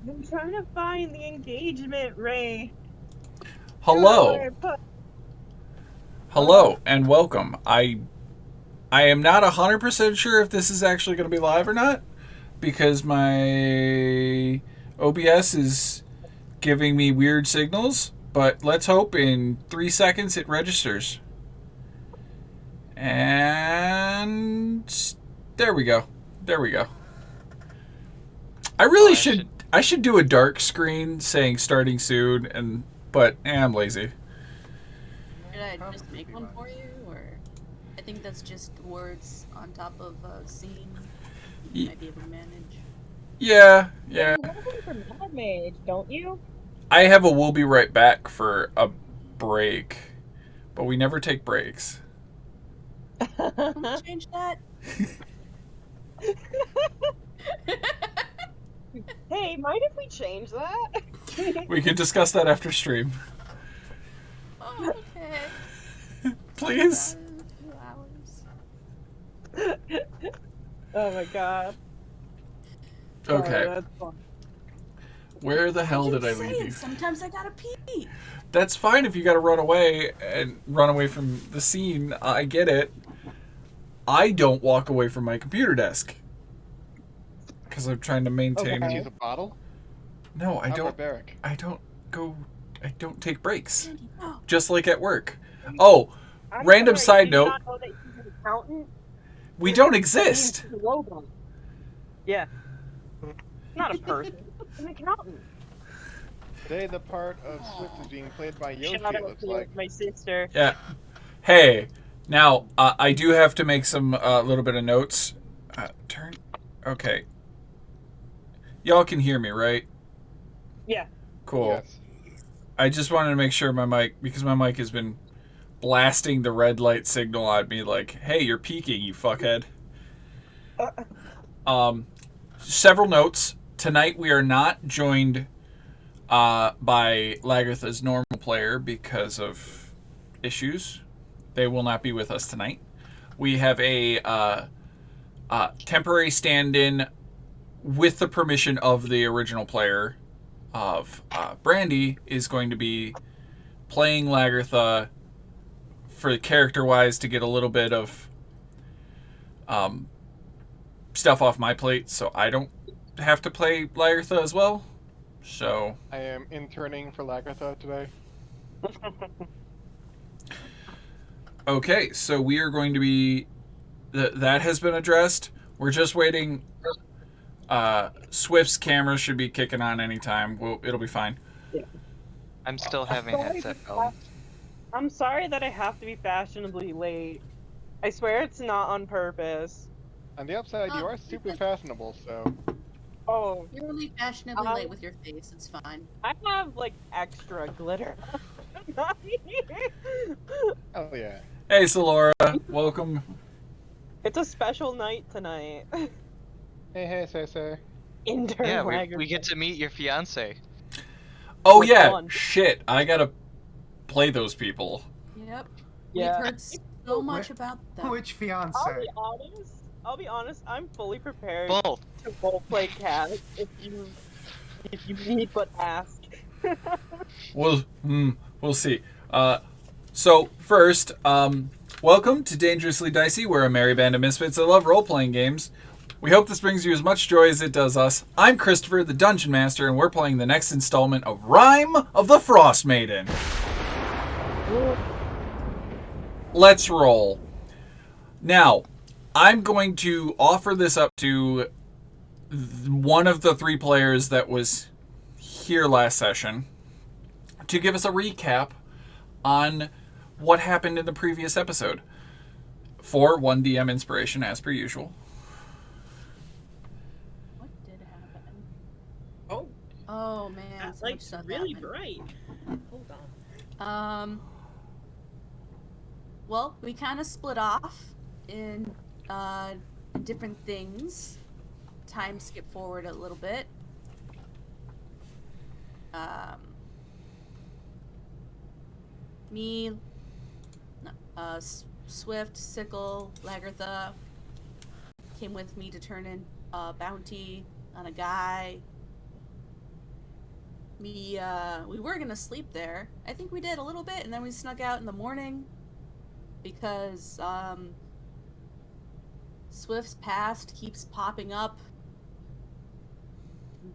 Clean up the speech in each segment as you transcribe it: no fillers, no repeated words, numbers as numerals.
I'm trying to find the engagement, Ray. Hello. Hello and welcome. I am not 100% sure if this is actually going to be live or not because my OBS is giving me weird signals, but let's hope in 3 seconds it registers. And there we go. There we go. I really I should do a dark screen saying starting soon but I'm lazy. Should I just make one for you, or I think that's just words on top of a scene you might be able to manage. Yeah. You want one for Mad Mage, don't you? I have a we'll be right back for a break, but we never take breaks. Can we change that? Hey, mind if we change that? We can discuss that after stream. Oh, okay. Please. 2 hours. Oh my god. Okay. Oh, that's fun. Where the hell did I leave you? Sometimes I gotta pee. That's fine if you gotta run away from the scene. I get it. I don't walk away from my computer desk because I'm trying to maintain. Okay. Use a bottle? No, I How don't. barbaric. I don't take breaks. Oh. Just like at work. Oh, I'm random sorry, side did you note. not know that he's an accountant? We don't exist. He's a robot. Yeah. Not a person. An accountant. Today the part of Swift is being played by Yoshi, Shout it out looks to like. my sister. Yeah. Hey, now I do have to make some little bit of notes. Turn. Okay. Y'all can hear me, right? Yeah. Cool. Yes. I just wanted to make sure my mic, because my mic has been blasting the red light signal at me like, hey, you're peaking, you fuckhead. Several notes. Tonight we are not joined by Lagartha's normal player because of issues. They will not be with us tonight. We have a temporary stand-in with the permission of the original player of Brandy is going to be playing Lagartha for character-wise to get a little bit of stuff off my plate so I don't have to play Lagartha as well. So I am interning for Lagartha today. okay, so we are going to be that has been addressed. We're just waiting. Swift's camera should be kicking on anytime. It'll be fine. Yeah. I'm still having headset problems. I'm sorry that I have to be fashionably late. I swear it's not on purpose. On the upside, you are super fashionable, so. Oh, You're only fashionably late with your face. It's fine. I have like extra glitter. Oh yeah. Hey, Solora, welcome. It's a special night tonight. Hey, say. Intern Yeah, Lagartha. we get to meet your fiance. Oh Which yeah, one? shit. I gotta play those people. Yep. Yeah. We've heard so much about them. Which fiance? I'll be honest. I'm fully prepared Both. to roleplay Cat if you need but ask. We'll see. So first, welcome to Dangerously Dicey. We're a merry band of misfits that love role-playing games. We hope this brings you as much joy as it does us. I'm Christopher, the Dungeon Master, and we're playing the next installment of Rime of the Frostmaiden. Let's roll. Now, I'm going to offer this up to one of the 3 players that was here last session to give us a recap on what happened in the previous episode for 1DM inspiration as per usual. What did happen? Oh, Oh man, that so much light's stuff really happened. bright. Hold on. Well, we kind of split off in different things. Time skip forward a little bit. Me, Swift, Sickle, Lagartha came with me to turn in a bounty on a guy we were gonna sleep there. I think we did a little bit, and then we snuck out in the morning because Swift's past keeps popping up,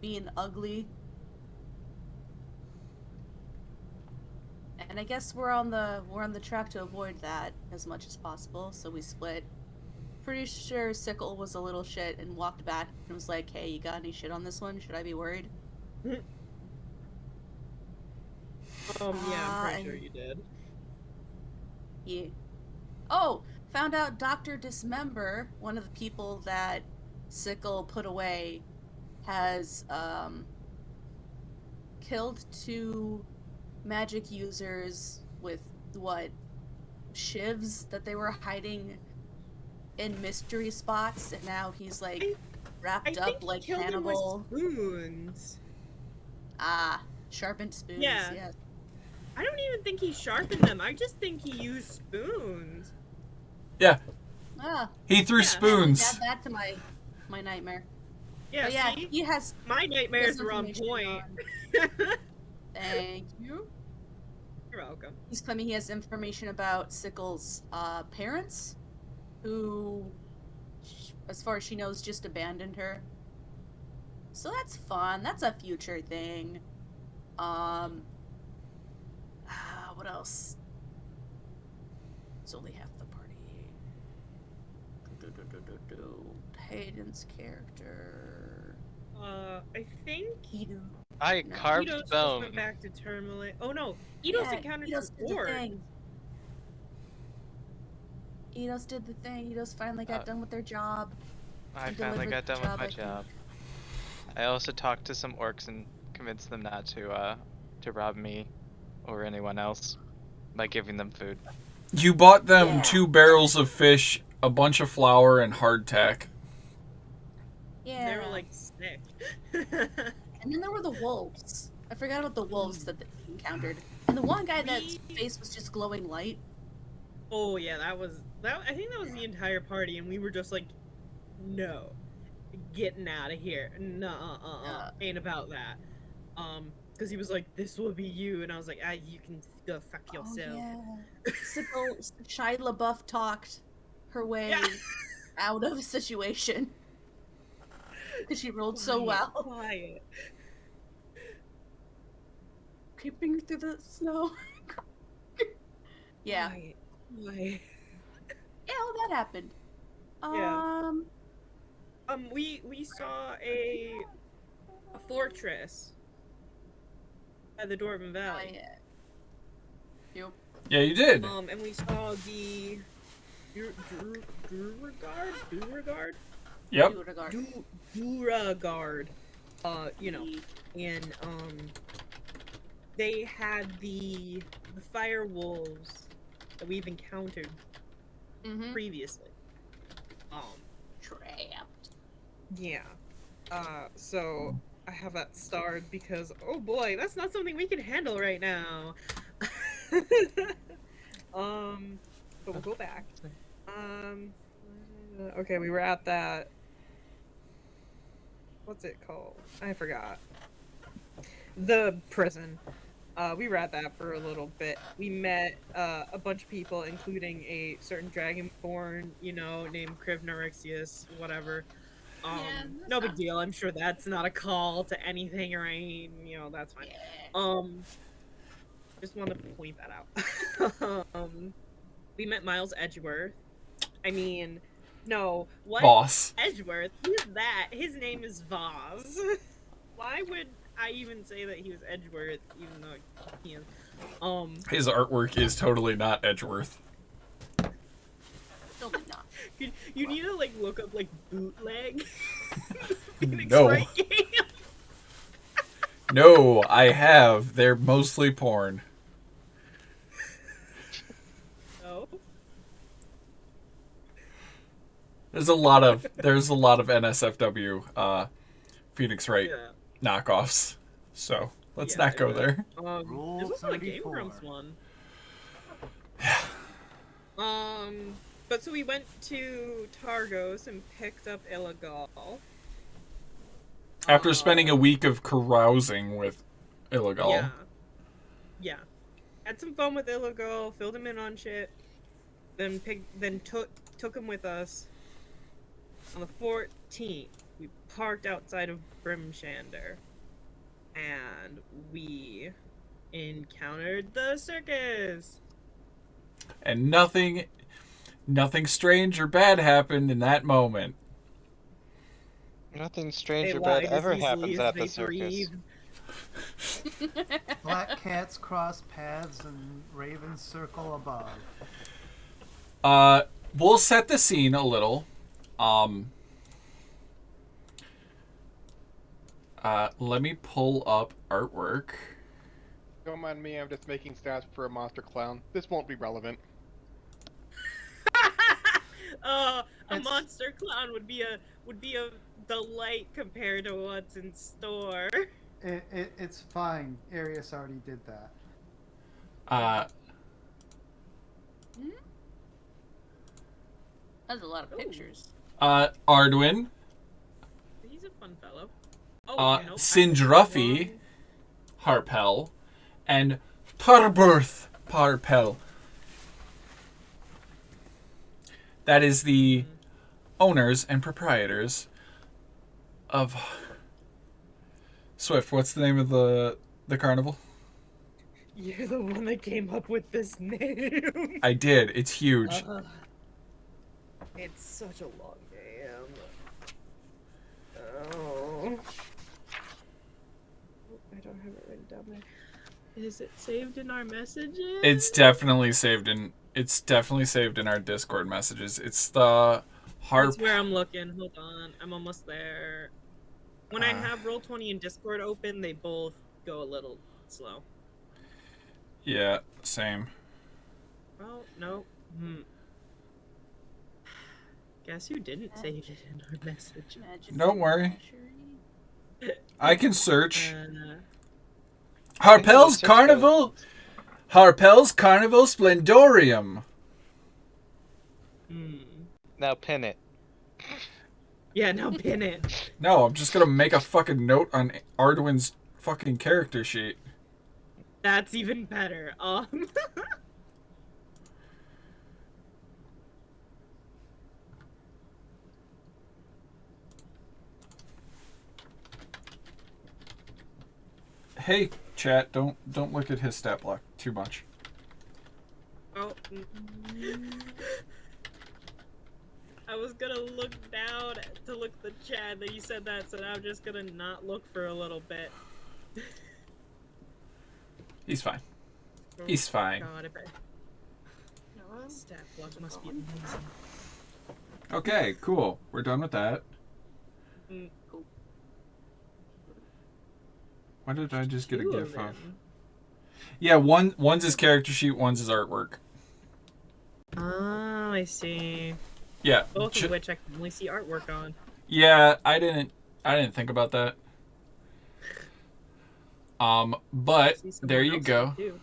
being ugly. And I guess we're on the track to avoid that as much as possible, so we split. Pretty sure Sickle was a little shit and walked back and was like, "Hey, you got any shit on this one? Should I be worried?" Yeah, I'm pretty sure you did. Yeah. Oh, found out Dr. Dismember, one of the people that Sickle put away, has killed 2 magic users with shivs that they were hiding in mystery spots, and now he's like wrapped up like Hannibal. Spoons. Ah, sharpened spoons. Yeah. Yes. I don't even think he sharpened them. I just think he used spoons. Yeah, Ah, he threw spoons. add that to my nightmare. Yeah, But yeah, see? he has. My nightmares has were on information point. Thank you. You're welcome. He's claiming he has information about Sickle's parents, who, as far as she knows, just abandoned her. So that's fun. That's a future thing. What else? It's only half the party. Hayden's character. I think I No. carved Eidos just bone. went back to Termalik. Oh no, Eidos encountered Eidos did the Ford. thing. Eidos did the thing. Eidos finally got done with their job. I He finally delivered got the done with job, my I think. job. I also talked to some orcs and convinced them not to rob me or anyone else by giving them food. You bought them Yeah. 2 barrels of fish, a bunch of flour, and hardtack. Yeah. They were like sick. And then there were the wolves. I forgot about the wolves that they encountered. And the one guy that's face was just glowing light. Oh yeah, that. I think that was the entire party, and we were just like, no, getting out of here. No, ain't about that. Because he was like, this will be you, and I was like, you can go fuck yourself. Oh, yeah. Sickle, Shia LaBeouf talked her way Yeah. out of a situation. Because she rolled so well. Quiet. Creeping through the snow. Yeah. Quiet. Yeah, all that happened. Yeah. We saw a fortress at the Dwarven Oh, Valley. yeah. Yep. Yeah, you did. And we saw the Duragard? Yep. Duragard. And they had the fire wolves that we've encountered Mm-hmm. previously. Trapped. Yeah. So I have that starred because, oh boy, that's not something we can handle right now. But we'll go back. Okay, we were at that. What's it called? I forgot. The prison. We were at that for a little bit. We met a bunch of people, including a certain dragonborn, named Krivnarixius, whatever. Yeah, No big deal. I'm sure that's not a call to anything, right? That's fine. Yeah. Just want to point that out. We met Miles Edgeworth. I mean, no, what? Boss. Edgeworth? Who's that? His name is Voz. Why would I even say that he was Edgeworth, even though he is? His artwork is totally not Edgeworth. Totally not. You need to look up bootleg. Phoenix No. Wright game. No, I have. They're mostly porn. No. There's a lot of NSFW Phoenix Wright Yeah. knockoffs. So let's Yeah, not go yeah. there. Rule There's also a Game 34. Grumps one. But so we went to Targos and picked up Illegal. After spending a week of carousing with illegal. Yeah. Had some fun with illegal, filled him in on shit, then took him with us. On the 14th, we parked outside of Brimshander, and we encountered the circus. And nothing strange or bad happened in that moment. Nothing strange They or bad lied as ever easily happens as at they the circus. breathe. Black cats cross paths and ravens circle above. We'll set the scene a little. Let me pull up artwork. Don't mind me, I'm just making stats for a monster clown. This won't be relevant. A It's- monster clown would be a delight compared to what's in store. It's fine. Arius already did that. That's a lot of pictures. Arduin, He's a fun fellow. Oh, nope, Sindruffy, Harpel, and Tarburth Parpel. That is the owners and proprietors of Swift. What's the name of the carnival? You're the one that came up with this name. I did. It's huge. It's such a long name. Oh. I don't have it written down there. Is it saved in our messages? It's definitely saved in our Discord messages. It's the That's where I'm looking. Hold on. I'm almost there. When I have Roll20 and Discord open, they both go a little slow. Yeah, same. Oh, no. Guess who didn't save it in our message? Don't worry. I can search. Search Harpel's for Carnival Splendorium. Now pin it. Yeah, now pin it. No, I'm just gonna make a fucking note on Arduin's fucking character sheet. That's even better. Hey, chat, don't look at his stat block too much. Oh. I was gonna look down to look at the chat, then you said that, so now I'm just gonna not look for a little bit. He's fine. He's fine. God, if I... Stat block must be amazing. Okay, cool. We're done with that. Cool. Why did I just get a Two gif of? them. Yeah, one's his character sheet, one's his artwork. Oh, I see. Yeah. Both of which I can only see artwork on. Yeah, I didn't think about that. But See someone there you else go. too.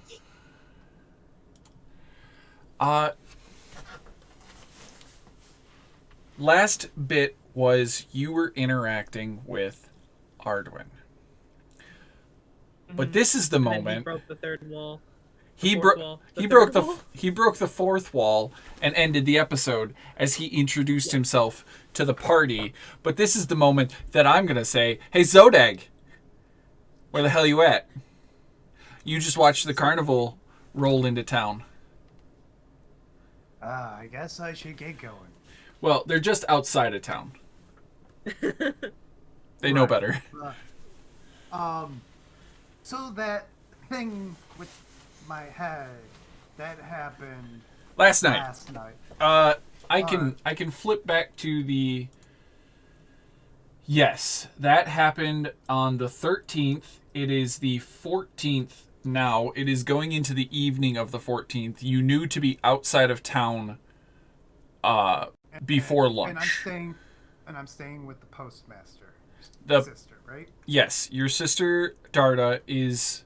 Last bit was you were interacting with Arduin. But this is the And then moment he broke the third wall. he fourth broke wall. he The broke third the wall? he broke the fourth wall and ended the episode as he introduced himself to the party. But this is the moment that I'm gonna say, "Hey Zodag, where the hell you at? You just watched the carnival roll into town." I guess I should get going. Well, they're just outside of town. They know Right. better. So that thing with my head, that happened Last night. last night. I can flip back to the. Yes, that happened on the 13th. It is the 14th now. It is going into the evening of the 14th. You knew to be outside of town before lunch. And I'm staying with the postmaster. The- sister, right? Yes, your sister Darda is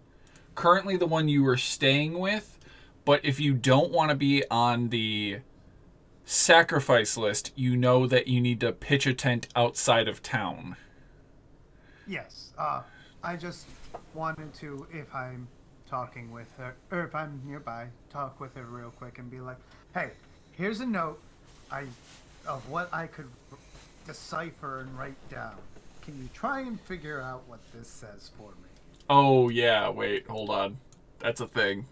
currently the one you were staying with, but if you don't want to be on the sacrifice list, you know that you need to pitch a tent outside of town. Yes. I just wanted to, if I'm talking with her, or if I'm nearby, talk with her real quick and be like, hey, here's a note of what I could decipher and write down. Can you try and figure out what this says for me? Oh, yeah. Wait, hold on. That's a thing.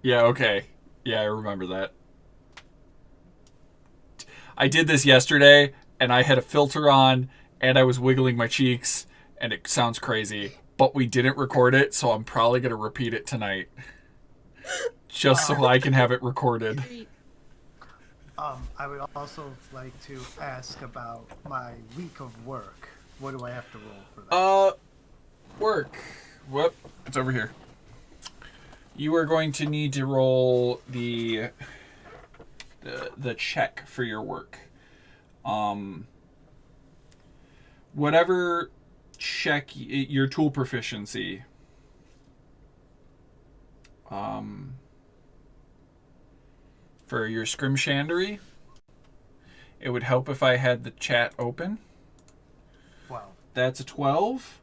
Yeah, okay. Yeah, I remember that. I did this yesterday, and I had a filter on, and I was wiggling my cheeks, and it sounds crazy. But we didn't record it, so I'm probably going to repeat it tonight. Just so I can have it recorded. I would also like to ask about my week of work. What do I have to roll for that? Work. Whoop. It's over here. You are going to need to roll the check for your work. Whatever check your tool proficiency. For your scrimshandery, it would help if I had the chat open. 12. That's a 12.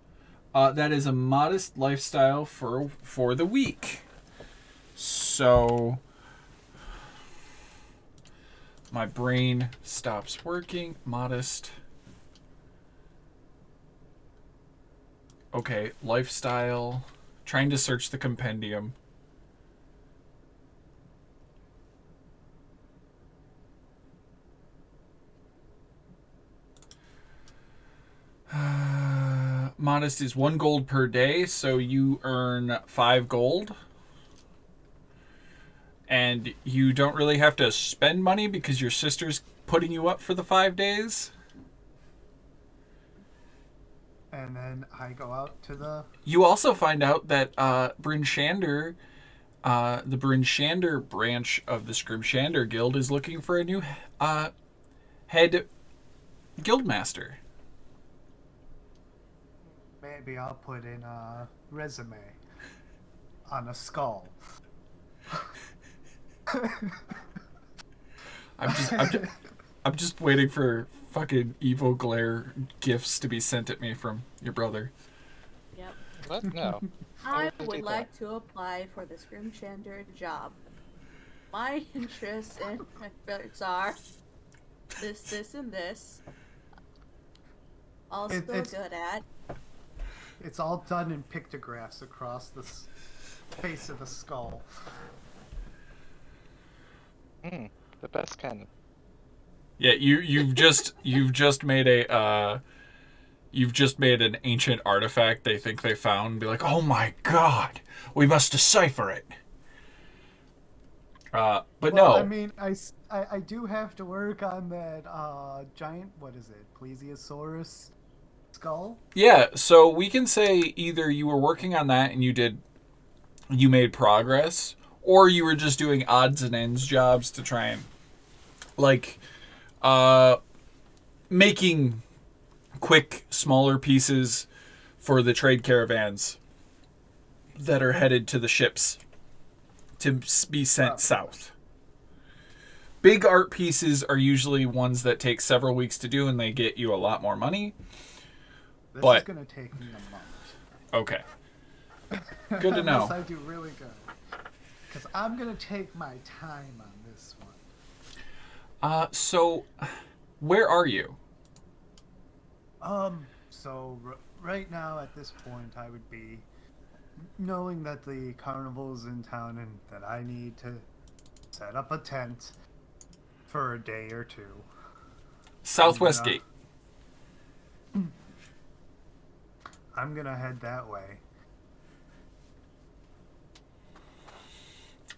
That is a modest lifestyle for the week. So my brain stops working. Modest. Okay, lifestyle. Trying to search the compendium. Modest is 1 gold per day, so you earn 5 gold. And you don't really have to spend money because your sister's putting you up for the 5 days. And then I go out to the... You also find out that Bryn Shander, the Bryn Shander branch of the Scrimshander Guild, is looking for a new head guildmaster. Maybe I'll put in a resume on a skull. I'm just waiting for fucking evil glare gifts to be sent at me from your brother. Yep. What? No. I would would do like to apply for the Scrimshander job. My interests and efforts are this, and this. Also it's- good at. It's all done in pictographs across the face of the skull. The best kind. Yeah, you've just made an ancient artifact they think they found and be like, oh my god, we must decipher it. But well, no. I mean, I do have to work on that giant, what is it, plesiosaurus skull? Yeah, so we can say either you were working on that and you made progress, or you were just doing odds and ends jobs to try and making quick, smaller pieces for the trade caravans that are headed to the ships to be sent south. Big art pieces are usually ones that take several weeks to do and they get you a lot more money. This But- is going to take me a month. Okay. Good to know. Unless I do really good. Because I'm going to take my time on this one. So where are you? So right now at this point I would be knowing that the carnival's in town and that I need to set up a tent for a day or two. Southwest Gate. I'm gonna head that way.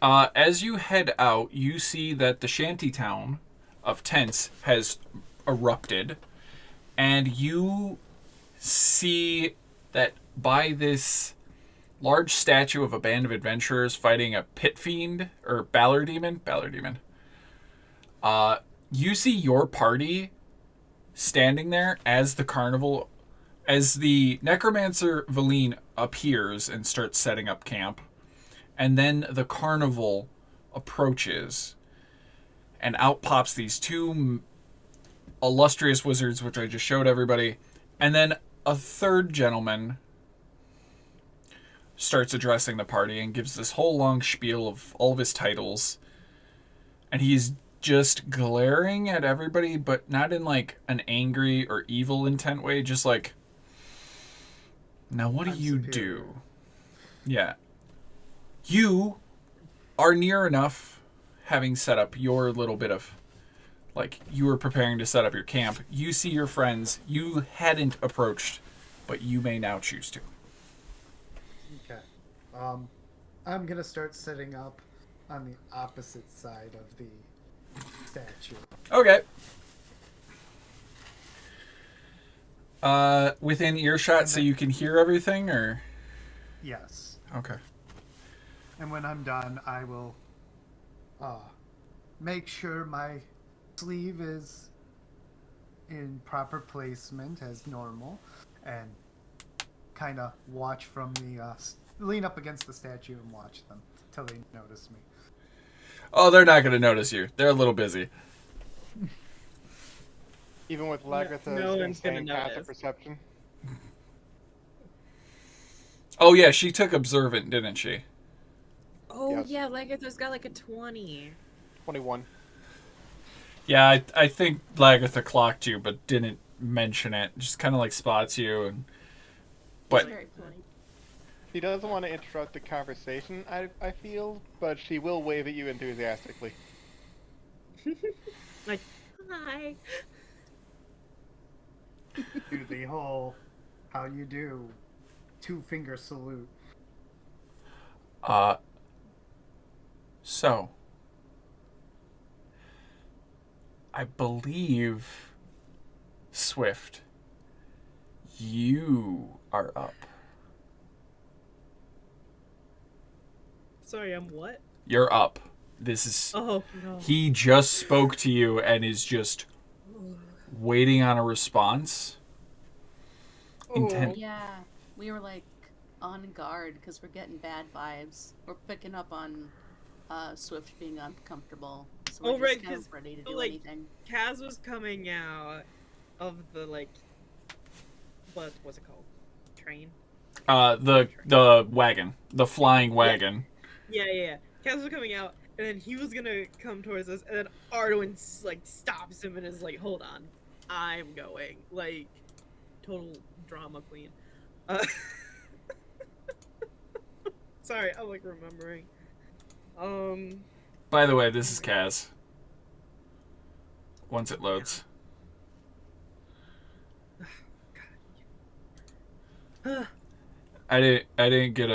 As you head out, you see that the shantytown of tents has erupted, and you see that by this large statue of a band of adventurers fighting a pit fiend or Balor demon, you see your party standing there as the carnival, as the necromancer Valine appears and starts setting up camp. And then the carnival approaches, and out pops these two illustrious wizards, which I just showed everybody. And then a third gentleman starts addressing the party and gives this whole long spiel of all of his titles. And he's just glaring at everybody, but not in like an angry or evil intent way, just like, now what do you do? Yeah. You are near enough, having set up your little bit of, like, you were preparing to set up your camp. You see your friends you hadn't approached, but you may now choose to. Okay. I'm gonna start setting up on the opposite side of the statue. Okay. Within earshot so you can hear everything, or? Yes. Okay. And when I'm done, I will make sure my sleeve is in proper placement as normal, and kind of watch from the lean up against the statue and watch them till they notice me. Oh, they're not going to notice you. They're a little busy. Even with Lagartha's no one's gonna insane passive notice. perception. Oh, yeah, she took observant, didn't she? Oh Yes. yeah, Lagartha's got like a 20. 21. Yeah, I think Lagartha clocked you, but didn't mention it. Just kind of like spots you. And but Very polite. She doesn't want to interrupt the conversation, I feel, but she will wave at you enthusiastically. Like, hi. Do the whole how you do 2-finger salute. So I believe, Swift, you are up. Sorry, I'm what? You're up. This is... Oh no. He just spoke to you and is just waiting on a response. Intent. Yeah, we were like on guard because we're getting bad vibes. We're picking up on Swift being uncomfortable, so we're Oh, just right, kind 'cause, of ready to so, do like, anything. Kaz was coming out of the like, what's it called? Train. The wagon. The flying wagon. Yeah. Kaz was coming out, and then he was gonna come towards us, and then Arduin like stops him and is like, "Hold on, I'm going." Like, total drama queen. Sorry, I'm like remembering. By the way, this is Kaz. Once it loads. I didn't get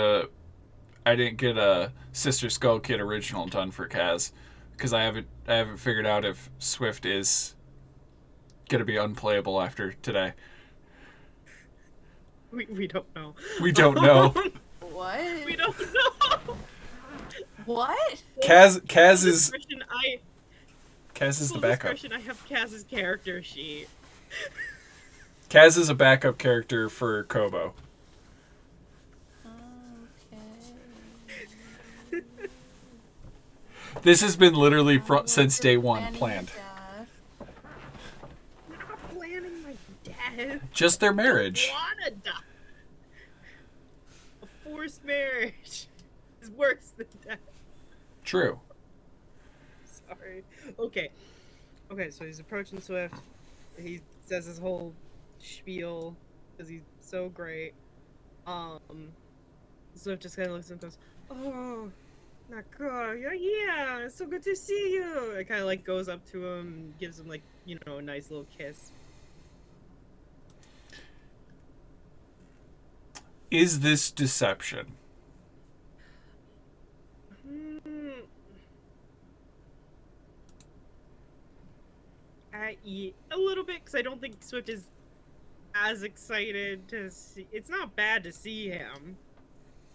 a Sister Skull Kid original done for Kaz because I haven't figured out if Swift is gonna be unplayable after today. We don't know. We don't know. What? We don't know. What? Kaz is Description, Kaz is the full backup. description, I have Kaz's character sheet. Kaz is a backup character for Kobo. Okay. This has been literally since day one planned. Death. I'm not planning my death. Just their I marriage. wanna die. A forced marriage is worse than death. True. Sorry. Okay, so he's approaching Swift. He says his whole spiel because he's so great. Swift just kind of looks at him and goes, "Oh, Nako, yeah, it's so good to see you." It kind of like goes up to him and gives him like, a nice little kiss. Is this deception? A little bit, because I don't think Swift is as excited to see. It's not bad to see him,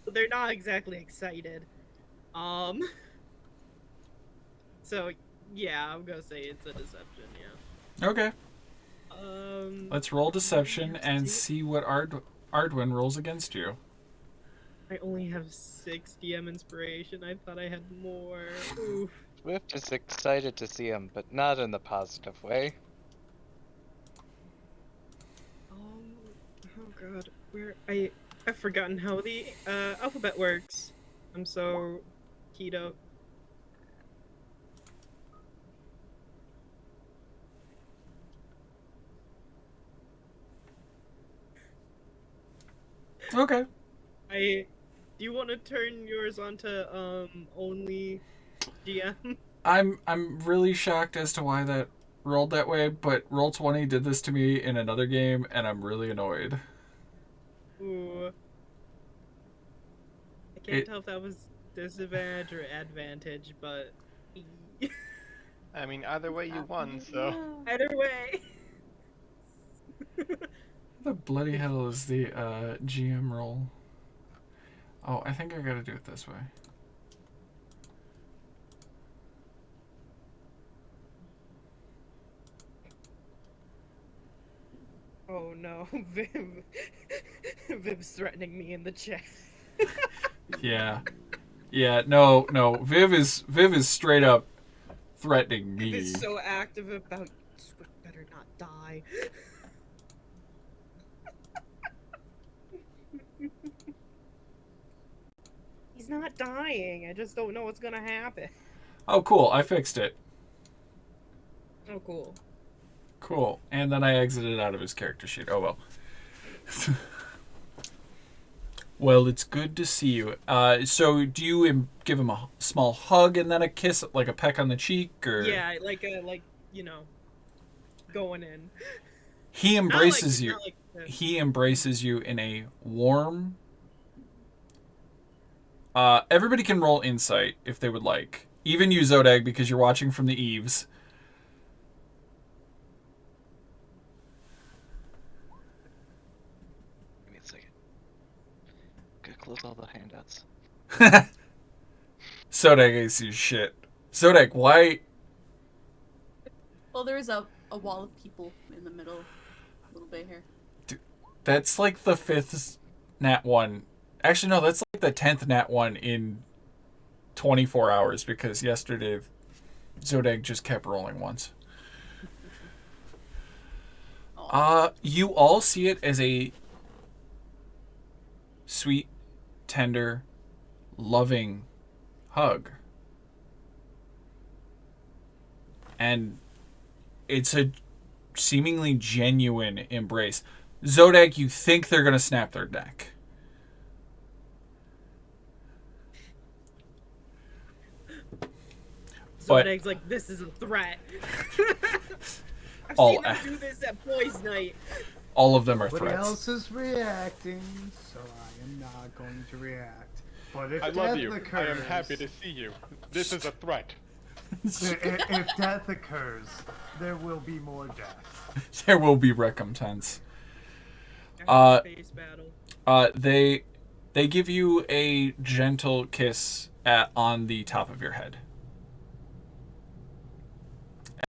but they're not exactly excited. So yeah, I'm gonna say it's a deception. Yeah. Okay. Let's roll deception and see. see what Ardwin rolls against you. I only have 6 DM inspiration. I thought I had more. Oof. Swift is excited to see him, but not in the positive way. Oh God, I've forgotten how the alphabet works. I'm so keyed up. Okay. Do you want to turn yours onto only GM? I'm really shocked as to why that rolled that way, but Roll20 did this to me in another game, and I'm really annoyed. Ooh. I can't tell if that was disadvantage or advantage, but I mean, either way you won, so. either way. What the bloody hell is the GM roll? Oh, I think I gotta do it this way. Oh no, Viv's threatening me in the chat. Yeah. Yeah, no. Viv is straight up threatening me. He's so active about Swift better not die. He's not dying. I just don't know what's gonna happen. Oh, cool. I fixed it. Oh, cool. Cool. And then I exited out of his character sheet. Oh, well. Well, it's good to see you. So do you give him a small hug and then a kiss, like a peck on the cheek, or? Yeah, like going in. He embraces you. Not like this. He embraces you in a warm. Everybody can roll insight if they would like. Even you, Zodag, because you're watching from the eaves. Give me a second. Gotta close all the handouts. Zodag is your shit. Zodag, why? Well, there is a wall of people in the middle, a little bit here. That's like the 5th nat 1. Actually, no, that's like the 10th nat 1 in 24 hours because yesterday Zodag just kept rolling once. You all see it as a sweet, tender, loving hug. And it's a seemingly genuine embrace. Zodag, you think they're going to snap their neck. But- Zodag's like, this is a threat. I've Oh, seen them do this at boys' night. All of them are Nobody threats. else is reacting, so I am not going to react. But if I death love you. occurs, I am happy to see you. This is a threat. if death occurs, there will be more death. There will be recompense. Face battle. They give you a gentle kiss on the top of your head.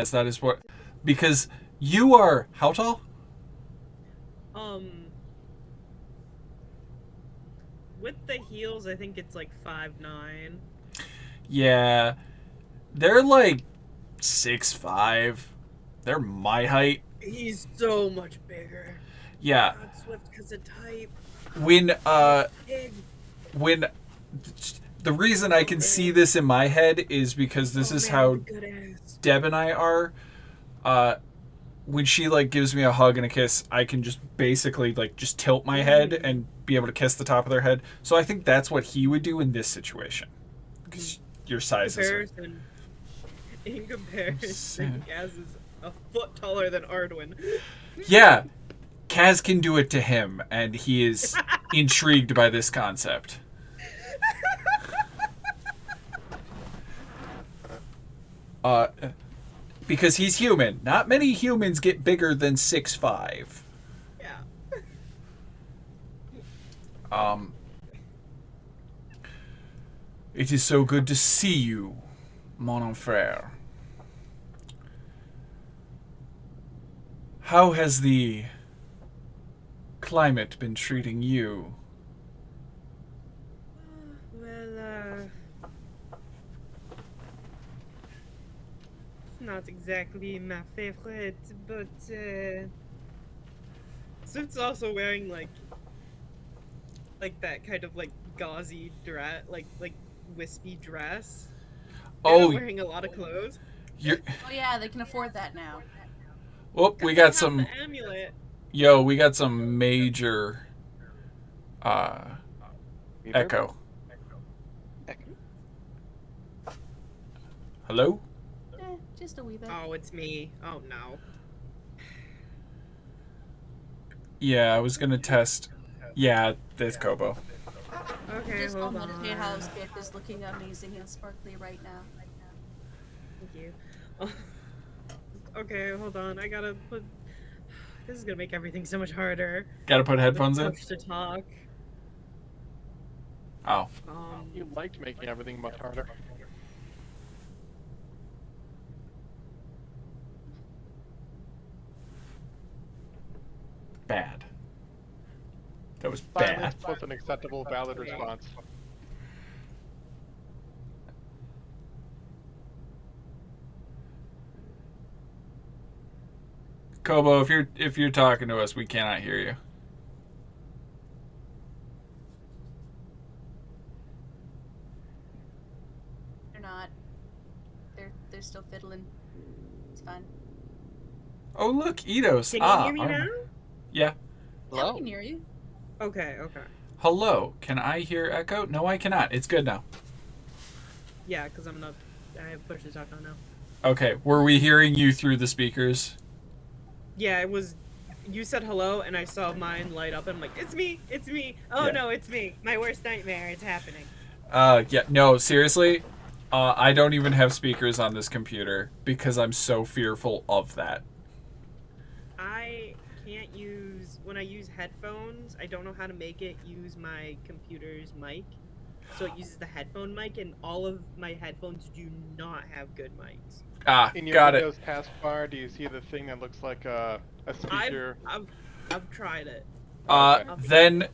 As that is what... Because you are... How tall? With the heels, I think it's like 5'9". Yeah. They're like 6'5". They're my height. He's so much bigger. Yeah. God, Swift has a type. When Big. the reason I can see this in my head is because this is how Good ass. Deb and I are. When she like gives me a hug and a kiss, I can just basically like just tilt my head and be able to kiss the top of their head. So I think that's what he would do in this situation. Because your size is... In comparison, Gaz is a foot taller than Ardwin. Yeah. Kaz can do it to him, and he is intrigued by this concept. Because he's human. Not many humans get bigger than 6'5". Yeah. It is so good to see you, mon frère. How has the climate been treating you? Well, it's not exactly my favorite, but Swift's also wearing like like that kind of like gauzy dress, like wispy dress. They're Oh, not wearing a lot of clothes. you're. Oh yeah, they can afford that now. Whoop, we 'Cause they got have some. the amulet. Yo, we got some major Reverb? echo. Hello? Just a wee bit. Oh, it's me. Oh no. Yeah, I was gonna test. Yeah, there's Kobo. Okay, Just hold I'll on. meditate how Skip is looking amazing and sparkly right now. Thank you. Okay, hold on. I gotta put. This is gonna make everything so much harder. Gotta put headphones in? Push to talk. Oh. You liked making everything much harder. Bad. That was bad. Silence was an acceptable, valid response. Kobo, if you're talking to us, we cannot hear you. They're not. They're still fiddling. It's fine. Oh look, Eidos. Can you hear me now? Yeah. Yeah, Hello? we can hear you. Okay, okay. Hello. Can I hear echo? No, I cannot. It's good now. Yeah, because I'm not. I have push to talk on now. Okay. Were we hearing you through the speakers? Yeah, it was. You said hello, and I saw mine light up, and I'm like, it's me, it's me. Oh Yeah. no, it's me. My worst nightmare. It's happening. Yeah. No, seriously. I don't even have speakers on this computer because I'm so fearful of that. I can't use when I use headphones. I don't know how to make it use my computer's mic, so it uses the headphone mic, and all of my headphones do not have good mics. Ah, In your got it. Windows taskbar, do you see the thing that looks like a speaker? I've tried it. Then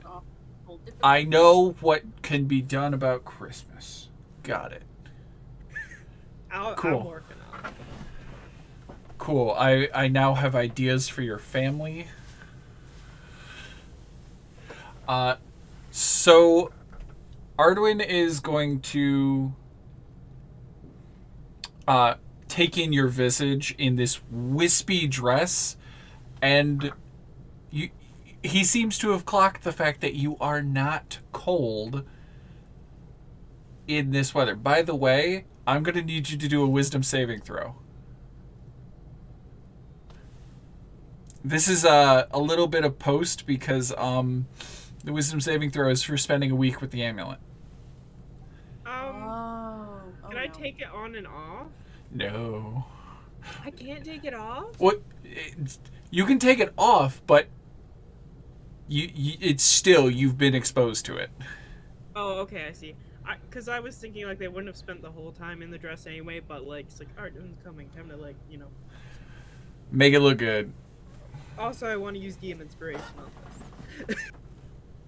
Whole different I thing. know what can be done about Christmas. Got it. Cool. I'm working on it. Cool. I now have ideas for your family. So Arduin is going to take in your visage in this wispy dress, and he seems to have clocked the fact that you are not cold in this weather. By the way, I'm going to need you to do a wisdom saving throw. This is a little bit of post because the wisdom saving throw is for spending a week with the amulet. Can I take it on and off? No. I can't take it off? What? You can take it off, but it's still, you've been exposed to it. Oh, okay, I see. Because I was thinking, like, they wouldn't have spent the whole time in the dress anyway, but, like, it's like, alright, it's coming. Time to, like, you know. Make it look good. Also, I want to use DM inspiration on this.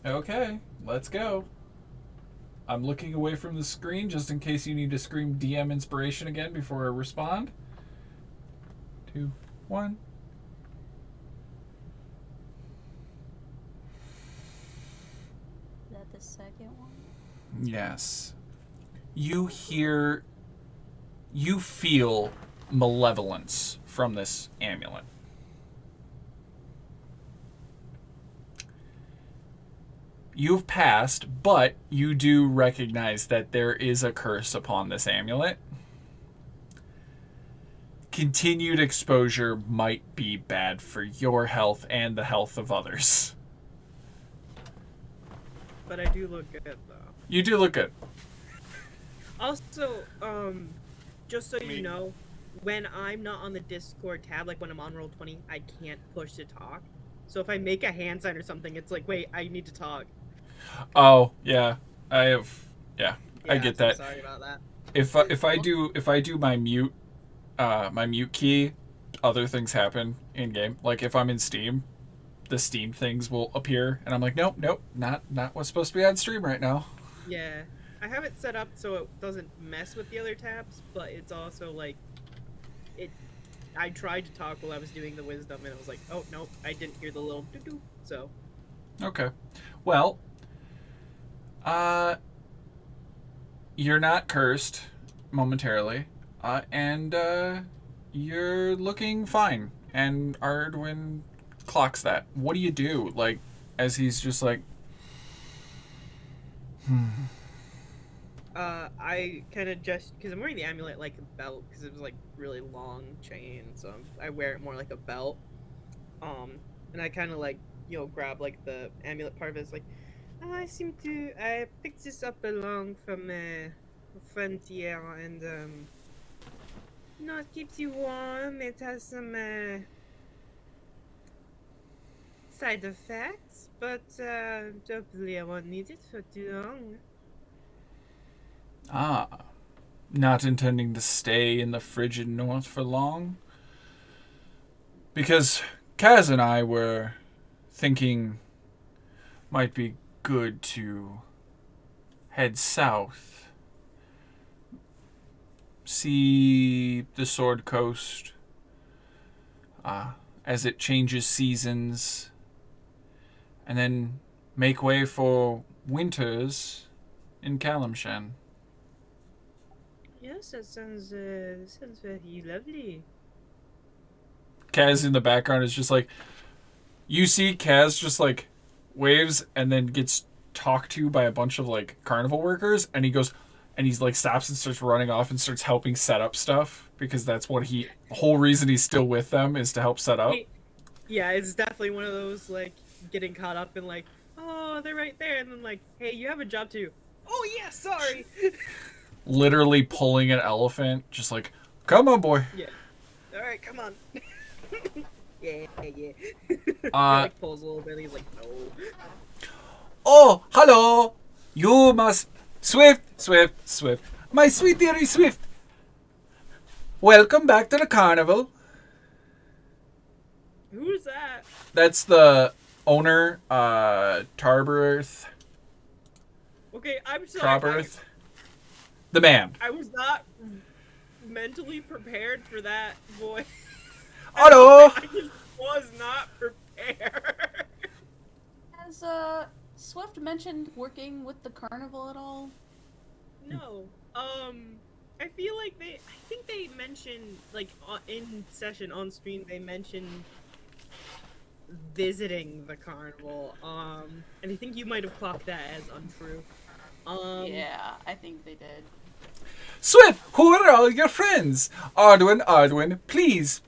Okay, let's go. I'm looking away from the screen just in case you need to scream DM inspiration again before I respond. 2, 1. Is that the second one? Yes. You feel malevolence from this amulet. You've passed, but you do recognize that there is a curse upon this amulet. Continued exposure might be bad for your health and the health of others. But I do look good, though. You do look good. Also, just so you know, when I'm not on the Discord tab, like when I'm on Roll20, I can't push to talk. So if I make a hand sign or something, it's like, wait, I need to talk. Oh, yeah. I get so that. Sorry about that. If I do my mute key, other things happen in game. Like if I'm in Steam, the Steam things will appear and I'm like, nope, not what's supposed to be on stream right now. Yeah. I have it set up so it doesn't mess with the other tabs, but it's also like I tried to talk while I was doing the wisdom and I was like, oh nope, I didn't hear the little doo-doo. So Okay. Well, You're not cursed momentarily, and you're looking fine. And Ardwin clocks that. What do you do? Like, as he's just like, I kind of just because I'm wearing the amulet like a belt because it was like really long chain, so I wear it more like a belt. And I kind of like grab like the amulet part of it. It's like I picked this up along from a friend here, and it keeps you warm. It has some side effects, but don't believe I won't need it for too long. not intending to stay in the frigid north for long? Because Kaz and I were thinking might be good to head south, see the Sword Coast as it changes seasons, and then make way for winters in Kalimshan. Yes, that sounds very lovely. Kaz in the background is just like, you see Kaz just like waves and then gets talked to by a bunch of like carnival workers, and he goes and he's like stops and starts running off and starts helping set up stuff because that's what the whole reason he's still with them is to help set up. Yeah, it's definitely one of those like getting caught up in like, oh, they're right there, and then like, hey, you have a job too. Oh yeah, sorry. Literally pulling an elephant, just like, come on, boy. Yeah. All right, come on. yeah. He, like pulls a little bit. He's like, no. Oh, hello. You must Swift. My sweet dearie Swift. Welcome back to the carnival. Who's that? That's the owner, Tarberth. Okay, I'm sorry. Tarberth. The man. I was not mentally prepared for that voice. Hello. I just was not prepared. Has Swift mentioned working with the carnival at all? No. I feel like I think they mentioned, like, in session on stream, they mentioned visiting the carnival. And I think you might have clocked that as untrue. Yeah, I think they did. Swift, who are all your friends? Ardwin, please,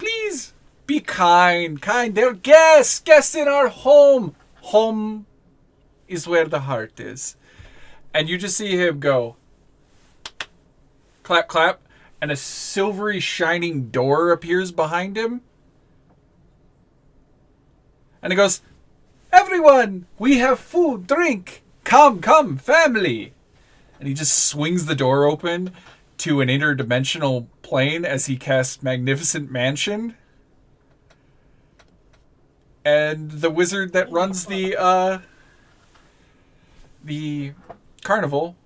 be kind. They're guests in our home. Home is where the heart is. And you just see him go, clap, clap, and a silvery shining door appears behind him. And he goes, everyone, we have food, drink. Come, family. And he just swings the door open to an interdimensional plane as he casts Magnificent Mansion. And the wizard that runs the carnival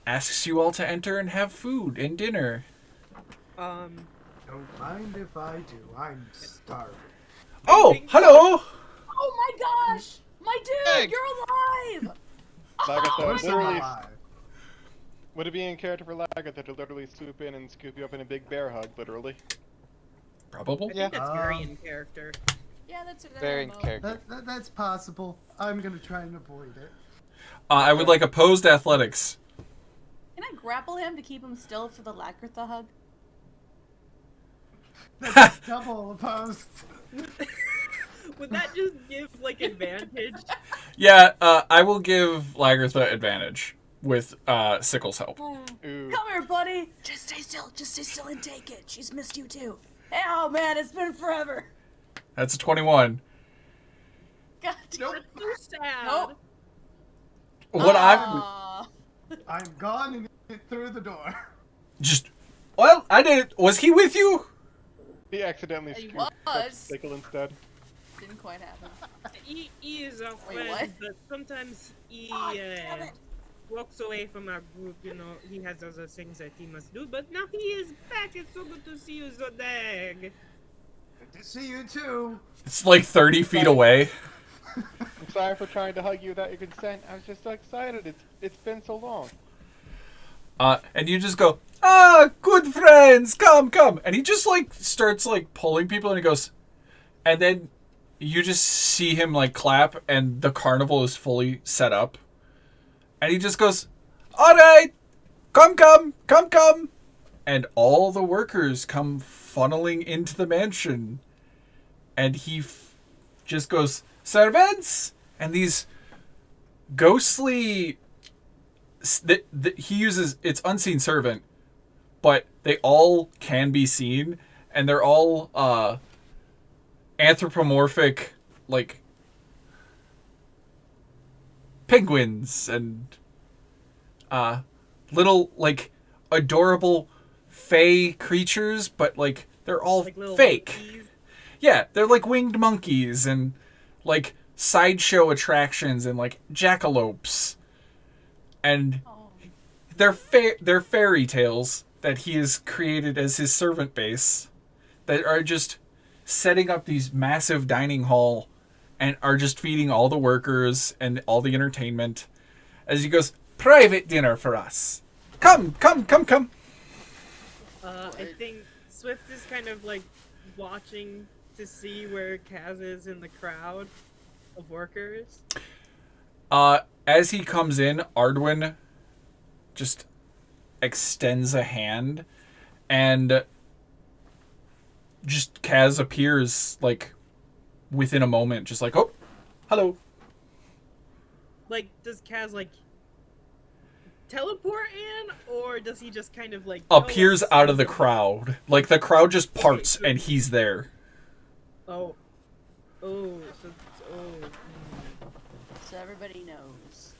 asks you all to enter and have food and dinner. Don't mind if I do. I'm starving. Oh, hello! Oh my gosh! My dude, Hey. you're alive! Lagatha, literally, Alive. would it be in character for Lagatha to literally swoop in and scoop you up in a big bear hug, literally? Probable. I think that's very Um, in character. Yeah, that's Very in character. That's possible. I'm gonna try and avoid it. I would like opposed athletics. Can I grapple him to keep him still for the Lagartha hug? Double opposed. Would that just give, like, advantage? Yeah, I will give Lagartha advantage with Sickle's help. Ooh. Come here, buddy! Just stay still and take it. She's missed you too. Oh man, it's been forever. That's a 21. God. Nope. That's so sad. Nope. What Aw. I'm gone and it through the door. just... Well, I did. Was he with you? He accidentally He scooped up was. Sickle instead. Didn't quite happen. He is our Wait, friend, what? but sometimes he God damn it. walks away from our group. You know, he has other things that he must do. But now he is back. It's so good to see you, Zodag. Good to see you too. It's like 30 feet away. I'm sorry for trying to hug you without your consent. I was just so excited. It's been so long. And you just go, ah, good friends, come, come. And he just like starts like pulling people and he goes, and then you just see him like clap and the carnival is fully set up. And he just goes, all right, come, come, come, come. And all the workers come funneling into the mansion. And he just goes, servants. And these ghostly... he uses, it's unseen servant, but they all can be seen. And they're all anthropomorphic, like, penguins and little, like, adorable fey creatures, but, like, they're all Like little fake. monkeys. Yeah, they're like winged monkeys and, like, sideshow attractions and, like, jackalopes. And they're fairy tales that he has created as his servant base that are just setting up these massive dining hall and are just feeding all the workers and all the entertainment as he goes, private dinner for us. Come, come, come, come. I think Swift is kind of like watching to see where Kaz is in the crowd of workers. As he comes in, Ardwin just extends a hand and just Kaz appears like within a moment, just like, oh, hello. Like, does Kaz like teleport in, or does he just kind of like Appears out of the crowd. Like the crowd just parts and he's there. Oh, oh, so So everybody knows.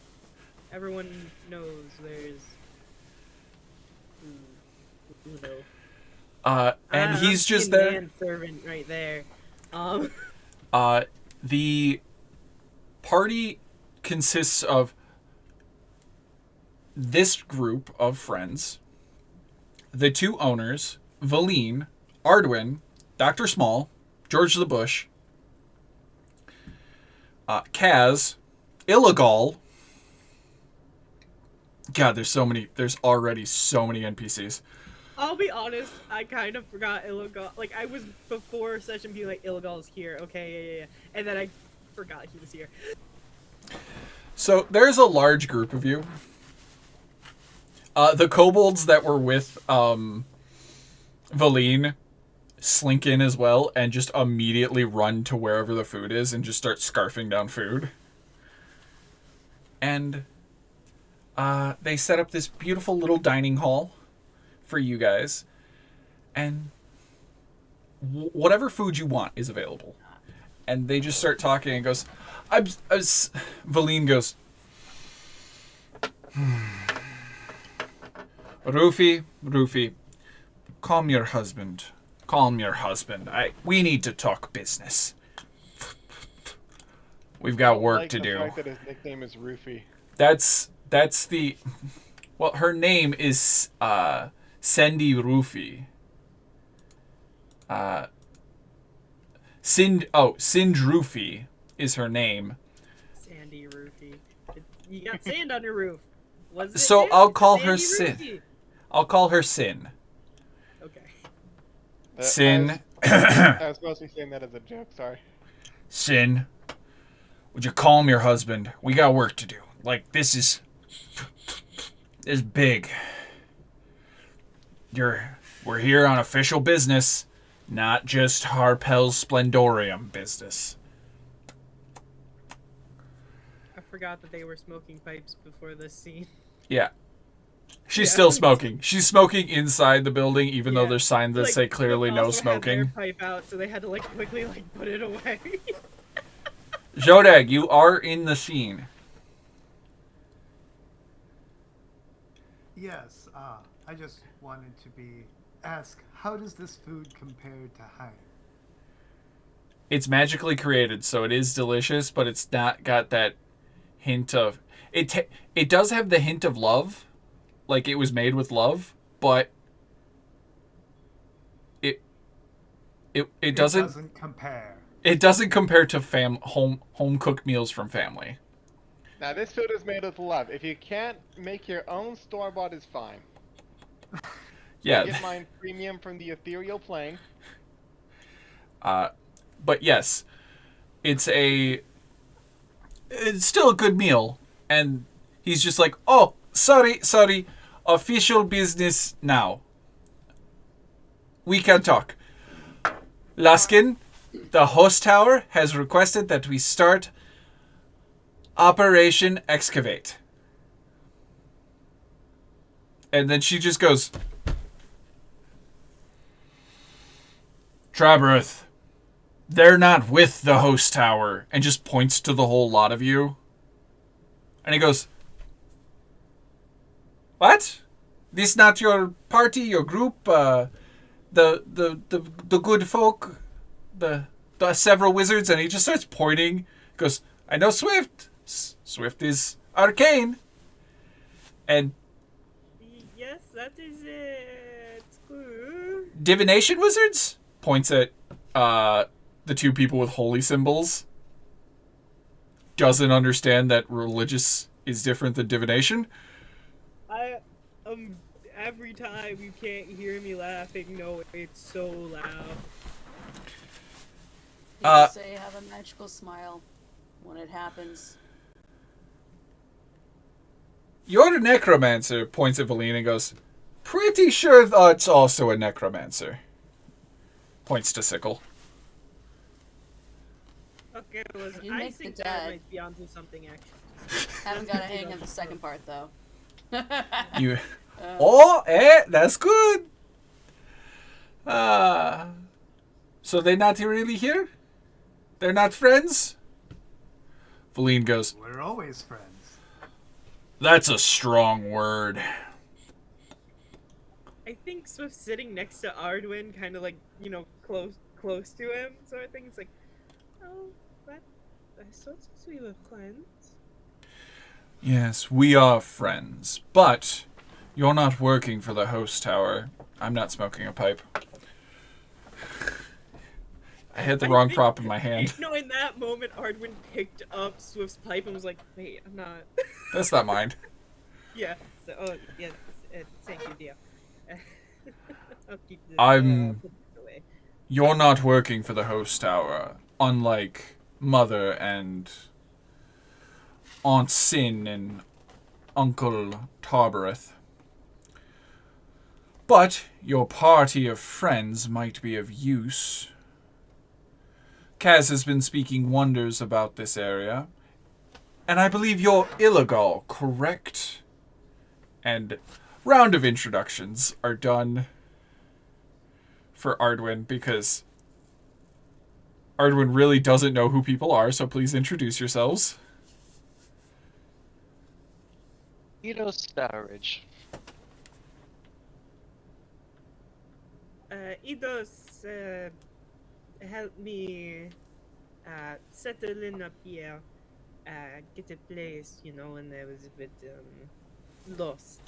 everyone knows there's who though. And he's I'm just seeing there. manservant right there. The party consists of this group of friends, the two owners, Valine, Ardwin, Dr. Small, George the Bush, Kaz, Illegal. God, there's already so many NPCs. I'll be honest, I kind of forgot Illegal. Like, I was before session being like, Illegal is here, okay, yeah. And then I forgot he was here. So there's a large group of you. The kobolds that were with Valine slink in as well and just immediately run to wherever the food is and just start scarfing down food. And they set up this beautiful little dining hall for you guys. And whatever food you want is available. And they just start talking and goes, Valine goes, Rufy, calm your husband. We need to talk business. We've got work to do. The fact that his nickname is Roofy. That's the... Well, her name is Sandy Rufy. Sind Rufy is her name. Sandy Roofy. You got sand on your roof. Was it So it? I'll call her Sandy Sin. Roofy. I'll call her Sin. Okay. Sin. I was mostly saying that as a joke, sorry. Sin, would you calm your husband? We got work to do. Like, this is big. We're here on official business, not just Harpel's Splendorium business. I forgot that they were smoking pipes before this scene. Yeah. She's Yeah. still smoking. She's smoking inside the building, even though Yeah. there's signs that Like, say clearly they no also had their smoking. pipe out, so they had to like quickly like put it away. Jodeg, you are in the scene. Yes, I just wanted to ask, how does this food compare to Heim? It's magically created, so it is delicious, but it's not got that hint of... It does have the hint of love, like it was made with love, but it doesn't... It doesn't compare. It doesn't compare to home cooked meals from family. Now this food is made with love. If you can't make your own store-bought, is fine. Yeah. I get mine premium from the ethereal plane. But yes, it's still a good meal. And he's just like, oh, sorry, official business now. We can talk. Laskin, the host tower has requested that we start Operation Excavate. And then she just goes, Traberth, they're not with the host tower, and just points to the whole lot of you. And he goes, what? This not your party, your group, the good folk, the several wizards? And he just starts pointing. He goes, I know Swift. Swift is arcane. And Yes, that is it. Cool. divination wizards? Points at the two people with holy symbols. Doesn't understand that religious is different than divination. I every time you can't hear me laughing, no, it's so loud. People say have a magical smile when it happens. You're a necromancer, points at Valine and goes, pretty sure that's also a necromancer. Points to Sickle. Okay, You I make think the that dead. might be onto something actually. Haven't got a hang of the second part though. You... that's good. So they're not really here? They're not friends? Valine goes, We're always friends. that's a strong word. I think Swift sitting next to Ardwin, kind of like, close to him, sort of thing. It's like, oh, but I thought we were friends. Yes, we are friends, but you're not working for the host tower. I'm not smoking a pipe. I had the wrong prop in my hand. No, in that moment, Ardwin picked up Swift's pipe and was like, wait, I'm not. That's not mine. Yeah. So, oh, yeah. Thank you, dear. I'll keep this. I'm- Put this away. You're not working for the host tower, unlike Mother and Aunt Sin and Uncle Tarbereth. But your party of friends might be of use. Kaz has been speaking wonders about this area, and I believe you're illegal, correct? And round of introductions are done for Ardwin, because Ardwin really doesn't know who people are, so please introduce yourselves. Starridge. Eidos helped me settle in up here, get a place, and I was a bit lost.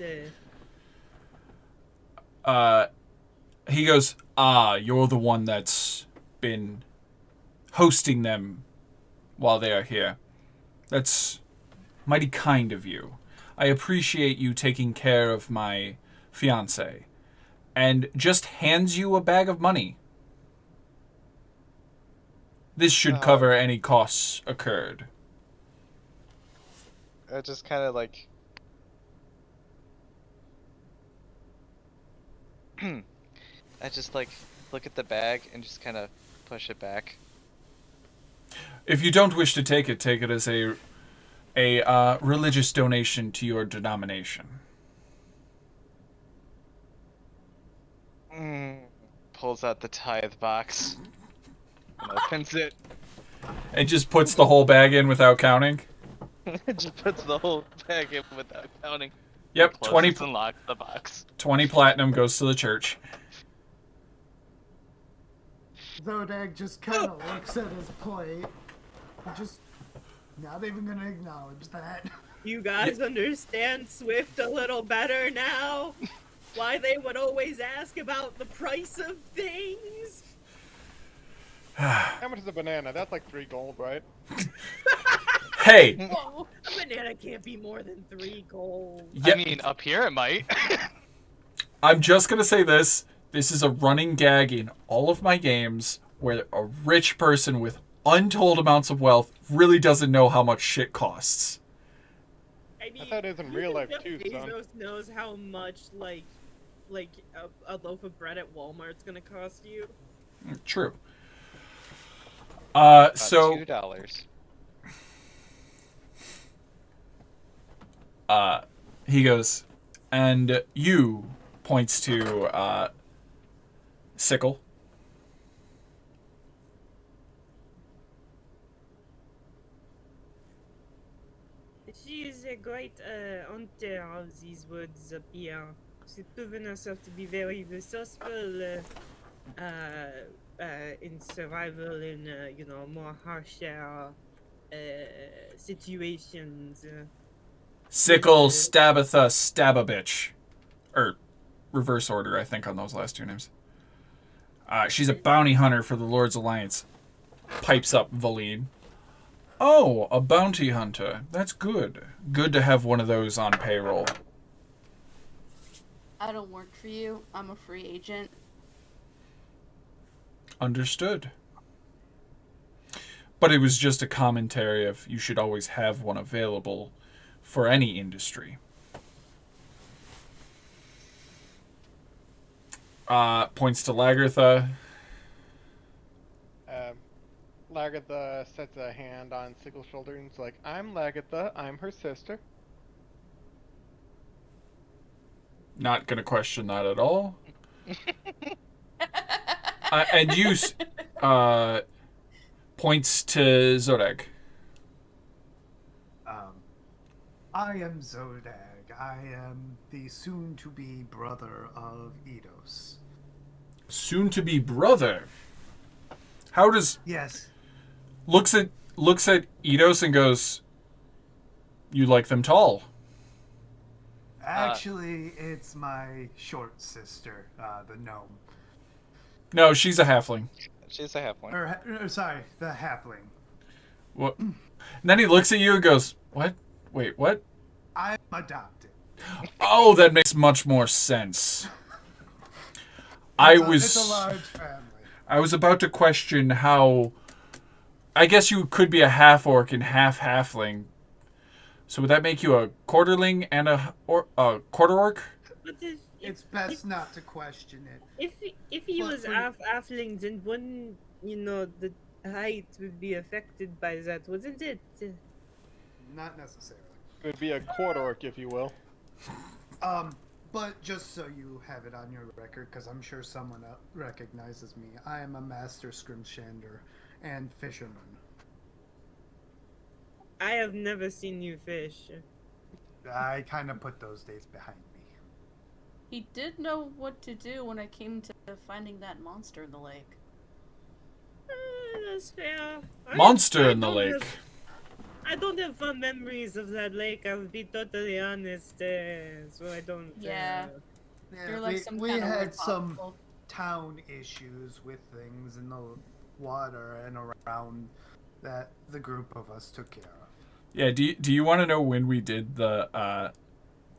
He goes, you're the one that's been hosting them while they are here. That's mighty kind of you. I appreciate you taking care of my fiancé. And just hands you a bag of money. This should cover any costs occurred. I just kind of like... I just like look at the bag and just kind of push it back. If you don't wish to take it as a religious donation to your denomination. Pulls out the tithe box and opens it. And just puts the whole bag in without counting. Just puts the whole bag in without counting. Yep, Closes and locks the box. 20 platinum goes to the church. Zodag just kind of looks at his plate. Just not even gonna acknowledge that. You guys understand Swift a little better now? Why they would always ask about the price of things? How much is a banana? That's like 3 gold, right? Hey, Whoa. A banana can't be more than 3 gold. yeah, I mean, up here it might. I'm just gonna say this. This is a running gag in all of my games where a rich person with untold amounts of wealth really doesn't know how much shit costs. I mean, thought it was in you real think life Jeff too, son. Bezos knows how much like a loaf of bread at Walmart's gonna cost you. True. About So $2. he goes, and you points to Sickle. She is a great hunter of these woods up here. She's proven herself to be very resourceful in survival in more harsher situations. Sickle Stabatha Stababitch. Or reverse order, I think, on those last 2 names. She's a bounty hunter for the Lord's Alliance. Pipes up Valine. Oh, a bounty hunter. That's good. Good to have one of those on payroll. I don't work for you. I'm a free agent. Understood. But it was just a commentary of you should always have one available for any industry. Points to Lagartha. Lagartha sets a hand on Sickle's shoulder and is like, I'm Lagartha, I'm her sister. Not gonna question that at all. And you points to Zodag. I am Zodag. I am the soon-to-be brother of Eidos. Soon to be brother. How does Yes. looks at Eidos and goes, "You like them tall?" Actually, it's my short sister, the gnome. No, she's a halfling. She's a half one. Or sorry, the halfling. What? And then he looks at you and goes, "What? Wait, what?" I'm adopted. Oh, that makes much more sense. It's a large family. I was about to question how. I guess you could be a half orc and half halfling. So would that make you a quarterling and a quarter orc? But if It's best not to question it. if he But was for- halfling, then wouldn't the height would be affected by that, wouldn't it? Not necessarily. It would be a quarter orc, if you will. But just so you have it on your record, because I'm sure someone recognizes me, I am a master scrimshander and fisherman. I have never seen you fish. I kind of put those days behind me. He did know what to do when I came to finding that monster in the lake. That's fair. Monster I in the don't lake. I don't have fond memories of that lake. I'll be totally honest. So I don't. Yeah. Yeah, You're like some we kind of had weird some popsicle. town issues with things in the water and around that the group of us took care of. Yeah. Do you want to know when we did the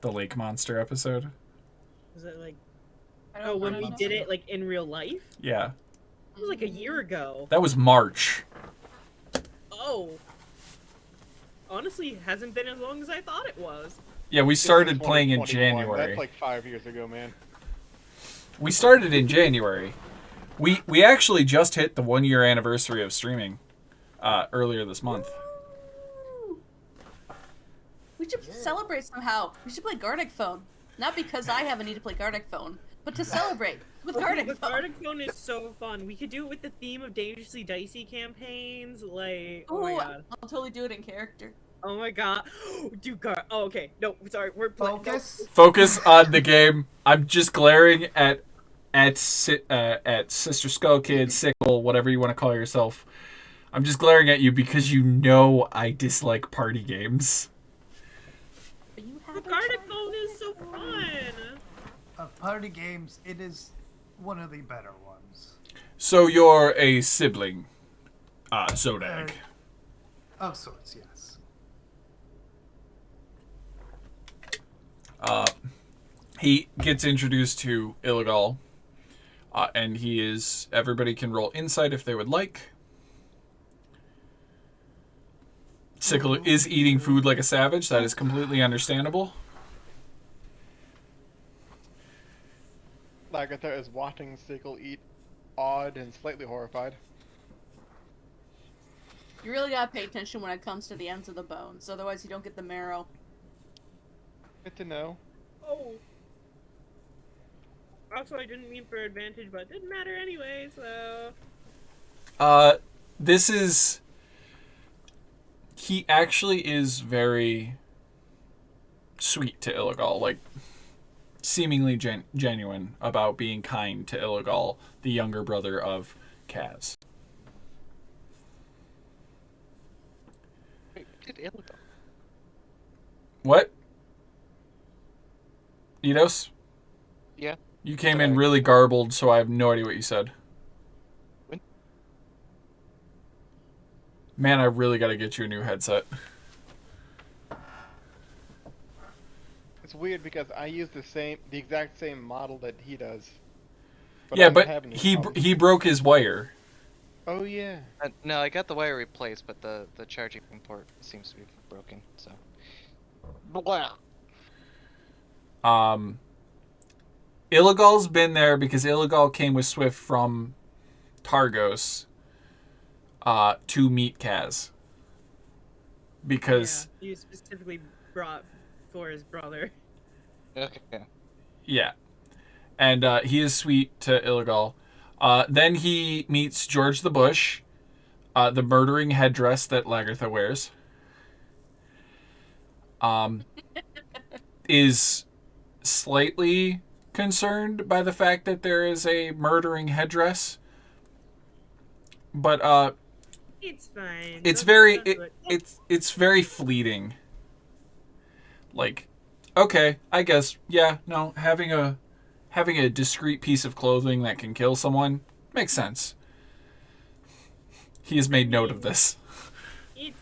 lake monster episode? Was it like? I don't Oh, when we remember. did it like in real life? Yeah. It was like a year ago. That was March. Oh. Honestly, it hasn't been as long as I thought it was. Yeah, we This is started playing in 2021. January. That's like 5 years ago, man. We started in January. We actually just hit the 1-year anniversary of streaming earlier this month. Woo! We should celebrate somehow. We should play Gardic Phone. Not because I have a need to play Gardic Phone, but to celebrate with Gardic The Phone. Gardic Phone is so fun. We could do it with the theme of Dangerously Dicey campaigns. Like, oh my Ooh, god. I'll totally do it in character. Oh my god. Dude, Oh, okay. No, sorry. We're playing. Focus. Focus on the game. I'm just glaring at Sister Skull Kid, Sickle, whatever you want to call yourself. I'm just glaring at you because you know I dislike party games. But you The have a Gardic charm. Phone is so fun. Of party games, it is one of the better ones. So you're a sibling, Zodag. Of sorts, yes. He gets introduced to Illegal, and everybody can roll insight if they would like. Sickle is eating food like a savage. That is completely understandable. Lagatha is watching Sickle eat, awed and slightly horrified. You really gotta pay attention when it comes to the ends of the bones, otherwise you don't get the marrow. Good to know. Oh. Also, I didn't mean for advantage, but it didn't matter anyway, so... This is... He actually is very sweet to Illegal, like, seemingly genuine about being kind to Illegal, the younger brother of Kaz. Wait, did Illegal? What? Eidos? Yeah. You came in really garbled, so I have no idea what you said. When? Man, I really got to get you a new headset. It's weird because I use the exact same model that he does. Yeah, I'm but having this he problem. broke his wire. Oh yeah. No, I got the wire replaced, but the charging port seems to be broken, so... Blah. Illegal's been there because Illegal came with Swift from Targos to meet Kaz. Because... Yeah, you specifically brought for his brother. Okay. Yeah. And he is sweet to Illegal. Then he meets George the Bush, the murdering headdress that Lagartha wears. Is slightly concerned by the fact that there is a murdering headdress. But It's fine. it's Don't- very don't do it. it's very fleeting. Like, okay, I guess, yeah, no, having a discreet piece of clothing that can kill someone makes sense. He has made note of this. It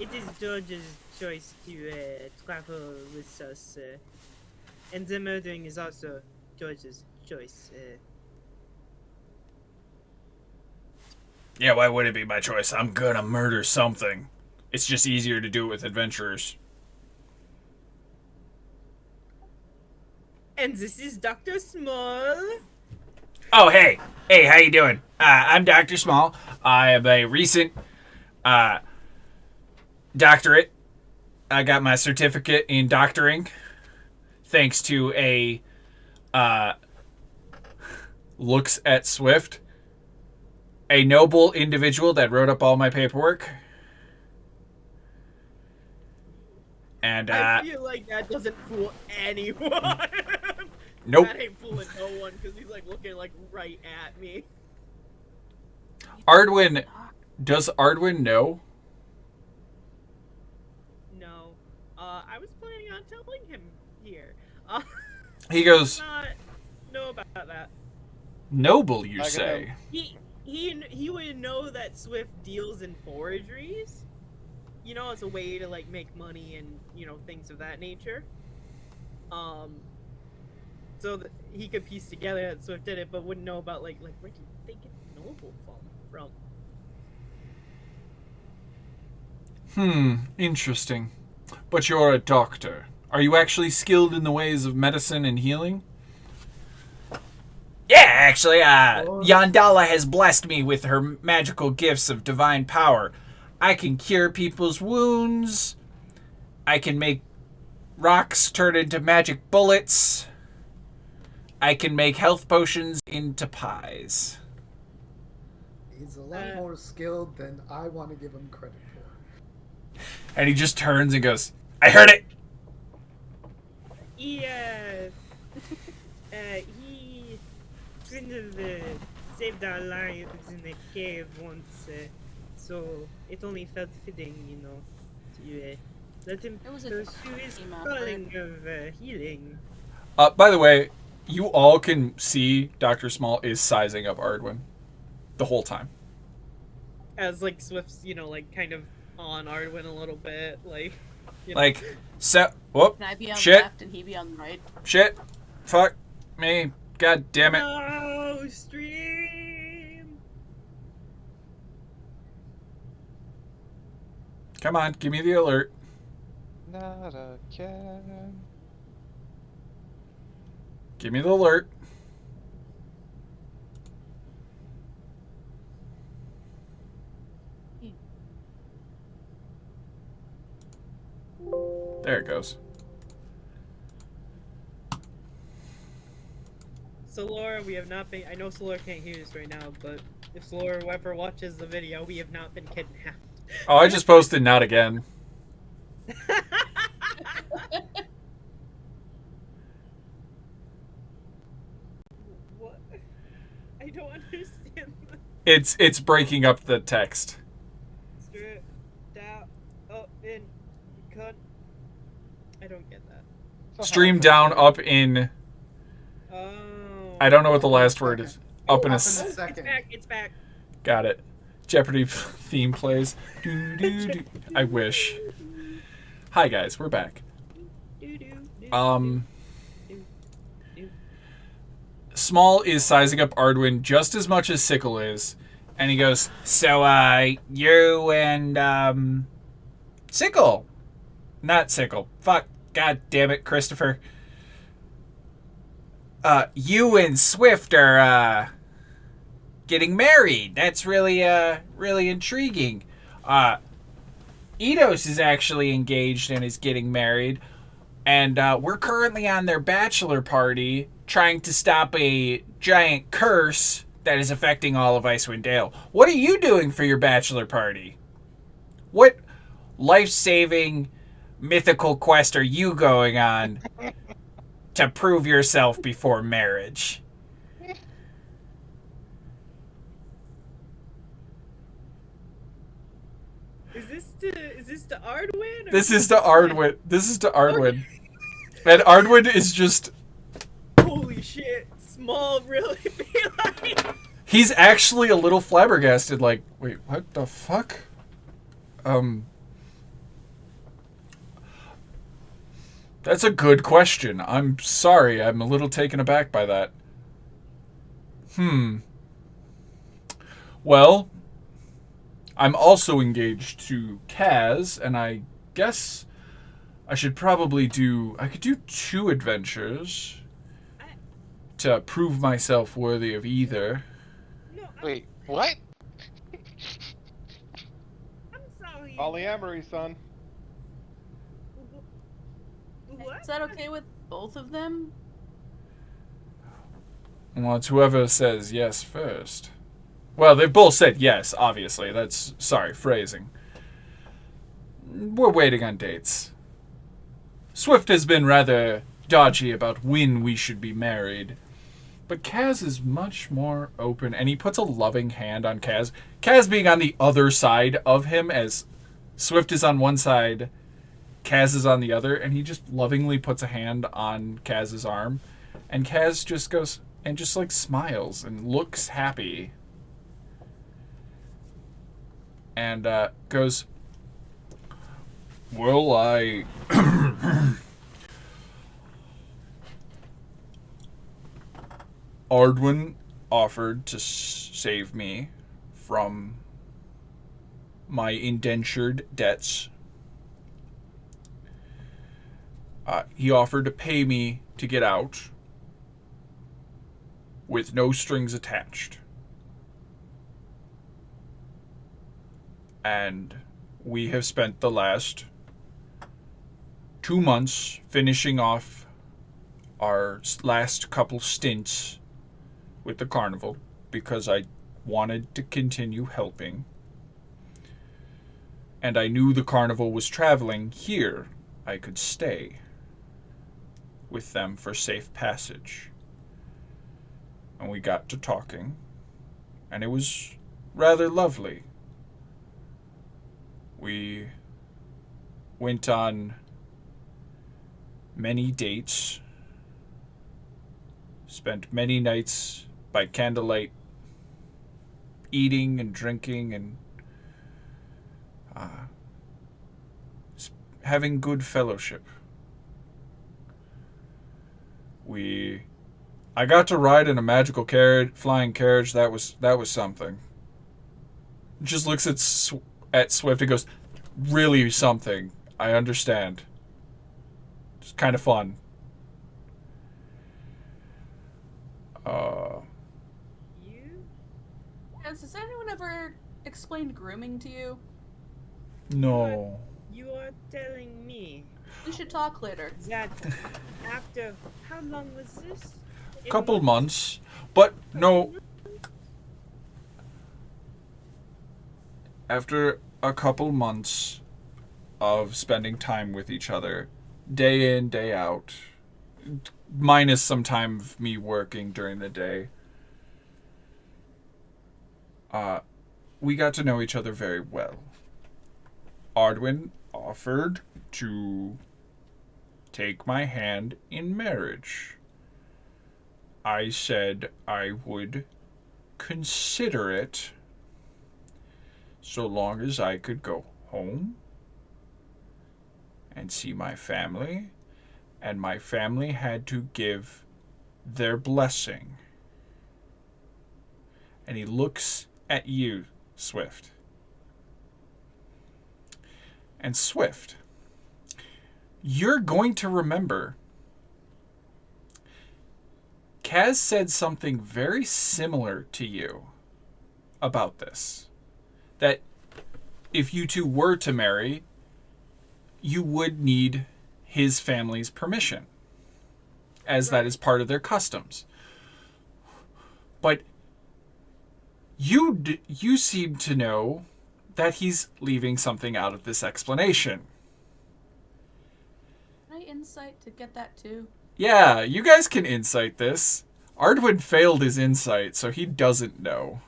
is George's choice to travel with us, and the murdering is also George's choice. Yeah, why would it be my choice? I'm gonna murder something. It's just easier to do it with adventurers. And this is Dr. Small. Oh, hey, how you doing? I'm Dr. Small. I have a recent doctorate. I got my certificate in doctoring thanks to a looks at Swift, a noble individual that wrote up all my paperwork. And I feel like that doesn't fool anyone. nope. That ain't fooling no one because he's like looking like right at me. Does Ardwin know? No, I was planning on telling him here. He goes, Not know about that. noble, you I got say? He would know that Swift deals in forgeries. You know, as a way to like make money and things of that nature. So that he could piece together that Swift did it, but wouldn't know about like where did they get noble from? Interesting. But you're a doctor. Are you actually skilled in the ways of medicine and healing? Yeah, actually, Yandala has blessed me with her magical gifts of divine power. I can cure people's wounds. I can make rocks turn into magic bullets. I can make health potions into pies. He's a lot more skilled than I want to give him credit for. And he just turns and goes, I heard it! He kind of saved our lives in a cave once, so it only felt fitting, to let him It was a pursue his team calling of healing. By the way, you all can see Dr. Small is sizing up Ardwin. the whole time. As like Swift's, like kind of on Arwen a little bit, like. Like, whoop, Can I be on the shit, left and he be on the right? shit, fuck me, god damn it. No, stream. Come on, give me the alert. Not again. Give me the alert. There it goes. So Laura, we have not been. I know Laura can't hear this right now, but if Laura ever watches the video, we have not been kidnapped. Oh, I just posted not again. What? I don't understand. It's breaking up the text. Straight down, up, in, cut. I don't get that. So Stream how- down, up in. Oh. I don't know what the last word is. Up in a. Up in a It's second. back. It's back. Got it. Jeopardy theme plays. Doo, doo, doo. I wish. Hi guys, we're back. Small is sizing up Ardwin just as much as Sickle is, and he goes, "So, you and Sickle, not Sickle. Fuck, god damn it, Christopher. You and Swift are getting married. That's really really intriguing. Eidos is actually engaged and is getting married, and we're currently on their bachelor party trying to stop a giant curse that is affecting all of Icewind Dale. What are you doing for your bachelor party? What life-saving mythical quest are you going on to prove yourself before marriage?" Is this to Ardwin? This is to Ardwin. This is to Ardwin. And Ardwin is just... Holy shit! Small really be like. He's actually a little flabbergasted, like, wait, what the fuck? That's a good question. I'm sorry, I'm a little taken aback by that. Well, I'm also engaged to Kaz, and I guess I should probably I could do 2 adventures to prove myself worthy of either. No, Wait, what? I'm sorry. Polyamory, son. What? Is that okay with both of them? Well, it's whoever says yes first. Well, they've both said yes, obviously. That's, sorry, phrasing. We're waiting on dates. Swift has been rather dodgy about when we should be married. But Kaz is much more open, and he puts a loving hand on Kaz. Kaz being on the other side of him, as Swift is on one side, Kaz is on the other, and he just lovingly puts a hand on Kaz's arm. And Kaz just goes, and just like smiles and looks happy. And goes, well, Ardwin offered to save me from my indentured debts. He offered to pay me to get out with no strings attached. And we have spent the last 2 months finishing off our last couple stints with the carnival because I wanted to continue helping. And I knew the carnival was traveling here. I could stay with them for safe passage. And we got to talking, and it was rather lovely. We went on many dates, spent many nights by candlelight eating and drinking and having good fellowship. I got to ride in a magical flying carriage. That was something. Just looks at Swift and goes, really something. I understand. It's kind of fun. You? Has anyone ever explained grooming to you? No. You are telling me We should talk later. that after how long was this? Couple months. But no. After a couple months of spending time with each other, day in, day out, minus some time of me working during the day, we got to know each other very well. Ardwin offered to take my hand in marriage. I said I would consider it so long as I could go home and see my family, and my family had to give their blessing. And he looks at you, Swift. And Swift, you're going to remember Kaz said something very similar to you about this. That if you two were to marry, you would need his family's permission, as that is part of their customs. But you seem to know that he's leaving something out of this explanation. Can I insight to get that too? Yeah, you guys can insight this. Ardwin failed his insight, so he doesn't know.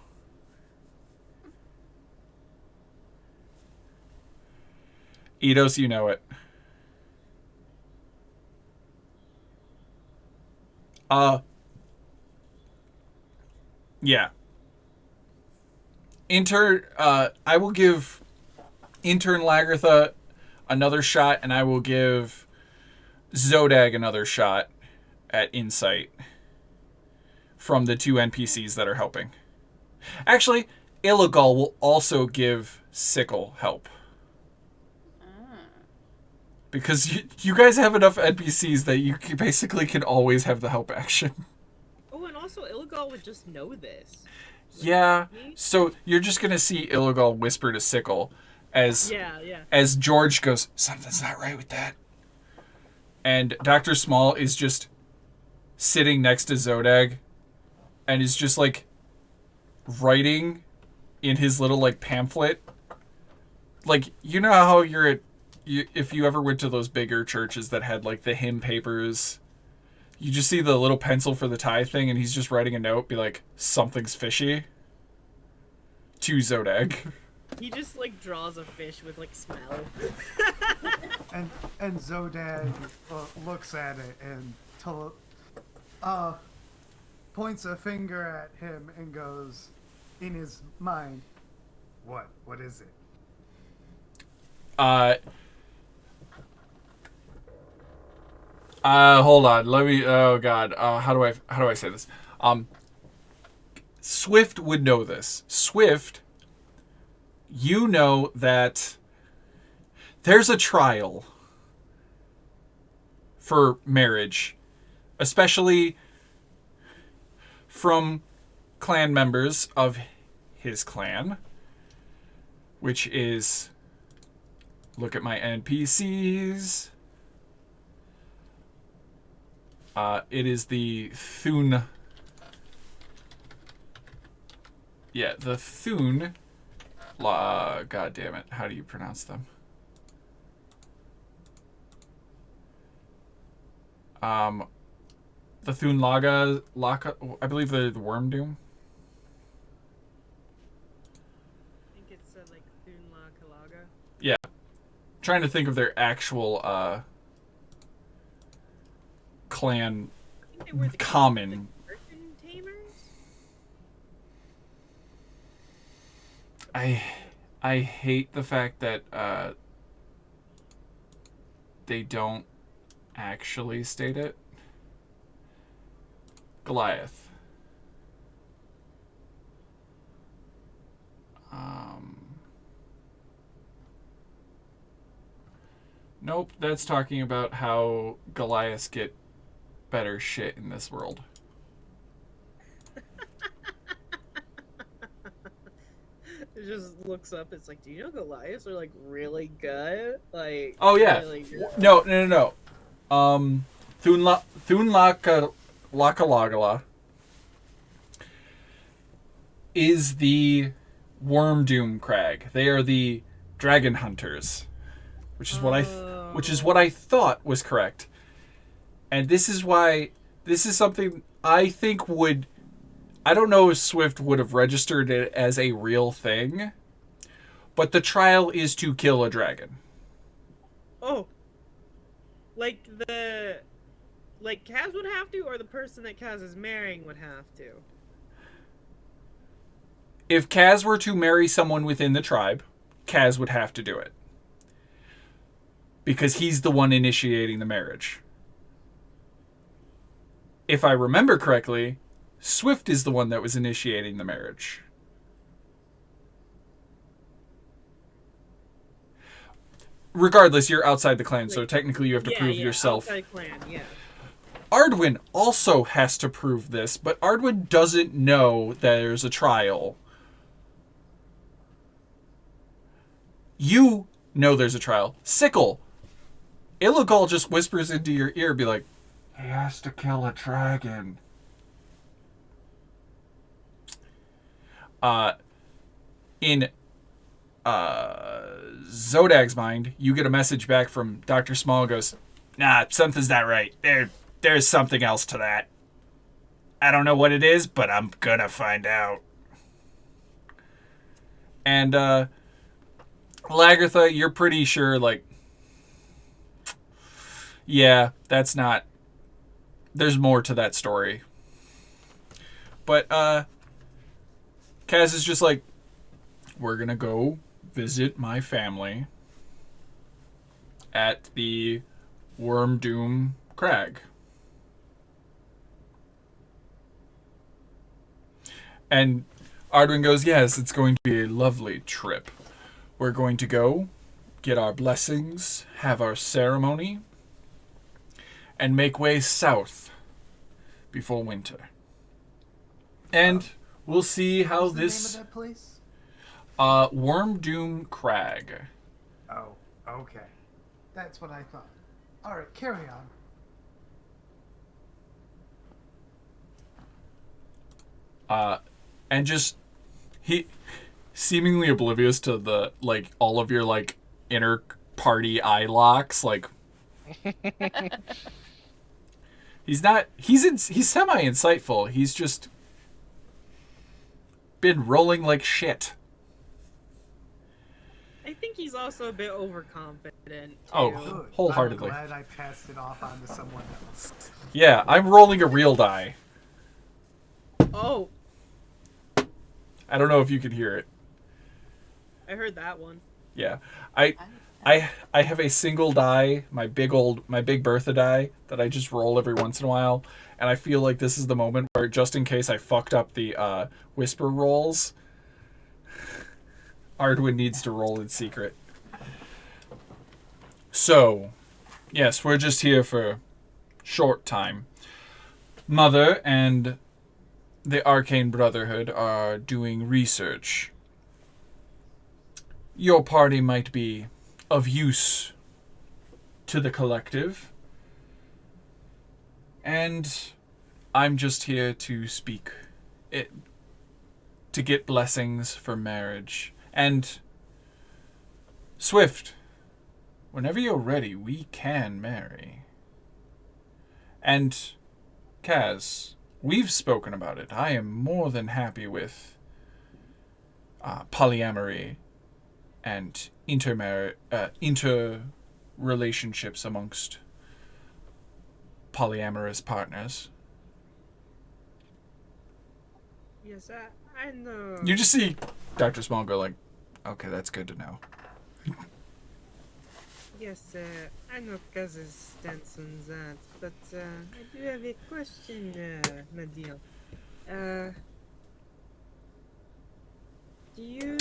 Eidos, you know it. Yeah. I will give intern Lagartha another shot, and I will give Zodag another shot at insight from the two NPCs that are helping. Actually, Illigal will also give Sickle help. Because you guys have enough NPCs that you basically can always have the help action. Oh, and also Illigal would just know this. Yeah, so you're just going to see Illigal whisper to Sickle as George goes, something's not right with that. And Dr. Small is just sitting next to Zodag and is just like writing in his little like pamphlet. Like, you know how if you ever went to those bigger churches that had like the hymn papers, you just see the little pencil for the tie thing and he's just writing a note, be like, something's fishy to Zodag. He just like draws a fish with like smell. and Zodag looks at it and points a finger at him and goes, in his mind, what is it? Hold on. Let me. Oh God. How do I say this? Swift would know this. Swift, you know that there's a trial for marriage, especially from clan members of his clan, which is, look at my NPCs. It is the Thun. Yeah, the Thun. God damn it. How do you pronounce them? The Thun Laka, I believe they're the Worm Doom. I think it's like Thunla Kalaga. Yeah. Trying to think of their actual clan I think they were the common. Griffin Tamers? I hate the fact that they don't actually state it. Goliath. Nope, that's talking about how Goliaths get better shit in this world. It just looks up. It's like, do you know Goliaths are like really good? Like, Oh yeah. really good. No. Thunlakalagala is the Worm Doom Crag. They are the dragon hunters, which is what I thought was correct. And this is something I think I don't know if Swift would have registered it as a real thing, but the trial is to kill a dragon. Oh. Like Kaz would have to, or the person that Kaz is marrying would have to? If Kaz were to marry someone within the tribe, Kaz would have to do it. Because he's the one initiating the marriage. If I remember correctly, Swift is the one that was initiating the marriage. Regardless, you're outside the clan, so technically you have to prove yourself. Outside clan, yeah. Ardwin also has to prove this, but Ardwin doesn't know there's a trial. You know there's a trial. Sickle. Illigal just whispers into your ear, be like, he has to kill a dragon. In Zodag's mind, you get a message back from Dr. Small, goes, nah, something's not right. There's something else to that. I don't know what it is, but I'm gonna find out. And Lagartha, you're pretty sure, like, yeah, that's not, there's more to that story. But Kaz is just like, we're gonna go visit my family at the Worm Doom Crag. And Ardwin goes, yes, it's going to be a lovely trip. We're going to go, get our blessings, have our ceremony, and make way south before winter. And we'll see how What's this... the name of that place? Worm Doom Crag. Oh, okay. That's what I thought. Alright, carry on. And just... he... seemingly oblivious to the, like, all of your, like, inner party eye locks, like... he's semi-insightful. He's just... been rolling like shit. I think he's also a bit overconfident, too. Oh, Good. wholeheartedly. I'm glad I passed it off onto someone else. Yeah, I'm rolling a real die. Oh, I don't know if you could hear it. I heard that one. Yeah. I have a single die, my big Bertha die, that I just roll every once in a while, and I feel like this is the moment where, just in case I fucked up the whisper rolls, Ardwin needs to roll in secret. So, yes, we're just here for short time. Mother and the Arcane Brotherhood are doing research. Your party might be of use to the collective. And I'm just here to speak it, to get blessings for marriage. And Swift, whenever you're ready, we can marry. And Kaz, we've spoken about it. I am more than happy with polyamory and inter-relationships amongst polyamorous partners. Yes, I know. You just see Dr. Small go like, Okay, that's good to know. Yes, I know Kaz's stance on that, but I do have a question, my dear. Do you,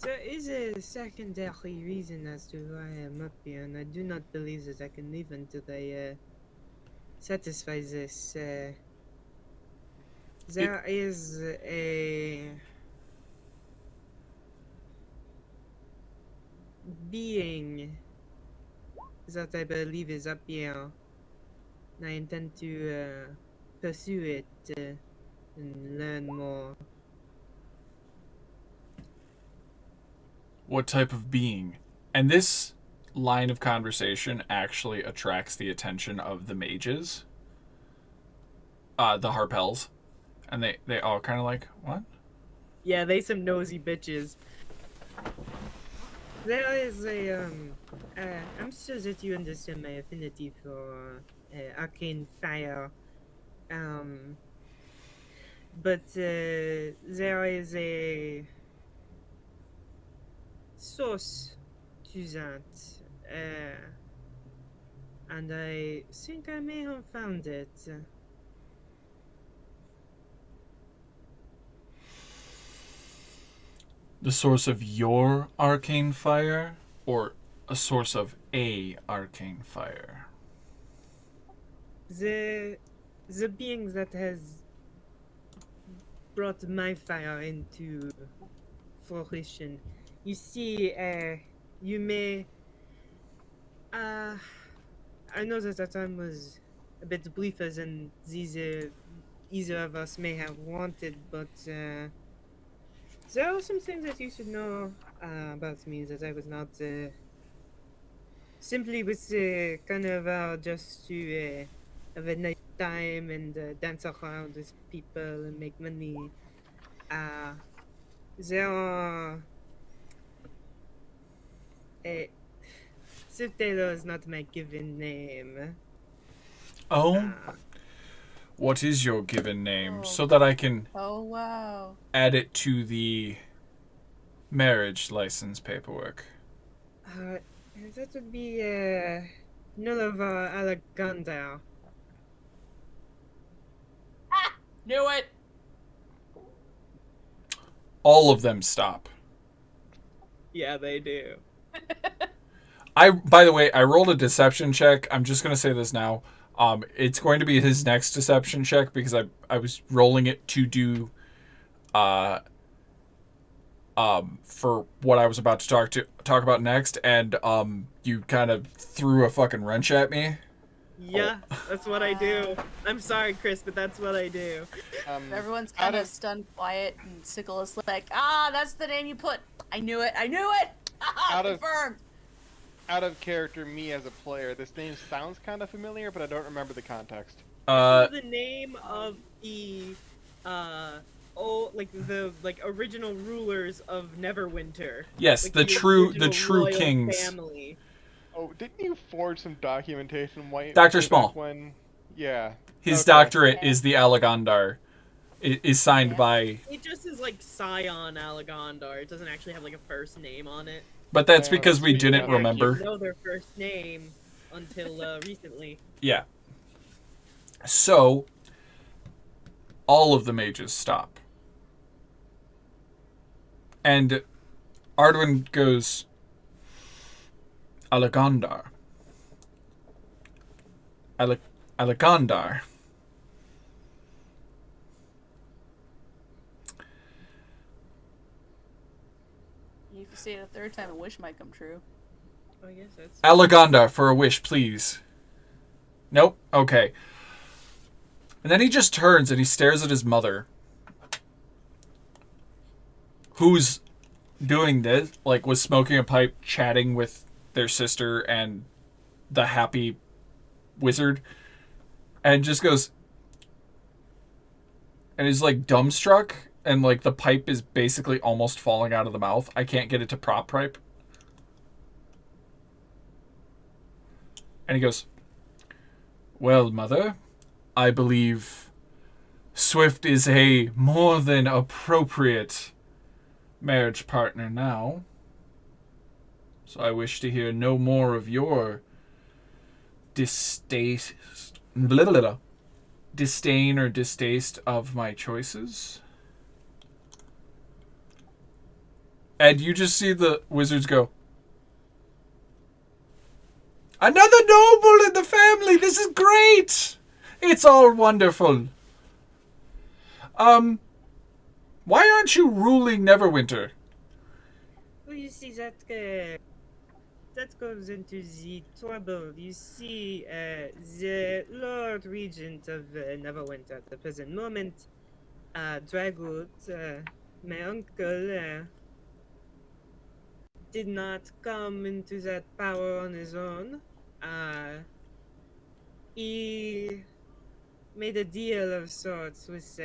There is a secondary reason as to why I am up here, and I do not believe that I can leave until I, satisfy this. There is a being that I believe is up here, and I intend to, pursue it, and learn more. What type of being? And this line of conversation actually attracts the attention of the mages, the Harpels, and they all kind of like, what? Yeah, they some nosy bitches. There is a, I'm sure that you understand my affinity for, arcane fire. But, there is a source to that, and I think I may have found it. The source of your arcane fire, or a source of a arcane fire? The being that has brought my fire into fruition. You see, you may. I know that time was a bit briefer than either of us may have wanted, but there are some things that you should know about me that I was not simply with kind of just to have a nice time and dance around with people and make money. There are. Sir Taylor is not my given name. Oh, what is your given name, so that I can Oh, wow. add it to the marriage license paperwork? That would be Nullivar Alexander. Knew it! All of them stop. Yeah, they do. By the way, I rolled a deception check. I'm just going to say this now. It's going to be his next deception check because I was rolling it to do for what I was about to talk about next, and you kind of threw a fucking wrench at me. Yeah, that's what I do. I'm sorry, Chris, but that's what I do. Everyone's kind of stunned quiet, and Sickle is like, that's the name you put. I knew it. Confirmed. Out of character, me as a player, this name sounds kind of familiar, but I don't remember the context. This is the name of the original rulers of Neverwinter. Yes, like the true royal kings. Family. Oh, didn't you forge some documentation? Dr. Small. When, yeah. His doctorate is the Allegandar. It is signed by. It just is like Scion Allegandar. It doesn't actually have like a first name on it. But that's because we didn't remember. I didn't know their first name until recently. Yeah. So, all of the mages stop. And Ardwin goes, Allegandar. Allegandar. If you say it a third time, a wish might come true. Oh, yes, that's... Allegandar, for a wish, please. Nope? Okay. And then he just turns and he stares at his mother, who's doing this, like, was smoking a pipe, chatting with their sister and the happy wizard, and just goes, and is, like, dumbstruck, and, like, the pipe is basically almost falling out of the mouth. I can't get it to prop pipe. And he goes, well, mother, I believe Swift is a more than appropriate marriage partner now. So I wish to hear no more of your distaste, disdain or distaste of my choices. Ed, you just see the wizards go, another noble in the family! This is great! It's all wonderful. Why aren't you ruling Neverwinter? Well, you see, that goes into the trouble. You see, the Lord Regent of Neverwinter at the present moment, Dragut, my uncle, did not come into that power on his own. He made a deal of sorts with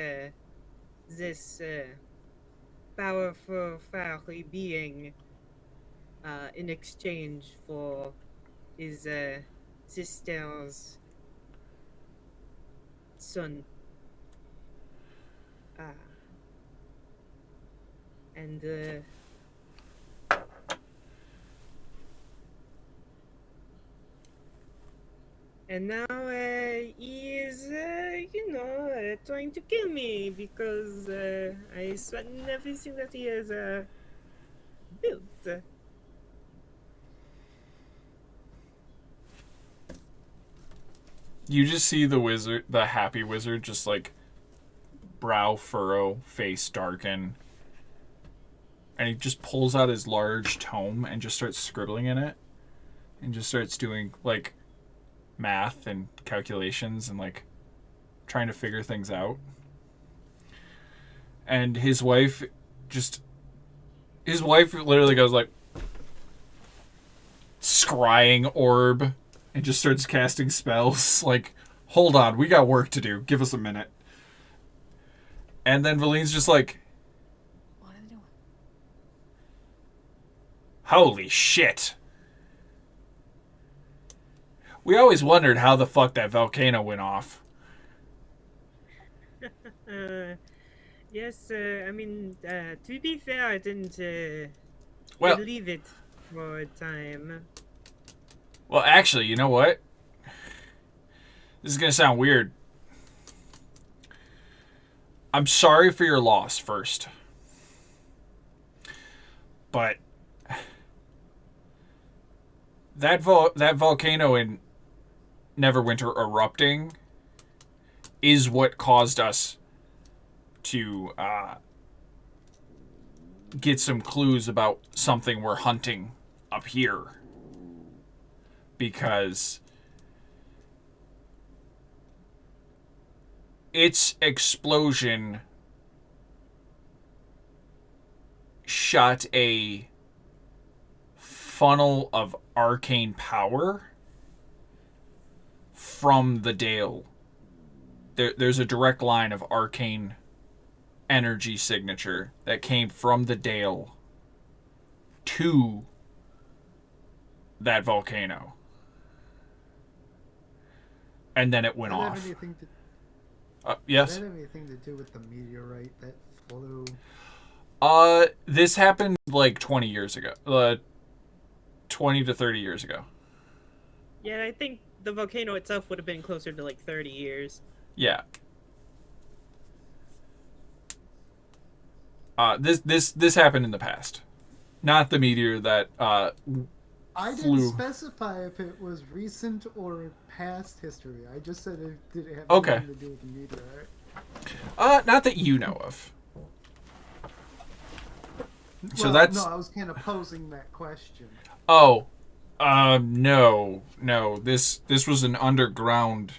this powerful fairy being in exchange for his sister's son. And now he is, trying to kill me because I threatened everything that he has built. You just see the wizard, the happy wizard, just like brow furrow, face darken. And he just pulls out his large tome and just starts scribbling in it. And just starts doing like math and calculations and like trying to figure things out. And his wife literally goes like scrying orb and just starts casting spells. Like, hold on, we got work to do. Give us a minute. And then Valine's just like, What are they doing? holy shit. We always wondered how the fuck that volcano went off. Yes, to be fair, I didn't Well, believe it for a time. well, actually, you know what? This is going to sound weird. I'm sorry for your loss first. But that volcano in Neverwinter erupting is what caused us to get some clues about something we're hunting up here. Because its explosion shot a funnel of arcane power from the Dale. There's a direct line of arcane energy signature that came from the Dale to that volcano. And then it went Does that off. have anything Yes? Does that have anything to do with the meteorite that flew? This happened like 20 years ago. 20 to 30 years ago. Yeah, I think the volcano itself would have been closer to like 30 years. Yeah. This happened in the past. Not the meteor that I flew. didn't specify if it was recent or past history. I just said it did it have Okay. anything to do with the meteorite. Not that you know of. So Well, that's no, I was kind of posing that question. Oh, no. This was an underground,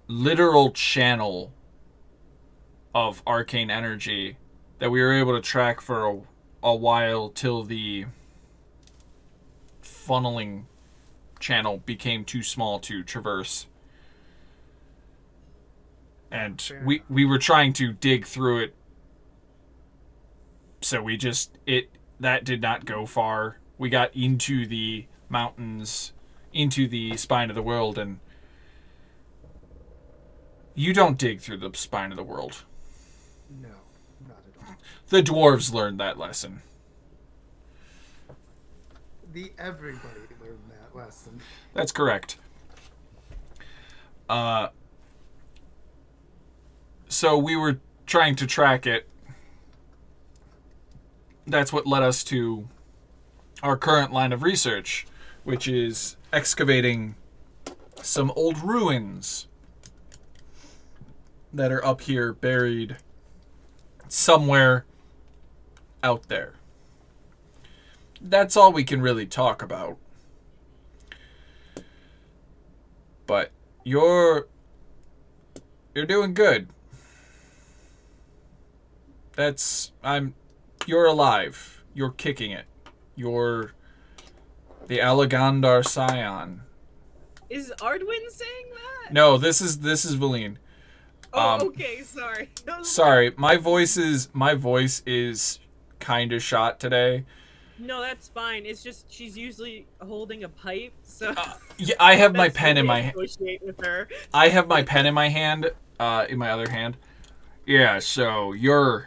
literal channel of arcane energy that we were able to track for a while till the funneling channel became too small to traverse. And Fair we were trying to dig through it, so that did not go far. We got into the mountains, into the spine of the world, and You don't dig through the spine of the world. No, not at all. The dwarves learned that lesson. Everybody learned that lesson. That's correct. So we were trying to track it. That's what led us to our current line of research, which is excavating some old ruins that are up here buried somewhere out there. That's all we can really talk about. But you're doing good. You're alive. You're kicking it. You're the Alagandar Scion. Is Ardwin saying that? No, this is Valine. Oh, okay, sorry. Sorry, my voice is kind of shot today. No, that's fine. It's just she's usually holding a pipe, so Yeah, I have my that's pen the in way my I negotiate with her. I have my pen in my hand, in my other hand. Yeah, so you're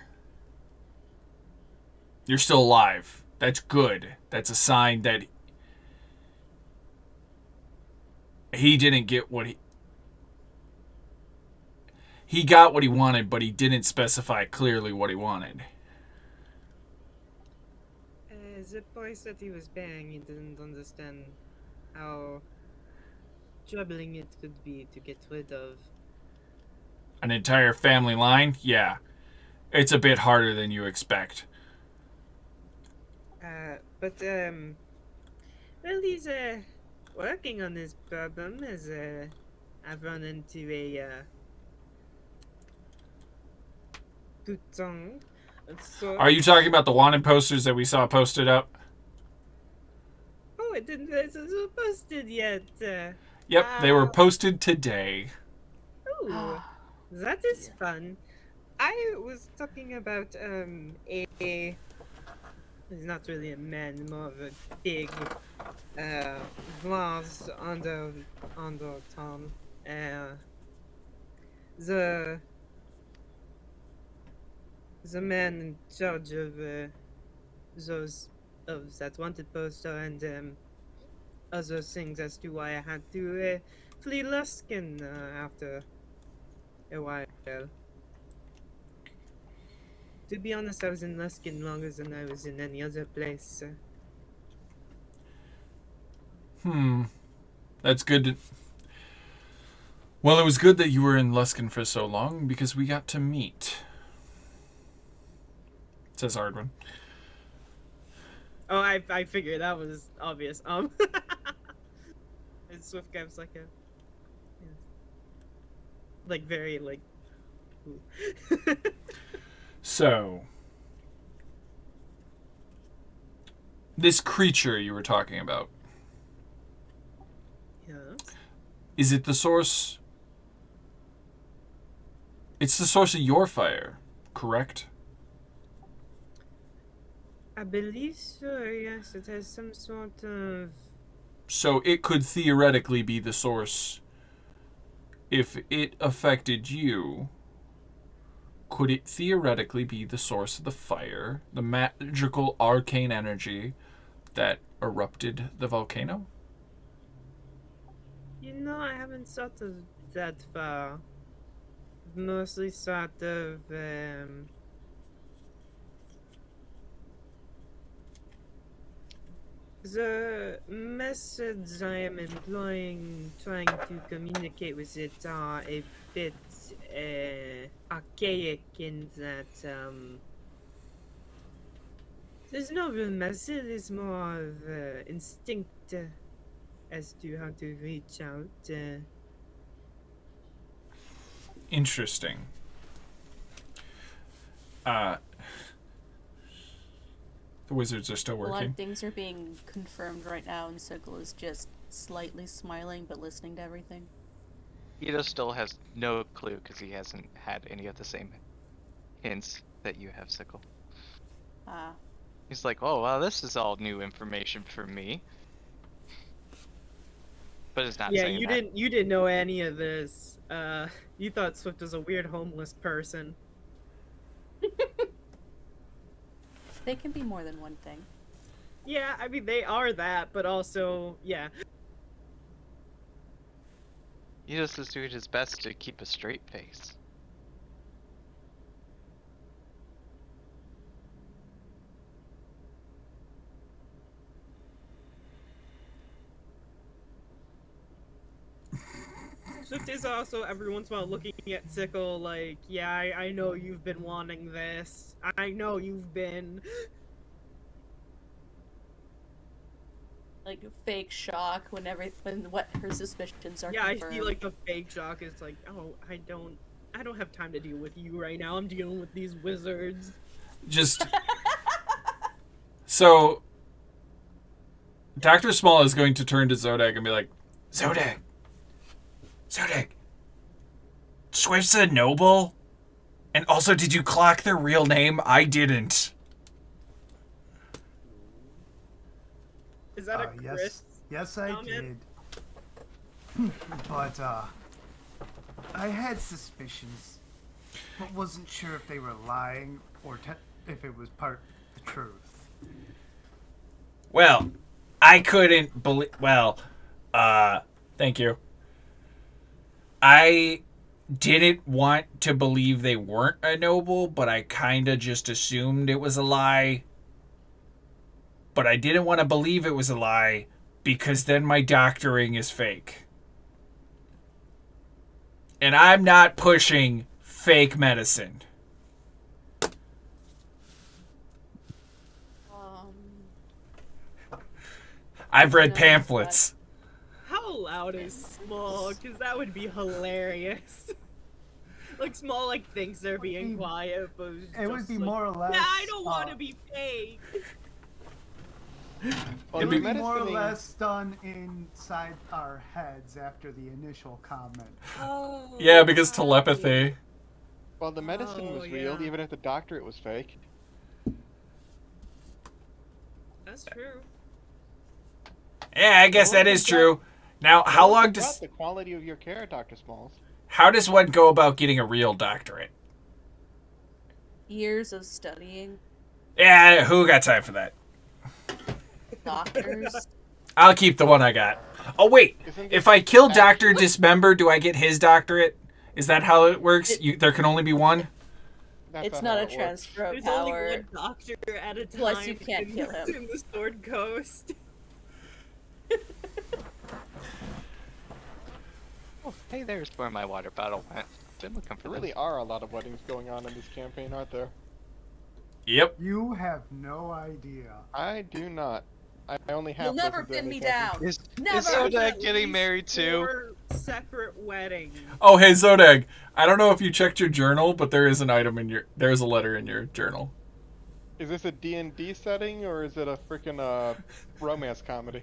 still alive. That's good. That's a sign that he didn't get what he got what he wanted, but he didn't specify clearly what he wanted. The boy said he was bang. He didn't understand how troubling it could be to get rid of. An entire family line? Yeah. It's a bit harder than you expect. But well, he's working on this problem. As I've run into a Putong. So, Are you talking about the wanted posters that we saw posted up? oh, it didn't. It's not posted yet. Yep, they were posted today. Oh, that is fun. I was talking about a. He's not really a man, more of a big vase under town. The man in charge of those of that wanted poster and other things as to why I had to flee Luskin after a while. To be honest, I was in Luskin longer than I was in any other place. That's good. Well, it was good that you were in Luskin for so long because we got to meet. Says Ardwin. Oh, I figured that was obvious. And Swift gives like a, yeah, like very like. Ooh. So, this creature you were talking about, Yes. is it the source? It's the source of your fire, correct? I believe so. Yes, it has some sort of. So it could theoretically be the source. If it affected you, could it theoretically be the source of the fire, the magical arcane energy that erupted the volcano? You know, I haven't thought of that far. Mostly thought of the methods I am employing trying to communicate with it are a bit archaic in that there's no real method, it's more of instinct as to how to reach out. Interesting. The wizards are still A lot working. of things are being confirmed right now, and Sigil is just slightly smiling but listening to everything. Ito still has no clue because he hasn't had any of the same hints that you have, Sickle. Ah, He's like, oh, well, this is all new information for me. But it's not Yeah, saying that. you didn't know any of this. You thought Swift was a weird homeless person. They can be more than one thing. Yeah, I mean they are that, but also yeah. He just is doing his best to keep a straight face. Swift is also every once in a while looking at Sickle like, yeah, I know you've been wanting this. I know you've been. Like fake shock when what her suspicions are Yeah, I confirmed. see like the fake shock is like, oh, I don't have time to deal with you right now. I'm dealing with these wizards. Just so Dr. Small is going to turn to Zodag and be like, Zodag, Swift's a noble? And also, did you clock their real name? I didn't. Is that a Chris? Yes, I comment? did. But I had suspicions, but wasn't sure if they were lying or if it was part of the truth. Well, I couldn't believe. Well, thank you. I didn't want to believe they weren't a noble, but I kind of just assumed it was a lie. But I didn't want to believe it was a lie because then my doctoring is fake. And I'm not pushing fake medicine. I've read No, pamphlets. How loud is Small? Because that would be hilarious. Like Small like thinks they're being quiet, but It would be more or less. Yeah, I don't want to be fake. Well, It the would be more or medicine- less done inside our heads after the initial comment. Oh, Yeah, because telepathy. Well, the medicine was real, yeah. even if the doctorate was fake. That's true. Yeah, I guess that is true. Now, how long About does... the quality of your care, Dr. Smalls? How does one go about getting a real doctorate? years of studying. Yeah, who got time for that? Doctors. I'll keep the one I got. Oh, wait. Isn't If this I kill Dr. actually- Dismember, do I get his doctorate? Is that how it works? There can only be one? That's It's how not a it works. transfer of There's only power. one doctor at a time. Plus, you can't in, kill him. in the Sword Coast. Oh, hey, there's where my water bottle went. Been looking for There really are a lot of weddings going on in this campaign, aren't there? Yep. You have no idea. I do not. I only have. You'll never listened to pin every me campaign. down. Is Never. Zodak At getting least married too? 4 separate weddings. Oh, hey, Zodag. I don't know if you checked your journal, but there is an item in your... There's a letter in your journal. Is this a D&D setting or is it a freaking romance comedy?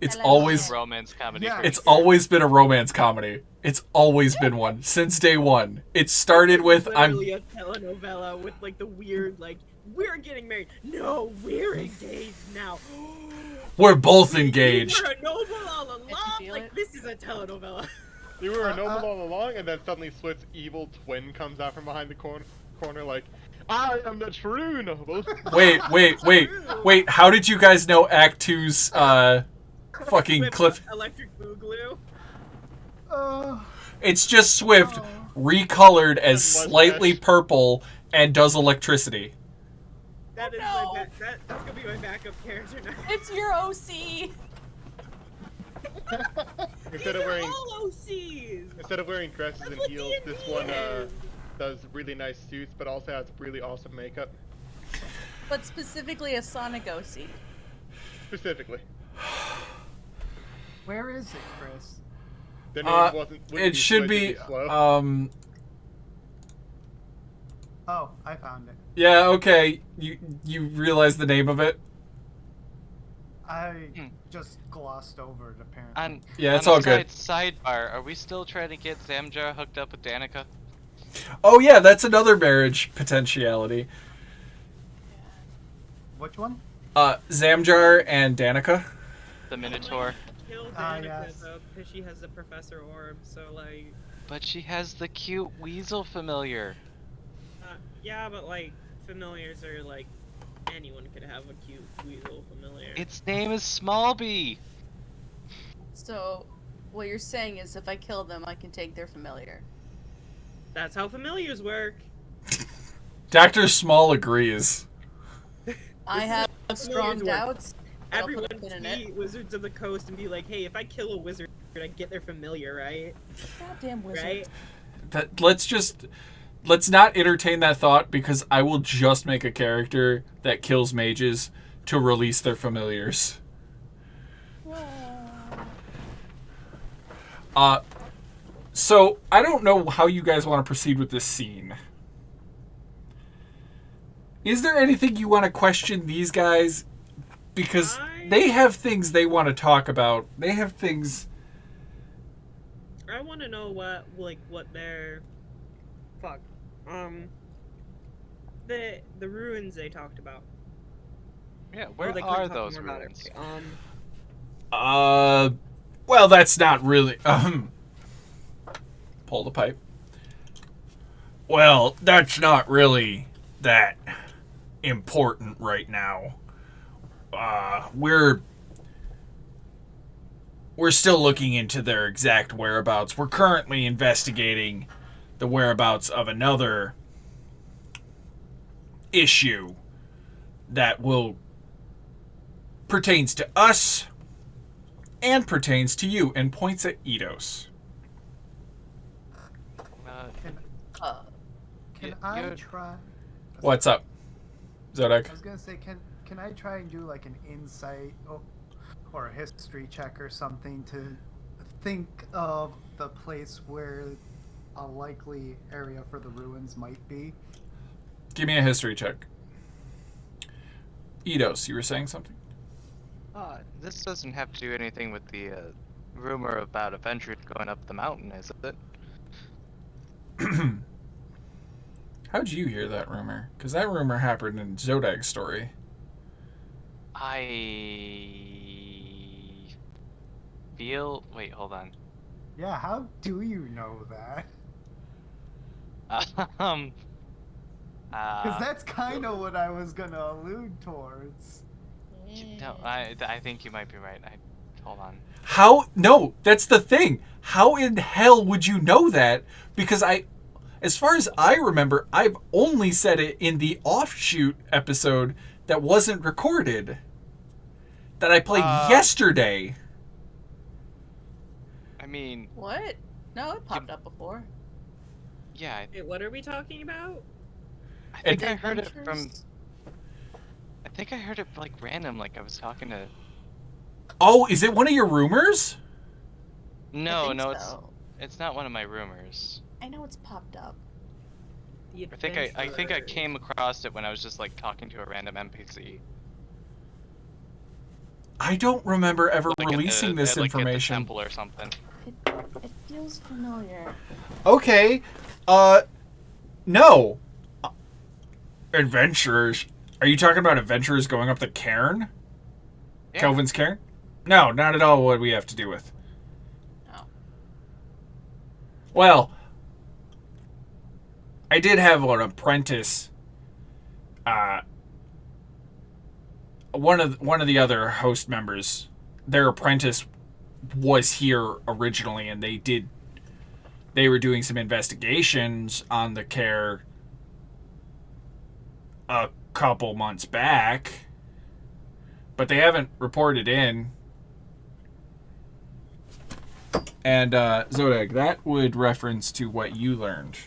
It's Hello. always... Romance comedy. Yeah. for It's sure. always been a romance comedy. It's always been one. Since day one. It started with... Literally a telenovela with like the weird like we're getting married. No, we're engaged now. We're both We engaged. were a noble all along. feel Like it? this is a telenovela. You were a noble all along, and then suddenly Swift's evil twin comes out from behind the corner like, I am the true noble. Wait. How did you guys know Act 2's, fucking With cliff... electric boogaloo. It's just Swift recolored as Mustache. slightly purple and does electricity. That is no. that's gonna be my backup character now. It's your OC. Instead These of are wearing all OCs. instead of wearing dresses That's and what heels, D&D this one is. does really nice suits, but also has really awesome makeup. But specifically a Sonic OC. Specifically, Where is it, Chris? the name wouldn't It should Swift, be, it'd slow. Oh, I found it. yeah, okay. You realize the name of it? I just glossed over it, apparently. On, Yeah, it's on a all good. Sidebar, are we still trying to get Zamjar hooked up with Danica? Oh yeah, that's another marriage potentiality. Which one? Zamjar and Danica. The Minotaur. Kill Ah, Danica yes. though, because she has the Professor Orb. So like, But she has the cute weasel familiar. yeah, but like familiars are like anyone could have a cute weasel familiar. Its name is Smallbee. So, what you're saying is if I kill them, I can take their familiar. That's how familiars work. Dr. Small agrees. I This is have how strong familiars work. doubts. I'll put a Everyone pin in it. tweet Wizards of the Coast and be like, hey, if I kill a wizard, I get their familiar, right? Goddamn wizard. Right? Let's not entertain that thought, because I will just make a character that kills mages to release their familiars. So I don't know how you guys want to proceed with this scene. Is there anything you want to question these guys? Because they have things they want to talk about. They have things. I want to know what their the ruins they talked about. Yeah, Or where they couldn't are talk those more about it. ruins? Well, that's not really. Pull the pipe. Well, that's not really that important right now. We're still looking into their exact whereabouts. We're currently investigating the whereabouts of another issue that pertains to us and pertains to you, and points at Eidos. Can I try? What's up, Zodek? I was gonna say, can I try and do like an insight or a history check or something to think of the place where a likely area for the ruins might be? Give me a history check. Eidos, you were saying something? This doesn't have to do anything with the rumor about adventurers going up the mountain, is it? How'd you hear that rumor? Because that rumor happened in Zodag's story. I feel. Wait, hold on. Yeah, how do you know that? Um. Because that's kind of what I was gonna allude towards. No, I think you might be right. Hold on. How? No, that's the thing. How in hell would you know that? Because as far as I remember, I've only said it in the offshoot episode that wasn't recorded. That I played yesterday. I mean. What? No, it popped up before. Yeah. Wait, what are we talking about? I think I heard it from. I think I heard it like random, like I was talking to. Oh, is it one of your rumors? No, I it's not one of my rumors. I know it's popped up. I think I came across it when I was just like talking to a random NPC. I don't remember ever Like releasing this like at the information. temple or something. It feels familiar. Okay. No. Adventurers. Are you talking about adventurers going up the cairn? Yeah. Kelvin's cairn? No, not at all what we have to do with. No. Well, I did have an apprentice. One of the other host members, their apprentice was here originally, and they were doing some investigations on the care a couple months back, but they haven't reported in. And Zodag, that would reference to what you learned.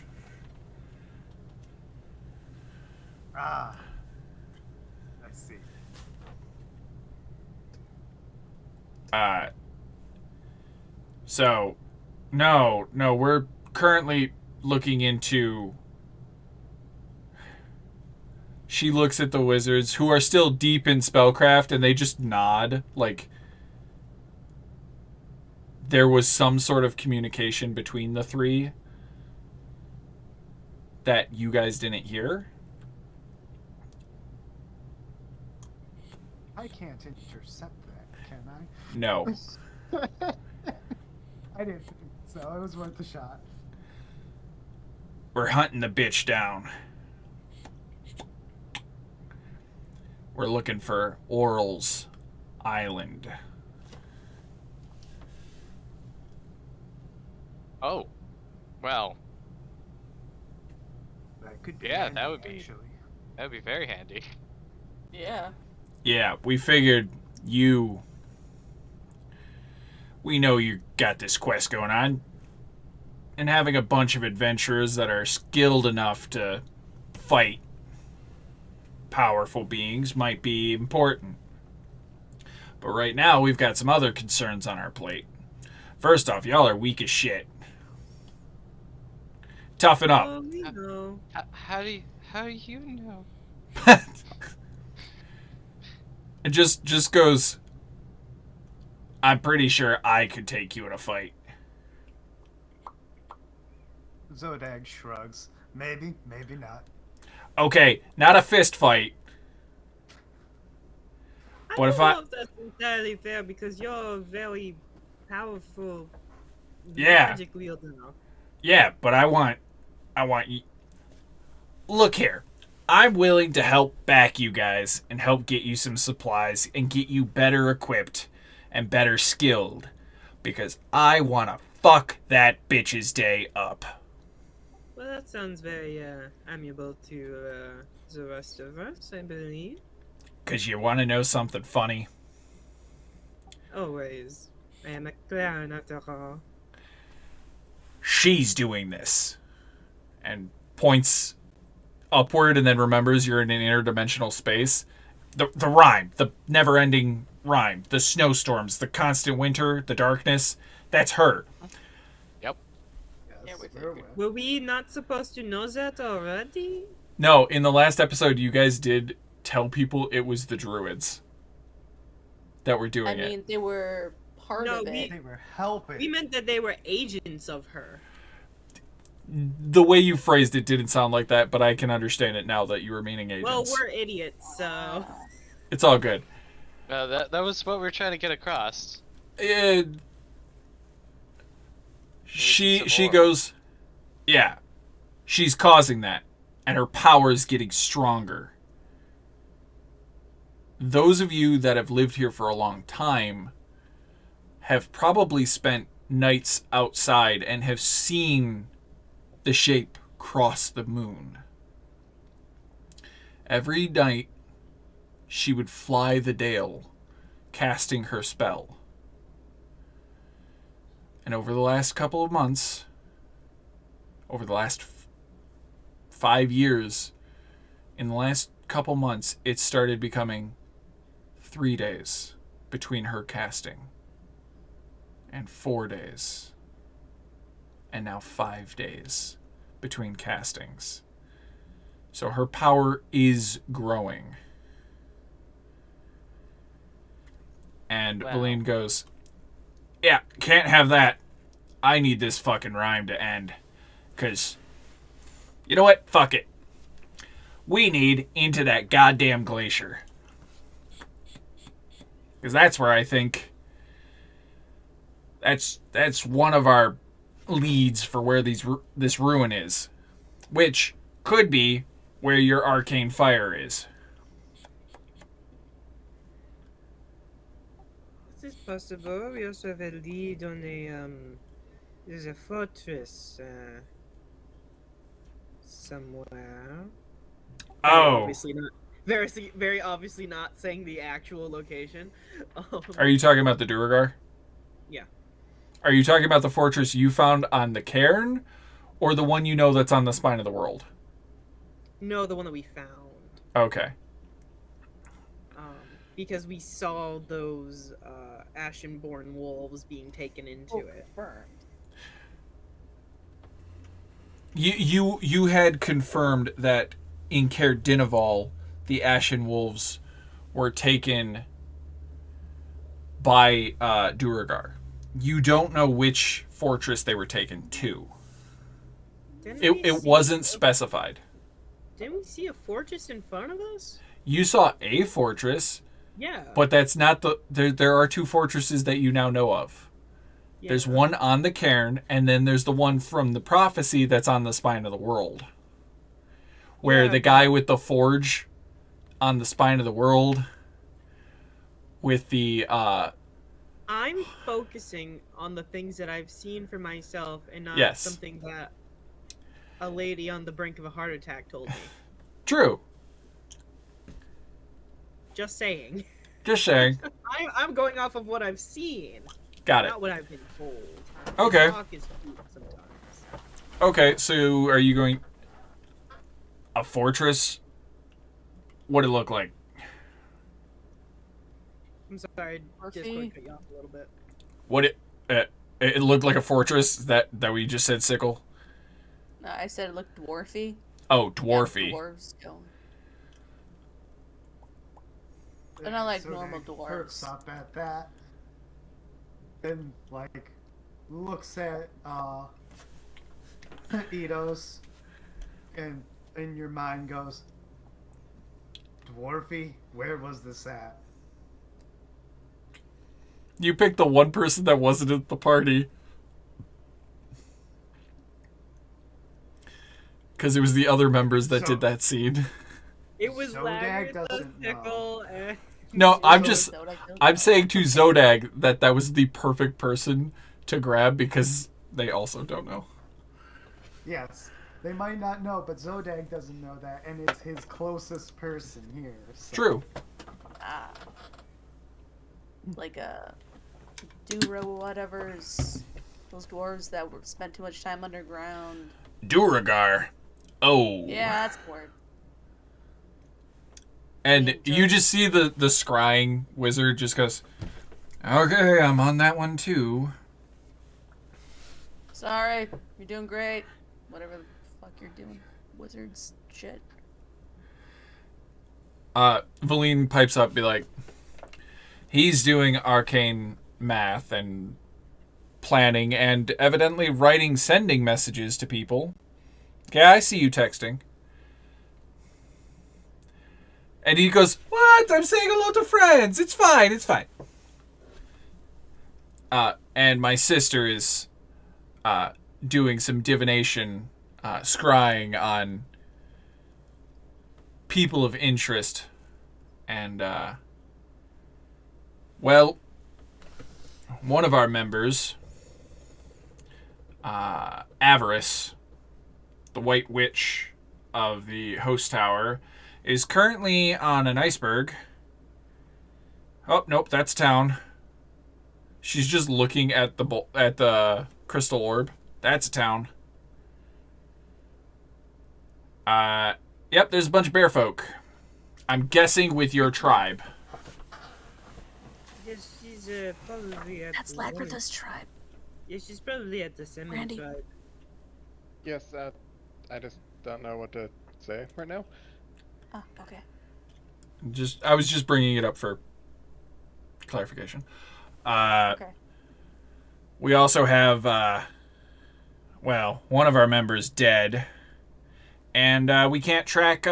Ah, I see. So, no, we're currently looking into. She looks at the wizards, who are still deep in spellcraft, and they just nod, like there was some sort of communication between the three that you guys didn't hear. I can't intercept that, can can I? No. I didn't think so. It was worth a shot. We're hunting the bitch down. We're looking for Oral's Island. Oh, well, That could be. Yeah, handy, that would be- Actually. that would be very handy. Yeah. Yeah, we figured we know you got this quest going on. And having a bunch of adventurers that are skilled enough to fight powerful beings might be important. But right now, we've got some other concerns on our plate. First off, y'all are weak as shit. Toughen up. Oh, we know. How do you know? It just goes, I'm pretty sure I could take you in a fight. Zodag shrugs. Maybe, maybe not. Okay, not a fist fight. What if don't I- know if that's entirely fair because you're a very powerful Yeah. magic wielder now. Yeah, but I want you. Look here. I'm willing to help back you guys and help get you some supplies and get you better equipped and better skilled because I want to fuck that bitch's day up. Well, that sounds very amiable to the rest of us, I believe. Because you want to know something funny? Always. I am a clown after all. She's doing this. And points upward and then remembers you're in an interdimensional space. The rime, the never-ending rime, the snowstorms, the constant winter, the darkness, that's her. Yep. Yes, Yeah, we very figured. well. Were we not supposed to know that already? No, in the last episode, you guys did tell people it was the druids that were doing I mean, they were part No, of it. They were helping. We meant that they were agents of her. The way you phrased it didn't sound like that, but I can understand it now that you were meaning agents. Well, we're idiots, so. It's all good. That was what we're trying to get across. She some more. goes, yeah, she's causing that, and her power is getting stronger. Those of you that have lived here for a long time have probably spent nights outside and have seen the shape cross the moon. Every night, she would fly the dale, casting her spell. And over the last couple of months, over the last 5 years, in the last couple months, it started becoming 3 days between her casting, and 4 days, and now 5 days between castings. So her power is growing. And Wow. Beline goes, yeah, can't have that. I need this fucking rhyme to end. Because, you know what? Fuck it. We need into that goddamn glacier. Because that's where I think that's one of our leads for where this ruin is. Which could be where your arcane fire is. This is possible. We also have a lead on there's a fortress, somewhere. Oh, Obviously not. Very obviously not saying the actual location. are you talking about the Duragar? Yeah. Are you talking about the fortress you found on the cairn, or the one you know that's on the spine of the world? No, the one that we found. Okay. Because we saw those ashen-born wolves being taken into it. Burned. You had confirmed that in Caer Dineval, the Ashen Wolves were taken by Duragar. You don't know which fortress they were taken to. It wasn't specified. Didn't we see a fortress in front of us? You saw a fortress, Yeah. But that's not the. There are 2 fortresses that you now know of. Yeah. There's one on the cairn, and then there's the one from the prophecy that's on the spine of the world. Where Yeah, the guy with the forge on the spine of the world with the I'm focusing on the things that I've seen for myself and not Yes. something that a lady on the brink of a heart attack told me. True. Just saying. Just saying. I'm going off of what I've seen, Got it. not what I've been told. Okay. This talk is cute sometimes. Okay, so are you going a fortress? What'd it look like? I'm sorry, Discord cut you off a little bit. What it looked like a fortress that we just said, Sickle? No, I said it looked dwarfy. Oh, dwarfy. Yeah, dwarves don't. They're not like normal Zodak dwarves. perks up at that. Then, like, looks at Eidos, and in your mind goes, dwarfy? Where was this at? You picked the one person that wasn't at the party. Because it was the other members that did that scene. It was Zodak Lagartha, doesn't know. Sickle, and... No, I'm saying to Zodag that was the perfect person to grab because they also don't know. Yes, they might not know, but Zodag doesn't know that, and it's his closest person here. So. True. Ah. Like Duro whatever's those dwarves that spent too much time underground. Duragar. Oh. Yeah, that's the word. And you just see the scrying wizard just goes, okay, I'm on that one too. Sorry, you're doing great. Whatever the fuck you're doing. Wizards shit. Valine pipes up, be like, he's doing arcane math and planning and evidently sending messages to people. Okay, I see you texting. And he goes, what? I'm saying hello to friends. It's fine. It's fine. And my sister is doing some divination, scrying on people of interest. And, well, one of our members, Avarice, the White Witch of the Host Tower, is currently on an iceberg. Oh, nope, that's town. She's just looking at the crystal orb. That's a town. Yep, there's a bunch of bear folk. I'm guessing with your tribe. Yes, she's probably at That's the Lagartha's tribe. Yeah, she's probably at the Semin Randy. tribe. Yes, I just don't know what to say right now. Oh, okay. I was just bringing it up for clarification. Okay. We also have, one of our members dead. And we can't track,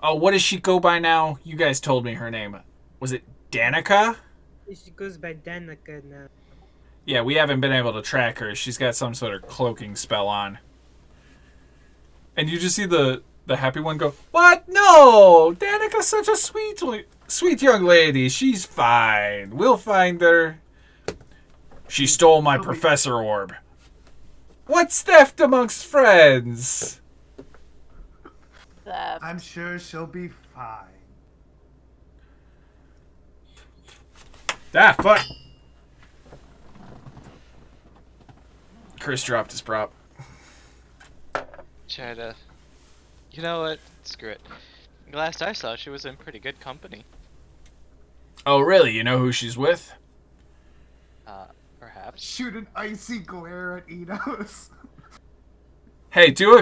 what does she go by now? You guys told me her name. Was it Danica? She goes by Danica now. Yeah, we haven't been able to track her. She's got some sort of cloaking spell on. And you just see the happy one go, what? No! Danica's such a sweet young lady. She's fine. We'll find her. She stole my professor orb. What's theft amongst friends? Theft. I'm sure she'll be fine. Ah, fuck. Chris dropped his prop. Try to... You know what? Screw it. Last I saw, she was in pretty good company. Oh, really? You know who she's with? Perhaps. Shoot an icy glare at Eidos. Hey, do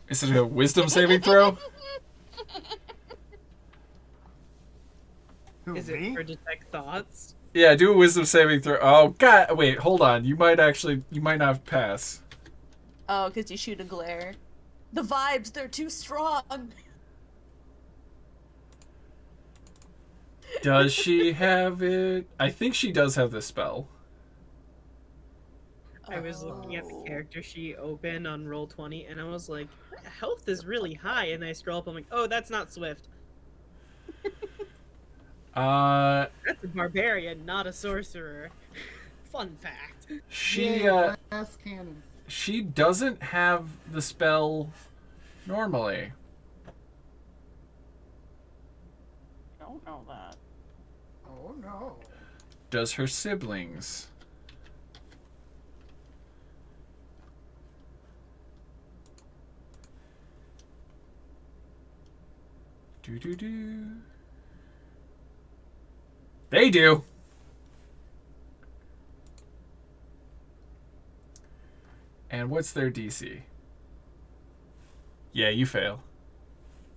is it a wisdom saving throw? Who, Is me? it for detect thoughts? Yeah, do a wisdom saving throw. Oh, God. Wait, hold on. You might not pass. Oh, because you shoot a glare. The vibes, they're too strong. Does she have it? I think she does have the spell. I was looking at the Oh. character sheet open on Roll20, and I was like, health is really high. And I scroll up, I'm like, oh, that's not Swift. That's a barbarian, not a sorcerer. Fun fact. She Yay, glass cannons. she doesn't have the spell normally. I don't know that. Oh no. Does her siblings? Do. They do. And what's their DC? Yeah, you fail.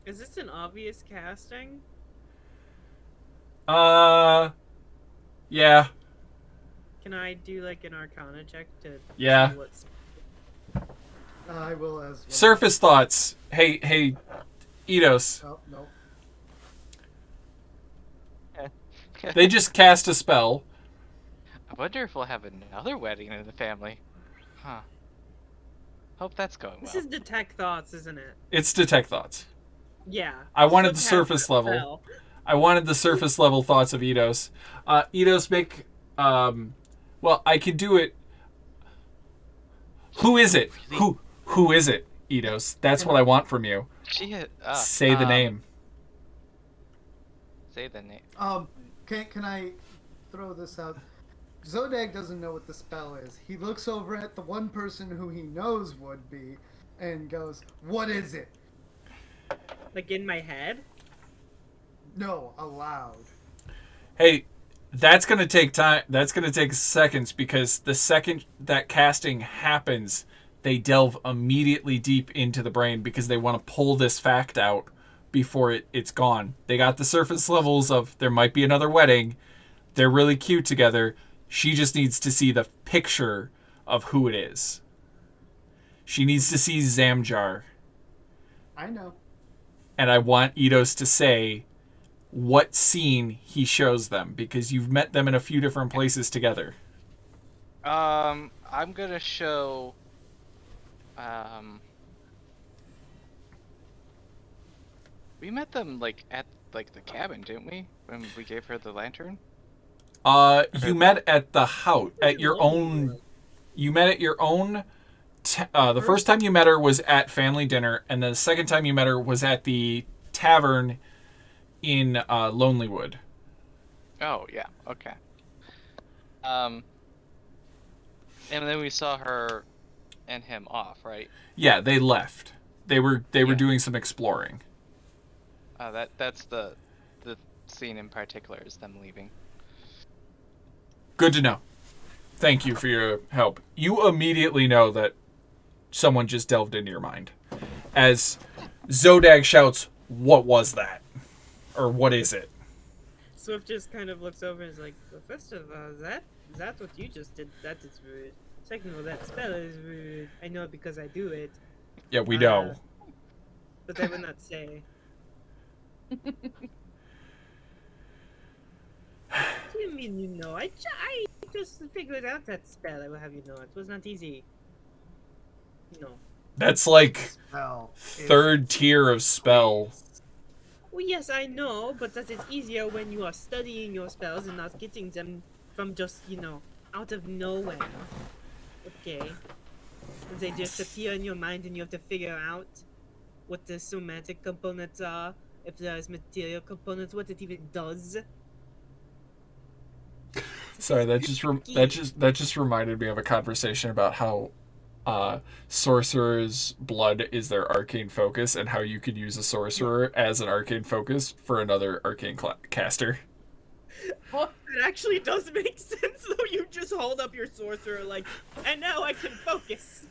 Is this an obvious casting? Yeah. Can I do like an Arcana check to Yeah. see what's I will as well. Surface thoughts. Hey, Eidos. Oh, no. They just cast a spell. I wonder if we'll have another wedding in the family. Huh. Hope that's going well. This is detect thoughts, isn't it? It's detect thoughts. Yeah. I wanted Swift the has surface that level. spell. I wanted the surface level thoughts of Eidos. Eidos, make well, I can do it. Who is it? Who is it, Eidos? That's what I want from you. Say the name. Say the name. Can I throw this out? Zodag doesn't know what the spell is. He looks over at the one person who he knows would be and goes, "What is it?" Like in my head? No, aloud. Hey, that's going to take time. That's going to take seconds because the second that casting happens, they delve immediately deep into the brain because they want to pull this fact out before it's gone. They got the surface levels of there might be another wedding. They're really cute together. She just needs to see the picture of who it is. She needs to see Zamjar. I know. And I want Eidos to say what scene he shows them because you've met them in a few different places together. I'm gonna show. We met them at the cabin, didn't we? When we gave her the lantern. You met at the house at your own. You met at your own. The first time you met her was at family dinner, and the second time you met her was at the tavern in Lonelywood. Oh yeah, okay. And then we saw her and him off, right? Yeah, they left. They were doing some exploring. That's the scene in particular is them leaving. Good to know. Thank you for your help. You immediately know that someone just delved into your mind. As Zodag shouts, "What was that?" Or "What is it?" Swift just kind of looks over and is like, well, first of all, that's what you just did. That is rude. Second of all, that spell is rude. I know it because I do it. Yeah, we know. But I would not say. What do you mean you know? I just figured out that spell, I will have you know. It was not easy. No. That's like Spell third tier of spell. Well, yes, I know, but that is easier when you are studying your spells and not getting them from just, out of nowhere. Okay. They just appear in your mind and you have to figure out what the somatic components are, if there's material components, what it even does. Sorry, that just reminded me of a conversation about how sorcerer's blood is their arcane focus and how you could use a sorcerer as an arcane focus for another arcane caster. Well, it actually does make sense, though. You just hold up your sorcerer and now I can focus.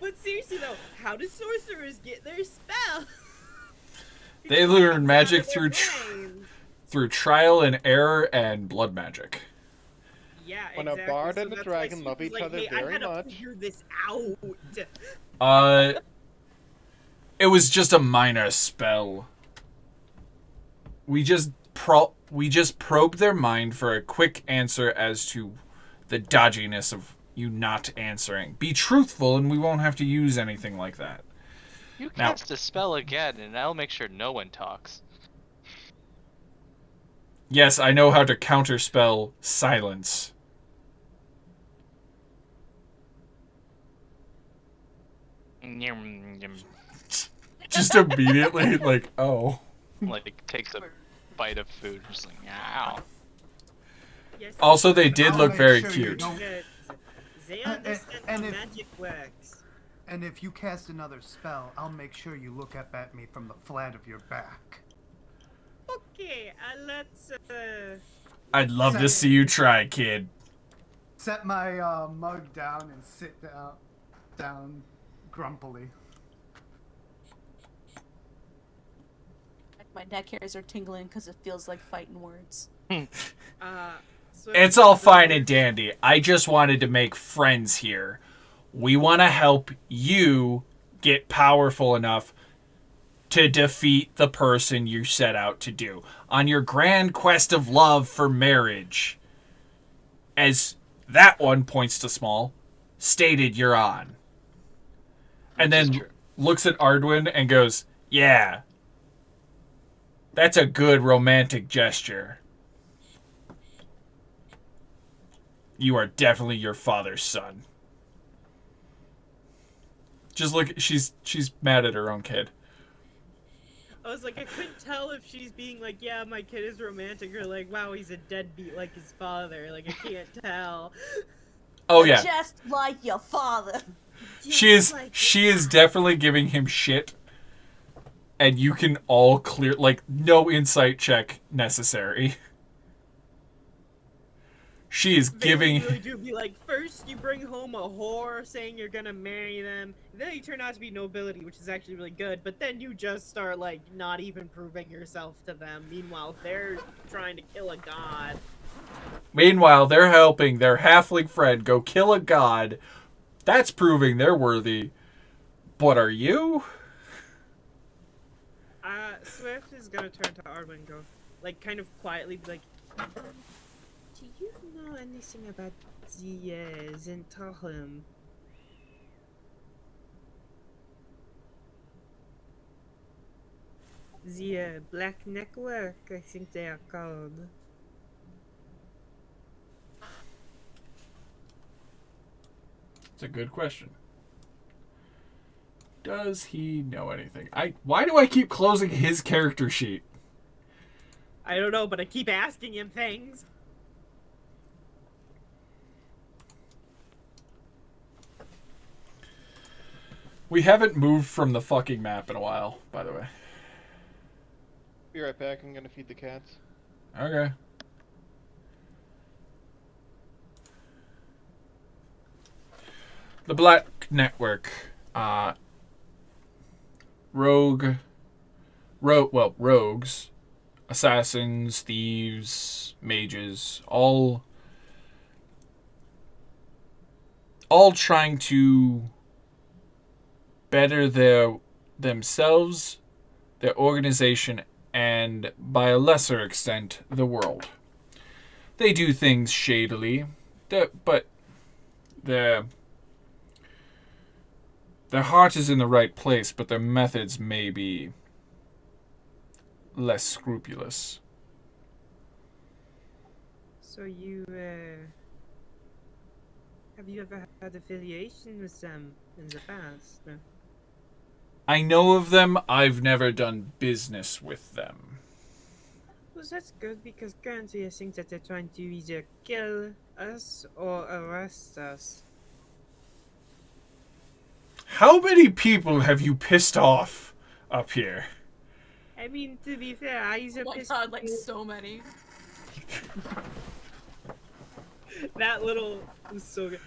But seriously, though, how do sorcerers get their spell? They learn magic through trial and error and blood magic. Yeah, When exactly. a bard So and a that's dragon why love Sweet each was other hey, very I had to much. figure this out. It was just a minor spell. We just probed their mind for a quick answer as to the dodginess of you not answering. Be truthful, and we won't have to use anything like that. You Now- cast a spell again, and I'll make sure no one talks. Yes, I know how to counterspell silence. Just immediately, like, oh. Like, takes a bite of food, just like, ow. Yes, Also, they did I'll look make very sure you cute. don't- They And- understand and how if- magic works. And if you cast another spell, I'll make sure you look up at me from the flat of your back. Okay, let's I'd love to see you try, kid. Set my mug down and sit down grumpily. My neck hairs are tingling because it feels like fighting words. So It's all fine and dandy. I just wanted to make friends here. We want to help you get powerful enough to defeat the person you set out to do on your grand quest of love for marriage. As that one points to Small, stated you're on. And Which is then true. looks at Ardwin and goes, yeah, that's a good romantic gesture. You are definitely your father's son. Just look, she's mad at her own kid. I was like, I couldn't tell if she's being like, yeah, my kid is romantic, or like, wow, he's a deadbeat like his father. Like, I can't tell. Oh yeah, Just like your father. she is. Just like- She is definitely giving him shit, and you can all clear, like, no insight check necessary. She is They giving. really do be like, first you bring home a whore saying you're gonna marry them, then you turn out to be nobility, which is actually really good, but then you just start like not even proving yourself to them. Meanwhile, they're trying to kill a god. Meanwhile, they're helping their halfling friend go kill a god. That's proving they're worthy. But are you? Swift is gonna turn to Arwen and go, like, kind of quietly, be like, do you know anything about the Zentahum? The Black Network, I think they are called. It's a good question. Does he know anything? Why do I keep closing his character sheet? I don't know, but I keep asking him things. We haven't moved from the fucking map in a while, by the way. Be right back. I'm gonna feed the cats. Okay. The Black Network. Rogues, assassins, thieves, mages, all trying to better themselves, their organization, and by a lesser extent, the world. They do things shadily, but their heart is in the right place, but their methods may be less scrupulous. So have you ever had affiliation with them in the past? I know of them, I've never done business with them. Well, that's good, because currently I think that they're trying to either kill us or arrest us. How many people have you pissed off up here? I mean, to be fair, I either Oh my pissed god, like people- so many. That little was so good.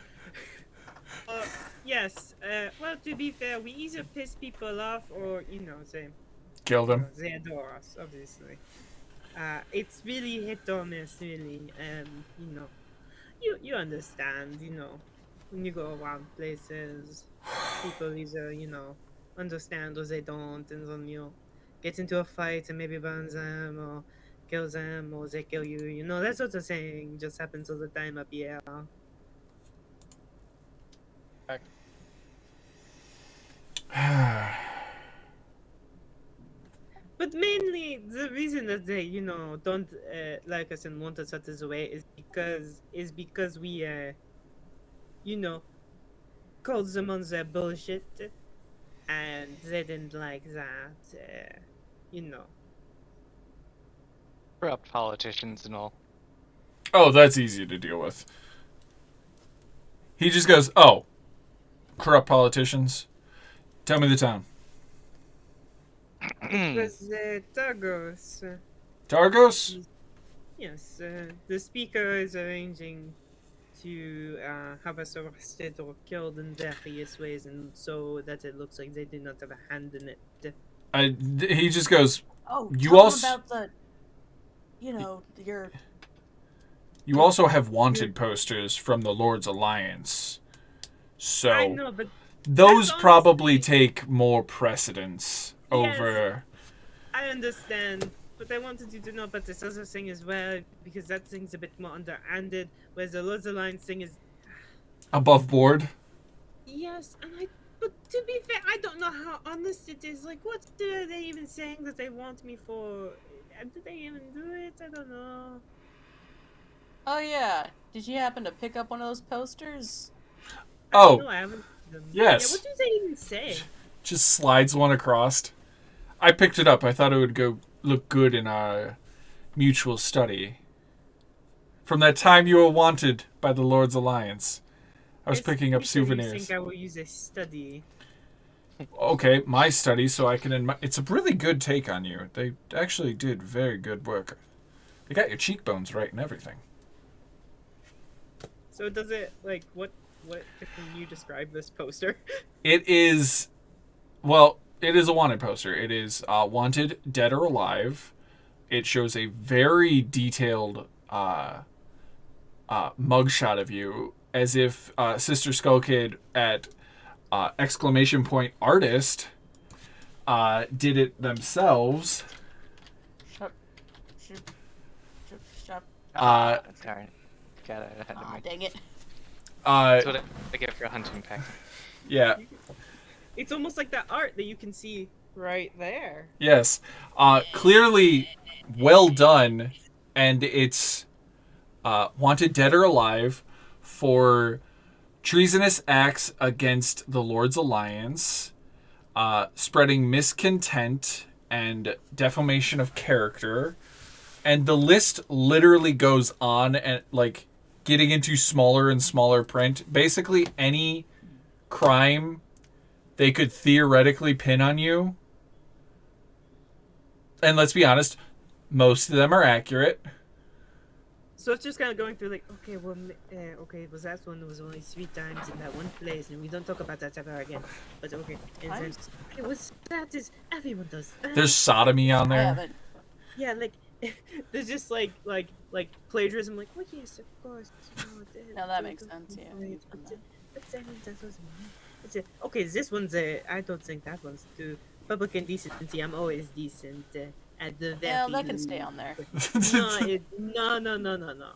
Yes, well, to be fair, we either piss people off or, Killed him. they adore us, obviously. It's really hit or miss, really. You understand, when you go around places, people either, understand or they don't, and then you gets into a fight and maybe burns them or kills them or they kill you. You know, that sort of thing just happens all the time up here. But mainly, the reason that they, you know, don't like us and want us out of the way is because we, you know, called them on their bullshit, and they didn't like that. You know. Corrupt politicians and all. Oh, that's easy to deal with. He just goes, oh, corrupt politicians. Tell me the town. It was Targos. Targos? Yes, the speaker is arranging to have us arrested or killed in various ways, and so that it looks like they did not have a hand in it. He just goes, Oh, You tell 'em also- about the, you know, your. you also have wanted posters from the Lord's Alliance. So I know, but those that's probably honestly- take more precedence Yes. over... I understand. But I wanted you to know about this other thing as well, because that thing's a bit more underhanded, whereas the Lord's Alliance thing is. above board. Yes, and but to be fair, I don't know how honest it is. Like, what are they even saying that they want me for? Did they even do it? I don't know. Oh yeah, did you happen to pick up one of those posters? Oh, No, I haven't. Them. yes. Yeah, what do they even say? Just slides one across. I picked it up. I thought it would look good in our mutual study. From that time you were wanted by the Lord's Alliance. I was picking up You souvenirs. think I will use a study? Okay, my study, so I can it's a really good take on you. They actually did very good work. They got your cheekbones right and everything. So does it like what can you describe this poster? It is, well, it is a wanted poster. It is wanted, dead or alive. It shows a very detailed mugshot of you, as if Sister Skull Kid at exclamation point artist did it themselves. Shut. Darn it. God, I had to Ah, make. dang it. That's what I get for hunting pack. Yeah. It's almost like that art that you can see right there. Yes. Clearly well done, and it's wanted, dead or alive, for treasonous acts against the Lord's Alliance, spreading miscontent and defamation of character. And the list literally goes on, and like getting into smaller and smaller print. Basically any crime they could theoretically pin on you. And let's be honest, most of them are accurate. So it's just kind of going through like, okay, well, okay, well that one was only 3 times in that one place, and we don't talk about that ever again. But okay, and then it was that is everyone does that. There's sodomy on I there. haven't. Yeah, like there's just like plagiarism. Like, oh yes, of course. Now that makes sense, yeah. Okay, this one's I don't think that one's too public indecency. I'm always decent at the very Yeah, that can least. stay on there. No.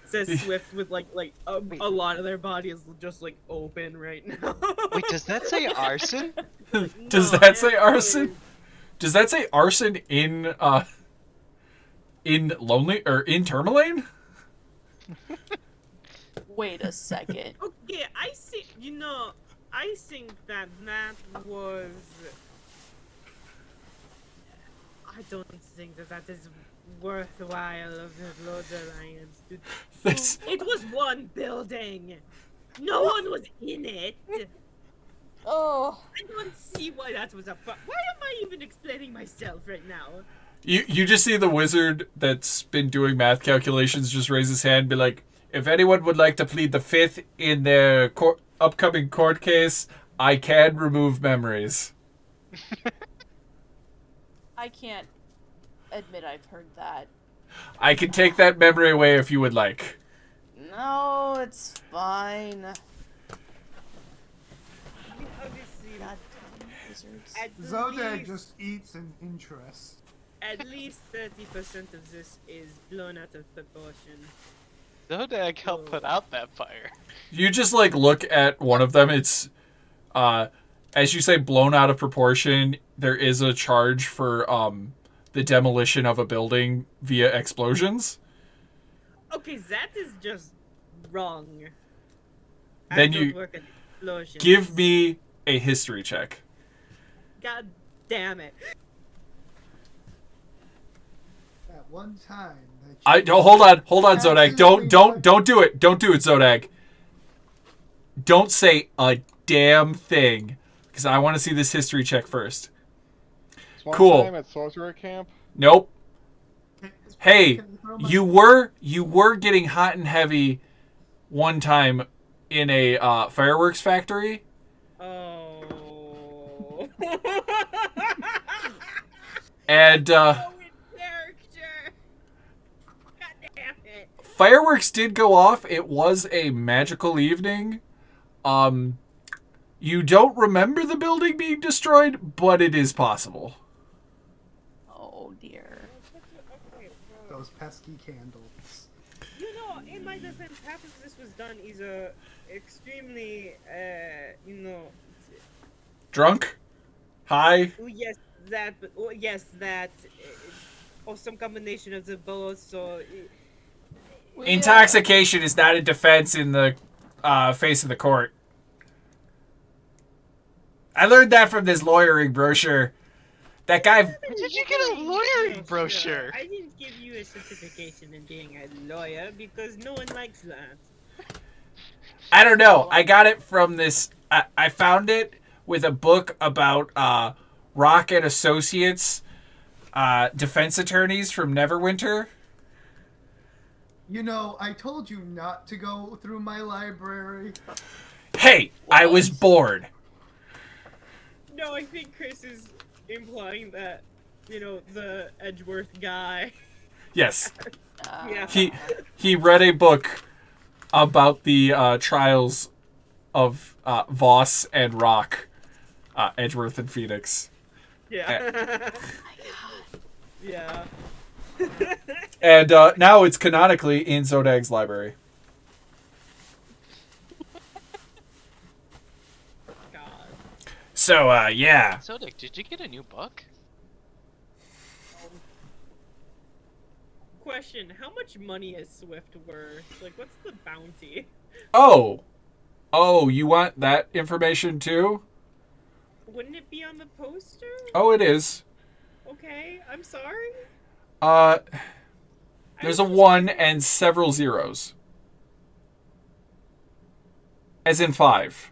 Says Swift with like a lot of their body is just like open right now. Wait, does that say arson? Does No, that say yeah, arson? Does that say arson in Lonely or in Tourmaline? Wait a second. Okay, I think I think that was. I don't think that is worthwhile of the Lord's Alliance. This, It was one building. No one was in it. Oh, I don't see why that was a. Why am I even explaining myself right now? you just see the wizard that's been doing math calculations just raise his hand and be like, if anyone would like to plead the fifth in their upcoming court case, I can remove memories. I can't admit I've heard that. I can take that memory away if you would like. No, it's fine. I mean, obviously, God, wizards. At Zodag least, just eats an interest. at least 30% of this is blown out of proportion. Zodag helped put out that fire. You just like look at one of them. It's, as you say, blown out of proportion. There is a charge for the demolition of a building via explosions. Okay, that is just wrong. Then I don't you work at explosions. give me a history check. God damn it. At one time. Hold on, Zodag. Don't do it. Don't do it, Zodag. Don't say a damn thing, because I want to see this history check first. It's one Cool. time at sorcerer camp. Nope. Hey, Can you throw my- you were getting hot and heavy one time in a fireworks factory. Oh. And So in character. God damn it. fireworks did go off. It was a magical evening. You don't remember the building being destroyed, but it is possible. Oh dear. Okay, well, Those pesky candles. you know, in my defense, half of this was done is extremely, Drunk? High? oh yes, that, but oh yes, that, or some combination of the both. So, Intoxication is not a defense in the face of the court. I learned that from this lawyering brochure. That guy... Where did you get a lawyering brochure? I didn't give you a certification in being a lawyer because no one likes that. I don't know. I got it from this... I found it with a book about Rock and Associates defense attorneys from Neverwinter. You know, I told you not to go through my library. Hey, I was bored. No, I think Chris is implying that, the Edgeworth guy. Yes. Yeah. He read a book about the trials of Voss and Rock, Edgeworth and Phoenix. Yeah. Yeah. And now it's canonically in Zodag's library. God. So, yeah. Zodag, did you get a new book? Question, how much money is Swift worth? Like, what's the bounty? Oh, you want that information too? Wouldn't it be on the poster? Oh, it is. Okay, I'm sorry. There's a 1 and several zeros. As in 5.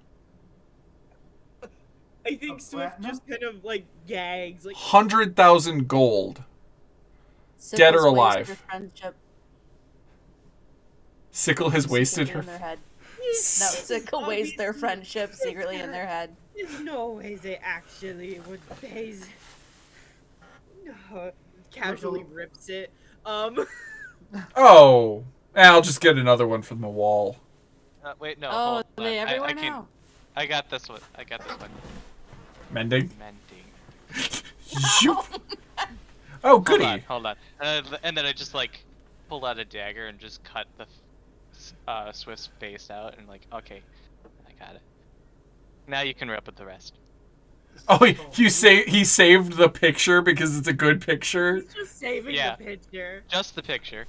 I think Swift platinum? just kind of, like, gags. Like, 100,000 gold. Dead or Sickles wasted alive? her friendship Sickle has wasted secretly her. in their head. No, Sickle wastes their friendship secretly in their head. there's no way they actually would pay. No, casually rips it. Oh, I'll just get another one from the wall. Wait, no. Oh, hold are they on. everywhere I can. now? I got this one. Mending. Mending. Zoop. Oh, goody. Hold on. And then I just like pulled out a dagger and just cut the Swift's face out and like, okay, I got it. Now you can rip with the rest. Oh, he saved the picture because it's a good picture. He's just saving Yeah. the picture. Just the picture.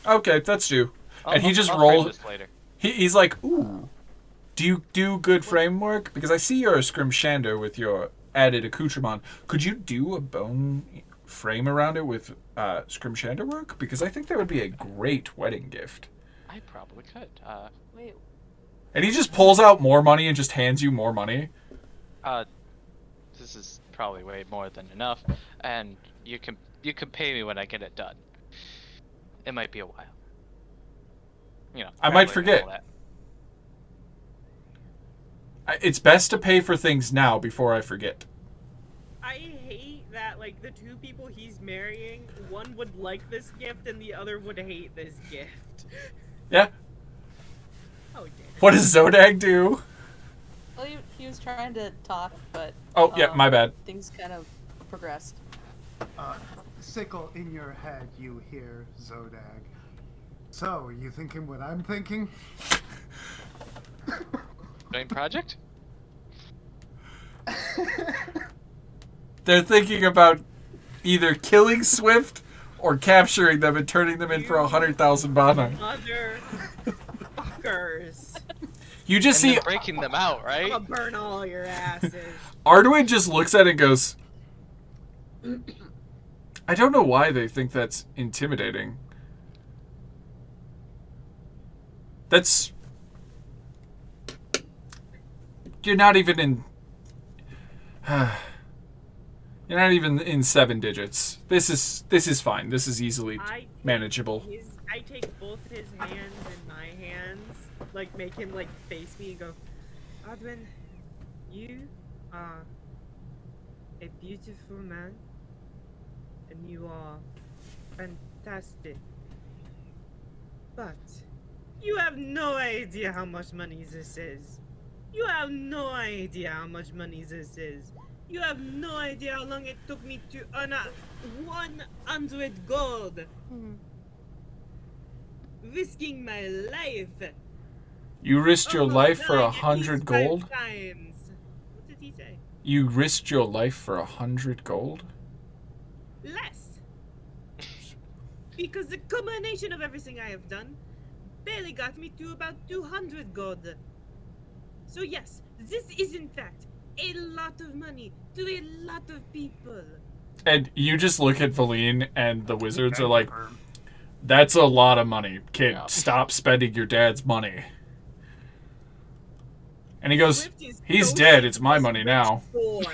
Okay, that's due. And he just I'll rolled. print this later. He's like, ooh, do you do good framework? Because I see you're a scrimshander with your added accoutrement. Could you do a bone frame around it with scrimshander work? Because I think that would be a great wedding gift. I probably could. Wait, And he just pulls out more money and just hands you more money. This is probably way more than enough, and you can pay me when I get it done. It might be a while. I might traveling and all forget. that. It's best to pay for things now before I forget. I hate that, like, the two people he's marrying, one would like this gift and the other would hate this gift. Yeah. Oh, damn. What does Zodag do? well, He was trying to talk, but Oh, yeah, my bad. things kind of progressed. Sickle, in your head, you hear Zodag. So, you thinking what I'm thinking? Joint project? They're thinking about either killing Swift or capturing them and turning them in for 100,000 bana. Motherfuckers. You just And see then breaking them out, right? I'll burn all your asses. Arduin just looks at it and goes, I don't know why they think that's intimidating. That's... You're not even in... You're not even in 7 digits. This is fine. This is easily manageable. I take both his hands in my hands, like make him like face me and go, Adwin, you are a beautiful man, and you are fantastic. But you have no idea how much money this is. You have no idea how much money this is. You have no idea how long it took me to earn 100 gold. Risking my life. You risked your Almost life for dying at 100 least gold? 5 times. What did he say? You risked your life for 100 gold? Less. Because the combination of everything I have done barely got me to about 200 gold. So yes, this is in fact a lot of money to a lot of people. And you just look at Valine and the wizards are like, that's a lot of money. Kid, Yeah. stop spending your dad's money. And he goes, Swift is he's so dead, sick it's of my this money rich now. boy.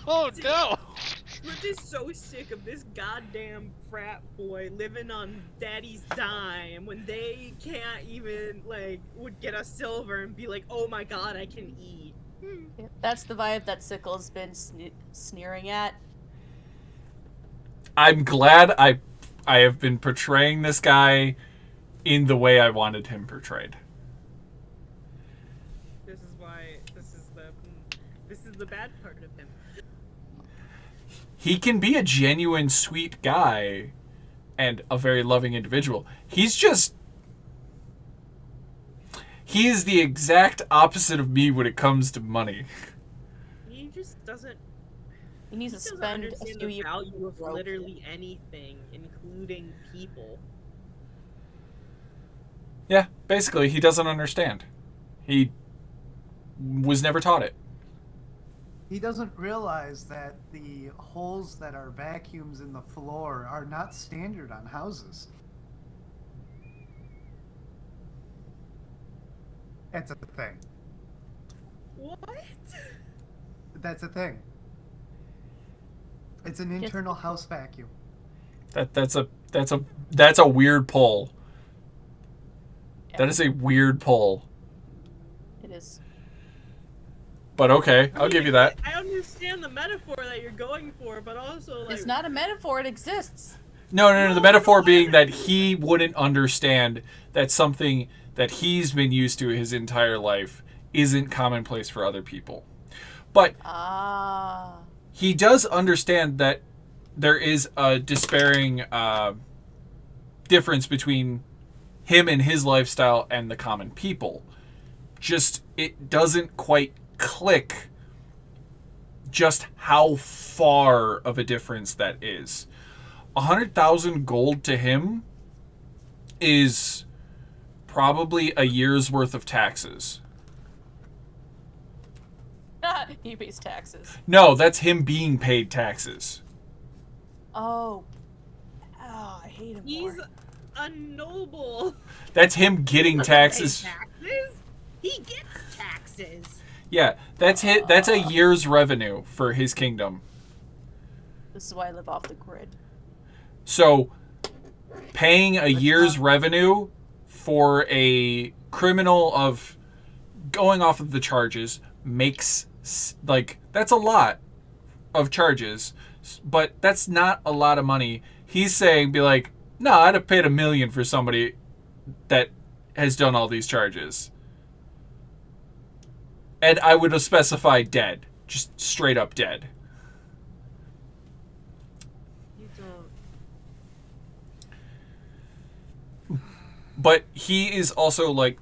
Oh no! Swift is so sick of this goddamn frat boy living on daddy's dime when they can't even, like, would get a silver and be like, oh my god, I can eat. That's the vibe that Sickle's been sneering at. I'm glad I have been portraying this guy in the way I wanted him portrayed. This is why, this is the bad part of him. He can be a genuine sweet guy and a very loving individual. He is the exact opposite of me when it comes to money. He just doesn't, He needs he to doesn't spend a understand few the years. value of broke. literally anything, including people. Yeah, basically, he doesn't understand. He was never taught it. He doesn't realize that the holes that are vacuums in the floor are not standard on houses. That's a thing. What? That's a thing. It's an internal house vacuum. That's a weird pull. That is a weird pull. It is. But okay, I'll give you that. I understand the metaphor that you're going for, but also, like... It's not a metaphor, it exists. No, the metaphor being that he wouldn't understand that something that he's been used to his entire life isn't commonplace for other people. But he does understand that there is a despairing difference between him and his lifestyle and the common people. Just, it doesn't quite click just how far of a difference that is. 100,000 gold to him is probably a year's worth of taxes. He pays taxes. No, that's him being paid taxes. Oh, I hate him He's more. a noble. That's him getting taxes. Taxes? He gets taxes. Yeah, that's a year's revenue for his kingdom. This is why I live off the grid. So, paying a year's revenue for a criminal of going off of the charges makes, like, that's a lot of charges, but that's not a lot of money. He's saying, be like, no, I'd have paid $1 million for somebody that has done all these charges. And I would have specified dead. Just straight up dead. You don't. But he is also like,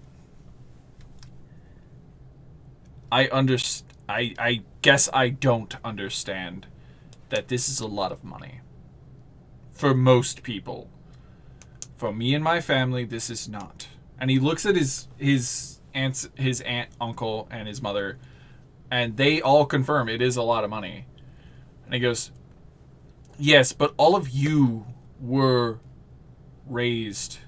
I guess I don't understand that this is a lot of money. For most people. For me and my family, this is not. And he looks at his aunt, uncle, and his mother, and they all confirm it is a lot of money. And he goes, yes, but all of you were raised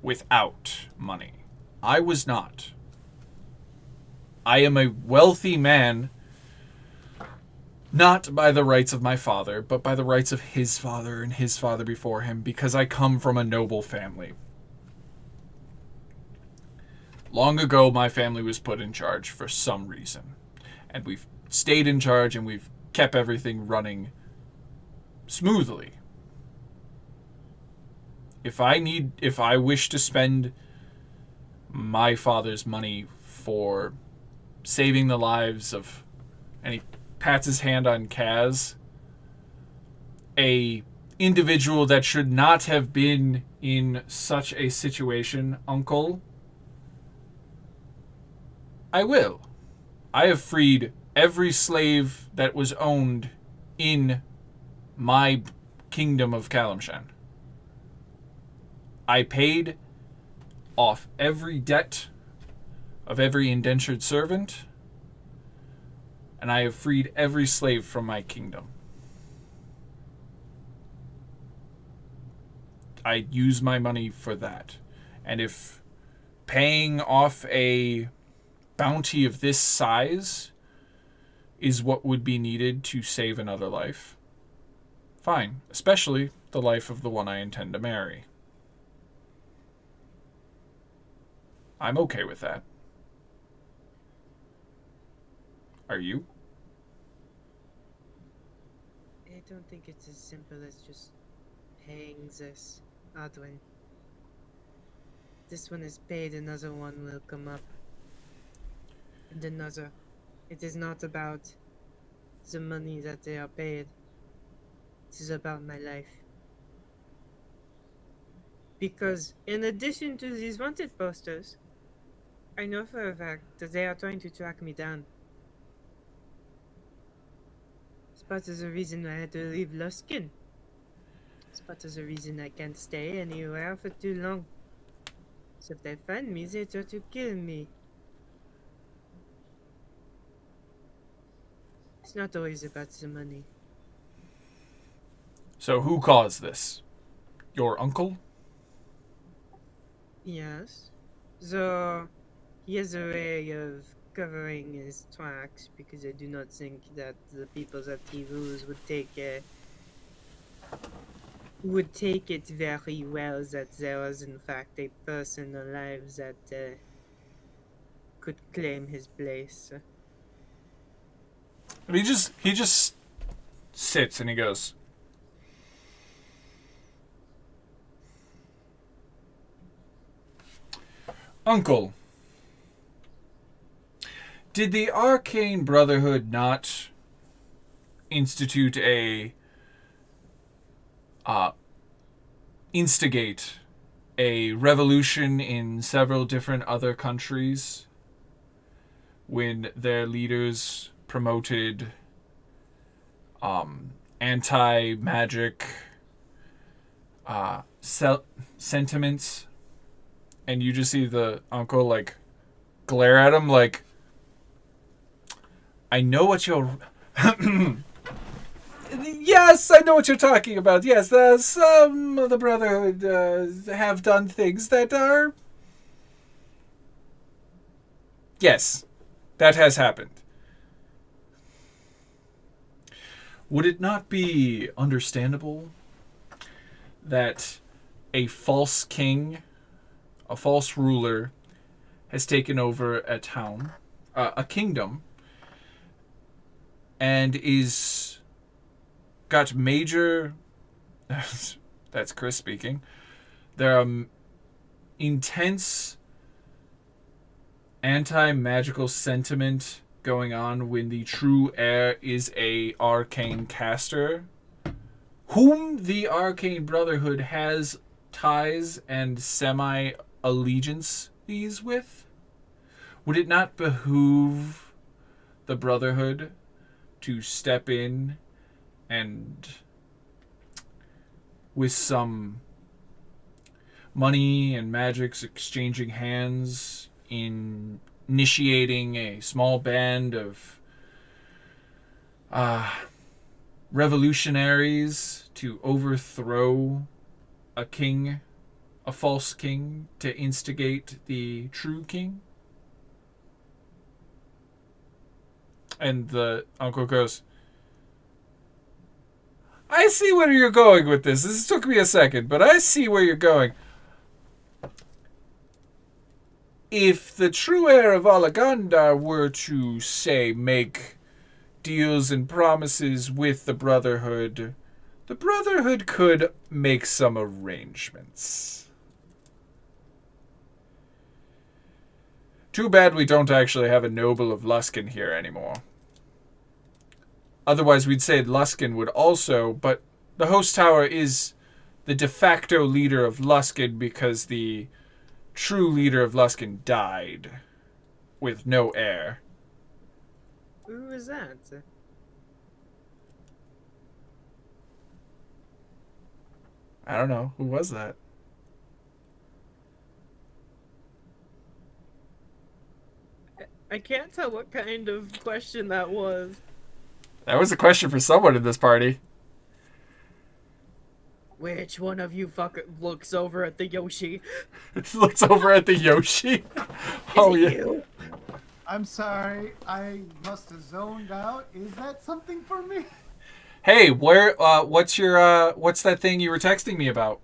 without money. I was not. I am a wealthy man, not by the rights of my father, but by the rights of his father and his father before him, because I come from a noble family. Long ago, my family was put in charge for some reason, and we've stayed in charge and we've kept everything running smoothly. If I wish to spend my father's money for saving the lives of, and he pats his hand on Kaz, a individual that should not have been in such a situation, uncle, I will. I have freed every slave that was owned in my kingdom of Kalimshan. I paid off every debt of every indentured servant, and I have freed every slave from my kingdom. I use my money for that. And if paying off a bounty of this size is what would be needed to save another life, fine. Especially the life of the one I intend to marry. I'm okay with that. Are you? I don't think it's as simple as just paying this, Adwin. This one is paid, another one will come up. And another. It is not about the money that they are paid. It is about my life. Because in addition to these wanted posters, I know for a fact that they are trying to track me down. It's part of the reason I had to leave Luskin. It's part of the reason I can't stay anywhere for too long. So if they find me, they try to kill me. It's not always about the money. So who caused this? Your uncle? Yes. So he has a way of covering his tracks because I do not think that the people that he rules would take it very well that there was in fact a person alive that could claim his place. And he just sits and he goes, Uncle, did the Arcane Brotherhood not instigate a revolution in several different other countries when their leaders promoted anti-magic sentiments? And you just see the uncle like glare at him like, I know what you're yes, I know what you're talking about. Yes, some of the Brotherhood have done things that are, yes, that has happened. Would it not be understandable that a false king, a false ruler, has taken over a town, a kingdom, and is got major, that's Chris speaking, there are intense anti-magical sentiment going on when the true heir is a arcane caster, whom the Arcane Brotherhood has ties and semi-allegiances with? Would it not behoove the Brotherhood to step in and, with some money and magics exchanging hands, in initiating a small band of revolutionaries to overthrow a king, a false king, to instigate the true king? And the uncle goes, I see where you're going with this. This took me a second, but I see where you're going. If the true heir of Alagandar were to, say, make deals and promises with the Brotherhood could make some arrangements. Too bad we don't actually have a noble of Luskan here anymore. Otherwise, we'd say Luskan would also, but the host tower is the de facto leader of Luskan because the true leader of Luskan died with no heir. Who is that? I don't know. Who was that? I can't tell what kind of question that was. That was a question for someone in this party. Which one of you fucker looks over at the Yoshi? Looks over at the Yoshi. Oh, yeah. You? I'm sorry, I must have zoned out. Is that something for me? Hey, what's that thing you were texting me about?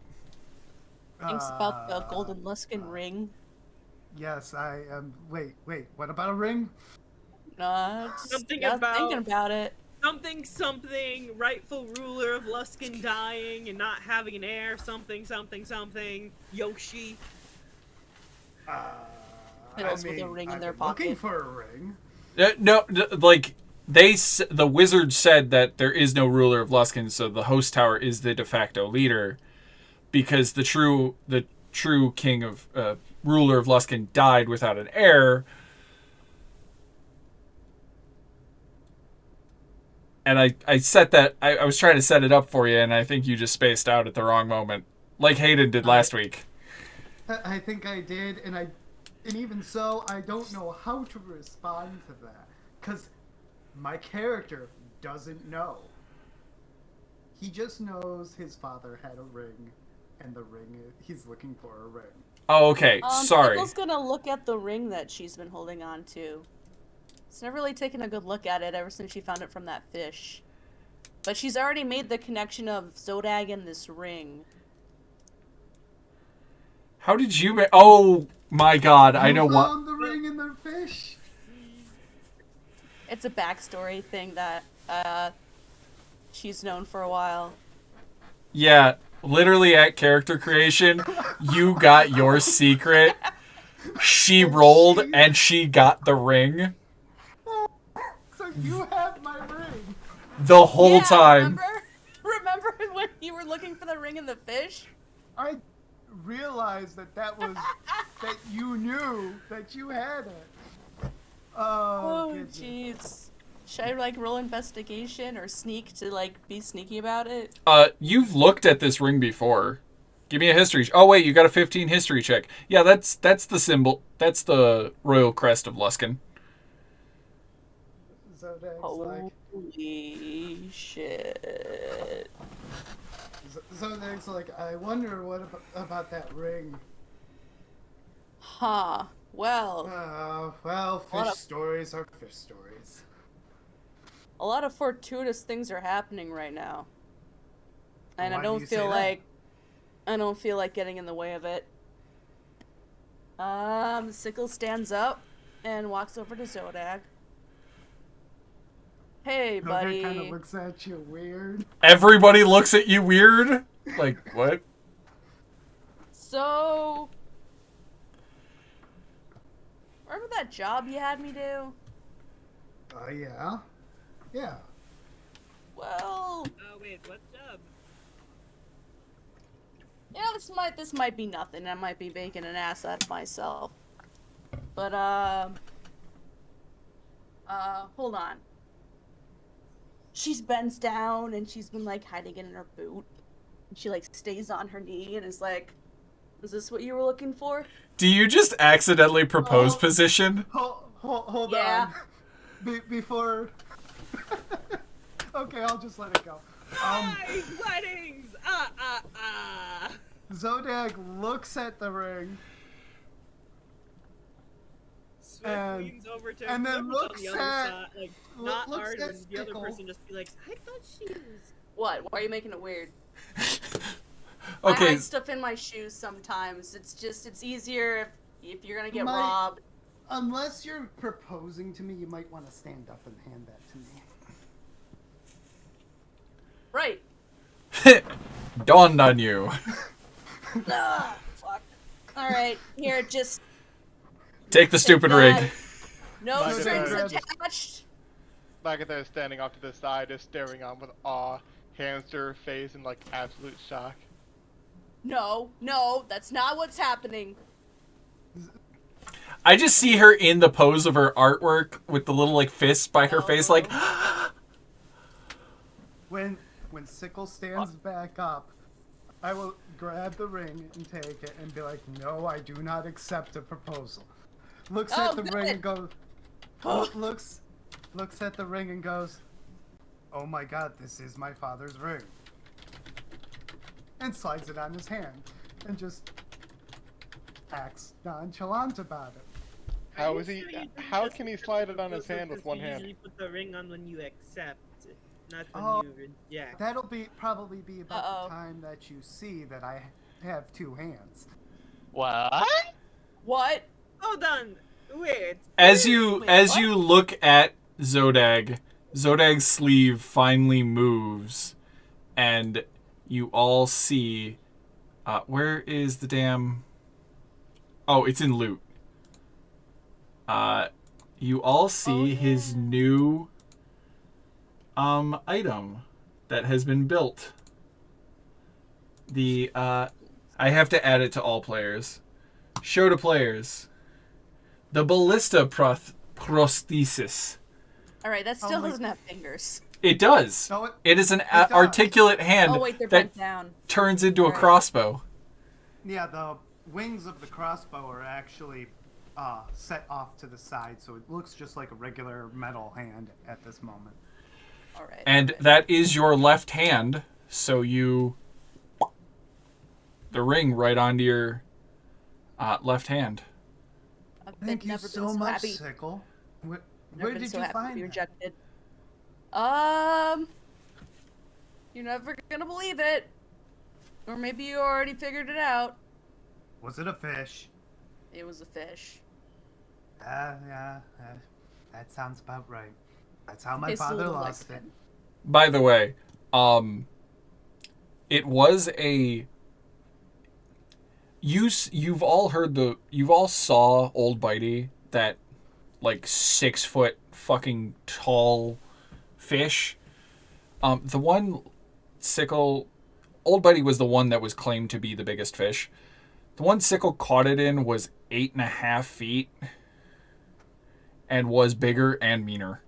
Thinks about the golden Luskan ring. Yes, I am. Wait, what about a ring? Something Just about- thinking about it. Something, rightful ruler of Luskan dying and not having an heir, something, Yoshi. Fiddles with a ring in I've their been looking pocket. for a ring. No, like the wizard said that there is no ruler of Luskan, so the host tower is the de facto leader, because the true king of ruler of Luskan died without an heir. And I set that I was trying to set it up for you, and I think you just spaced out at the wrong moment, like Hayden did last week. I think I did, and even so, I don't know how to respond to that, because my character doesn't know. He just knows his father had a ring, and he's looking for a ring. Oh, okay. Sorry. Pickle's gonna look at the ring that she's been holding on to. She's never really taken a good look at it ever since she found it from that fish. But she's already made the connection of Zodag and this ring. How did you? Oh my God! I know You what. found the ring in the fish. It's a backstory thing that she's known for a while. Yeah, literally at character creation, you got your secret. She rolled and she got the ring So you have my ring. the whole Yeah, time. Remember when you were looking for the ring in the fish? I realized that you knew that you had it. Oh, goodness. jeez. Should I, roll investigation or sneak to, be sneaky about it? You've looked at this ring before. Give me a history. Oh wait, you got a 15 history check. Yeah, that's the symbol. That's the royal crest of Luskan. Zodag's Holy shit. Zodag's like, I wonder what about that ring. Huh. Well, Well, What fish a- stories are fish stories. a lot of fortuitous things are happening right now. And Why I do don't you say feel that? like getting in the way of it. Sickle stands up and walks over to Zodag. Hey, buddy. Zodag kind of looks at you weird. Everybody looks at you weird. Like what? So, remember that that job you had me do? Yeah. Yeah. Well, Oh wait, what's up? you know, this might be nothing. I might be making an ass out of myself. But hold on. She's bends down and she's been like hiding it in her boot. And she like stays on her knee and is like, "Is this what you were looking for?" Do you just accidentally propose Oh. position? Hold Yeah. on. Before. Okay, I'll just let it go. Guys, weddings! Zodag looks at the ring Swift And- leans over to and then whoever's looks on the other at- side, like not looks Arden, at the other Stickle. person just be like, I thought she was. What? Why are you making it weird? I Okay, hide stuff in my shoes sometimes. It's easier if you're gonna get My- robbed. Unless you're proposing to me, you might want to stand up and hand that to me. Right. dawned on you. Ah, fuck. Alright, here, just Take the stupid rig. that. No Like strings that. attached. Lagatha is standing off to the side, just staring on with awe, hands to her face in like absolute shock. No, that's not what's happening. I just see her in the pose of her artwork with the little like fists by her face, like. When Sickle stands back up, I will grab the ring and take it and be like, "No, I do not accept a proposal." Looks Oh, at the ring and good. goes. Looks at the ring and goes, "Oh my God, this is my father's ring." And slides it on his hand and just acts nonchalant about it. How Are is you he? sure you didn't How just can he accept slide the it on his proposal hand with 'cause one you hand? usually put the ring on when you accept, not when Oh, you reject. That'll probably be about Uh-oh. the time that you see that I have two hands. What? What? Hold on, wait. As you Wait, as what? you look at Zodag's sleeve finally moves, and you all see. Where is the damn? Oh, it's in loot. You all see his new item that has been built. The I have to add it to all players. Show to players. The ballista prosthesis. Alright, that still my- doesn't have fingers. It does. No, It is an does. articulate hand Oh wait, they're that bent down. turns into a Alright. crossbow. Yeah, the wings of the crossbow are actually set off to the side, so it looks just like a regular metal hand at this moment. Alright. And alright. that is your left hand, so you the ring right onto your left hand. I've Thank you never been so much, happy. Sickle. Where Never been did so you happy to find be that? rejected. You're never gonna believe it. Or maybe you already figured it out. Was it a fish? It was a fish. Yeah, that sounds about right. That's how my Tastes a father little like lost it. fin. By the way, it was a you've all saw Old Bitey, that like 6 foot fucking tall fish. The one Sickle Old Bitey was the one that was claimed to be the biggest fish. The one Sickle caught it in was 8.5 feet and was bigger and meaner.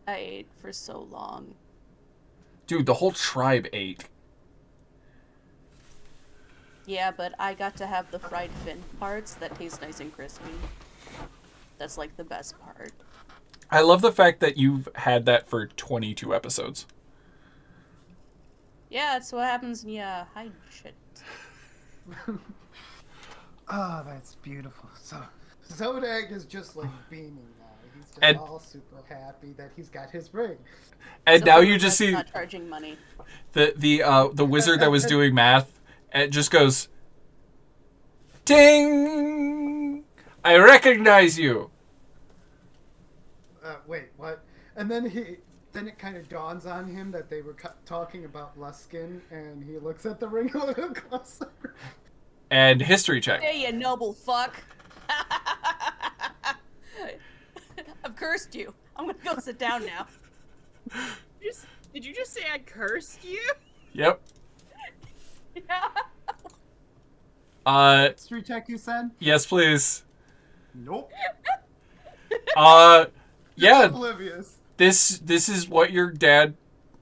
I ate for so long. Dude, the whole tribe ate. Yeah, but I got to have the fried fin parts that taste nice and crispy. That's like the best part. I love the fact that you've had that for 22 episodes. Yeah, that's what happens when you hide shit. Oh, that's beautiful. So Zodag is just like beaming now. He's just And- all super happy that he's got his ring. And So now for you the just rest, see not charging money. the wizard that was doing math, and it just goes, ting! I recognize you. Wait, what? And then it kind of dawns on him that they were talking about Luskin, and he looks at the ring a little closer. And history check. Hey, you noble fuck. cursed you. I'm gonna go sit down now. Did you just say I cursed you? Yep. Yeah. Street check, you said? Yes, please. Nope. Yeah. Oblivious. This is what your dad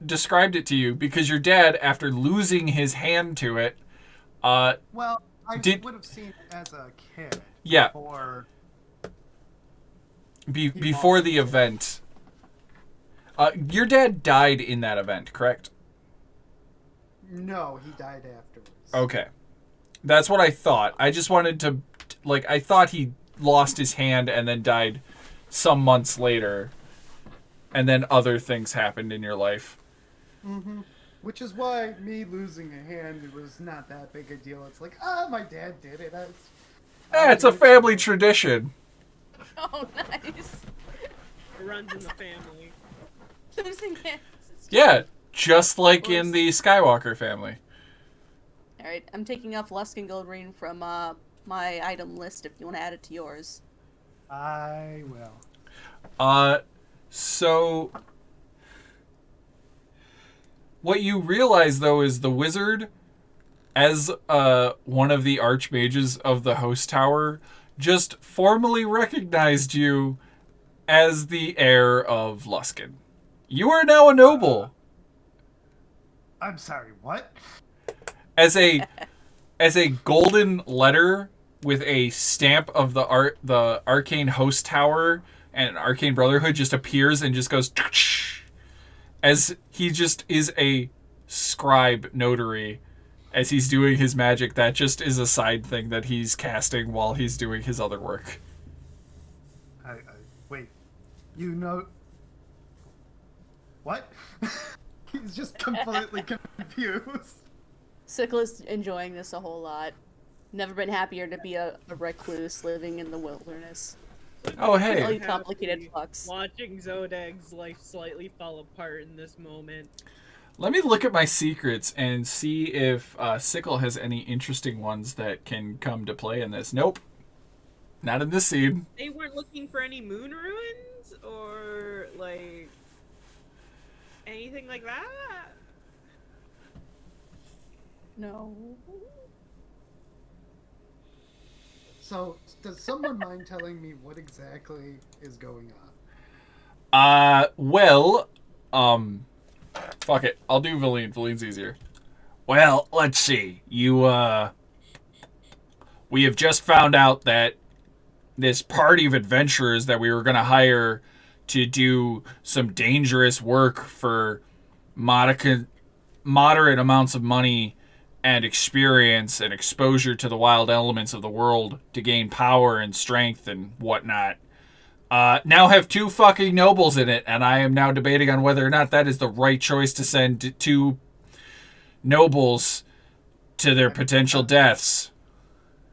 described it to you, because your dad, after losing his hand to it, Well, I would have seen it as a kid. Yeah. Before the event. Your dad died in that event, correct? No, he died afterwards. Okay. That's what I thought. I just wanted to, like, I thought he lost his hand and then died some months later. And then other things happened in your life. Mm-hmm. Which is why me losing a hand was not that big a deal. It's like, my dad did it. It's a family tradition. Oh, nice. It runs in the family. Losing hands. Yeah, just like in the Skywalker family. Alright, I'm taking off Lusk and Goldring from my item list if you want to add it to yours. I will. So what you realize, though, is the wizard, as one of the archmages of the host tower, just formally recognized you as the heir of Luskin. You are now a noble. I'm sorry, what? As a golden letter with a stamp of the arcane host tower and an arcane brotherhood just appears and just goes, as he just is a scribe notary as he's doing his magic. That just is a side thing that he's casting while he's doing his other work. Wait, you know what? He's just completely confused. Sickle is enjoying this a whole lot. Never been happier to be a recluse living in the wilderness. Oh, hey. Really complicated fucks. Watching Zodag's life slightly fall apart in this moment. Let me look at my secrets and see if Sickle has any interesting ones that can come to play in this. Nope. Not in this scene. They weren't looking for any moon ruins or, like, anything like that? No. So, does someone mind telling me what exactly is going on? Fuck it. I'll do Valine. Valine's easier. Well, let's see. We have just found out that this party of adventurers that we were going to hire to do some dangerous work for moderate amounts of money and experience and exposure to the wild elements of the world to gain power and strength and whatnot, now have 2 fucking nobles in it, and I am now debating on whether or not that is the right choice to send 2 nobles to their potential deaths.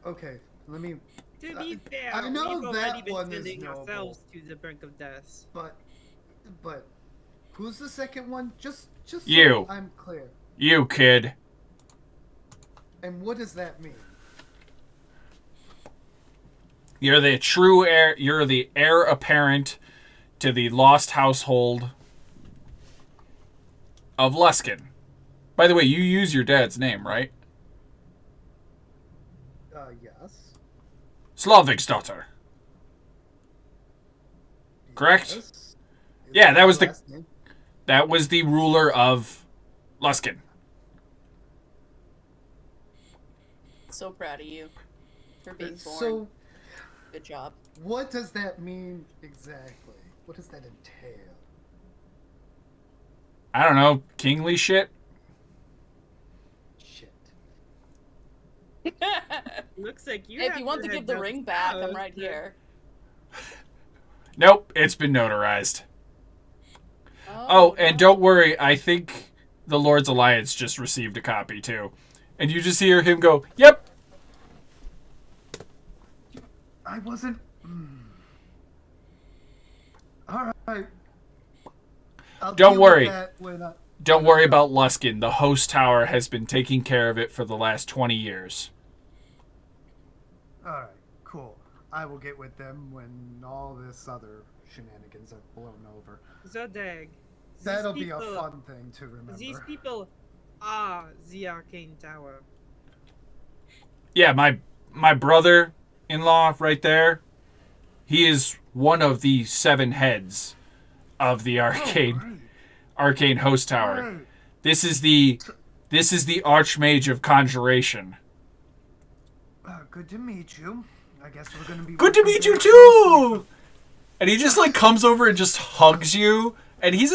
Okay, let me... To be fair, I know we've that already been one is sending noble. ourselves to the brink of death. But who's the second one? Just so You. I'm clear. You, kid. And what does that mean? You're the true heir. You're the heir apparent to the lost household of Luskin. By the way, you use your dad's name, right? Yes. Slavik's daughter. Correct? Yes. Is Yeah, that was your the- last name? That was the ruler of Luskin. So proud of you for being born. So, Good job. what does that mean exactly? What does that entail? I don't know, kingly shit? Shit. Looks like you. If have you want to head give the down ring back, I'm south. right here. Nope, it's been notarized. Oh, and don't worry, I think the Lord's Alliance just received a copy too. And you just hear him go, "Yep." I wasn't. All right. I'll Don't deal with worry. that when I- Don't worry about Luskin. The host tower has been taking care of it for the last 20 years. All right, cool. I will get with them when all this other shenanigans have blown over. Zodag. That'll be a fun thing to remember. These people are the Arcane Tower. Yeah, my brother-in-law right there, he is one of the 7 heads of the arcane host tower. Right. This is the Archmage of Conjuration. Good to meet you. I guess we're gonna be. Good to working meet you together too. And he just like comes over and just hugs you. And he's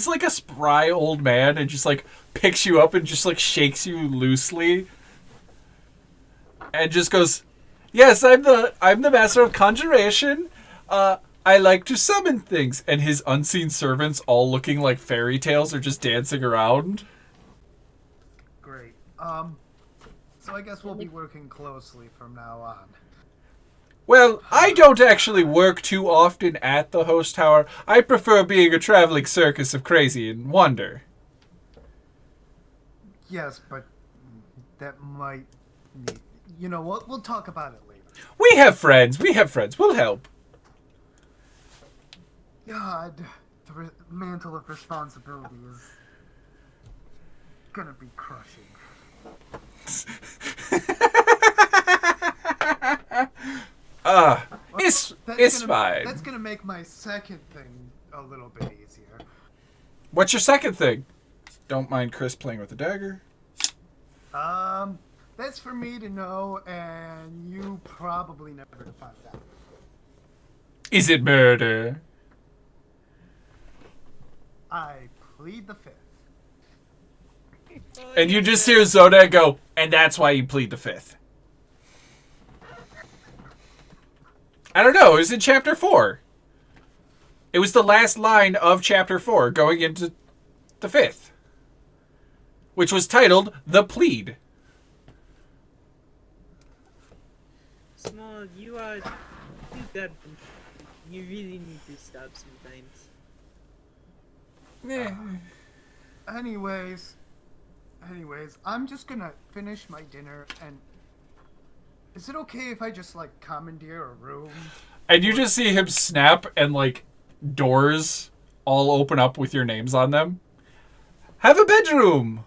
like a spry old man, and just like picks you up and just like shakes you loosely. And just goes, "Yes, I'm the master of conjuration. I like to summon things." And his unseen servants, all looking like fairy tales, are just dancing around. Great. So I guess we'll be working closely from now on. Well, I don't actually work too often at the host tower. I prefer being a traveling circus of crazy and wonder. Yes, but that might need. You know what? We'll talk about it later. We have friends. We'll help. God, the mantle of responsibility is gonna be crushing. It's fine. That's gonna make my second thing a little bit easier. What's your second thing? Don't mind Chris playing with the dagger. That's for me to know, and you probably never to find out. Is it murder? I plead the fifth. And you just hear Zodak go, and that's why you plead the fifth. I don't know, it was in chapter 4. It was the last line of chapter 4 going into the 5th. Which was titled The Plead. Small, you are too good. You really need to stop sometimes. Anyways, I'm just gonna finish my dinner, and is it okay if I just like commandeer a room? And you just see him snap, and like doors all open up with your names on them. Have a bedroom!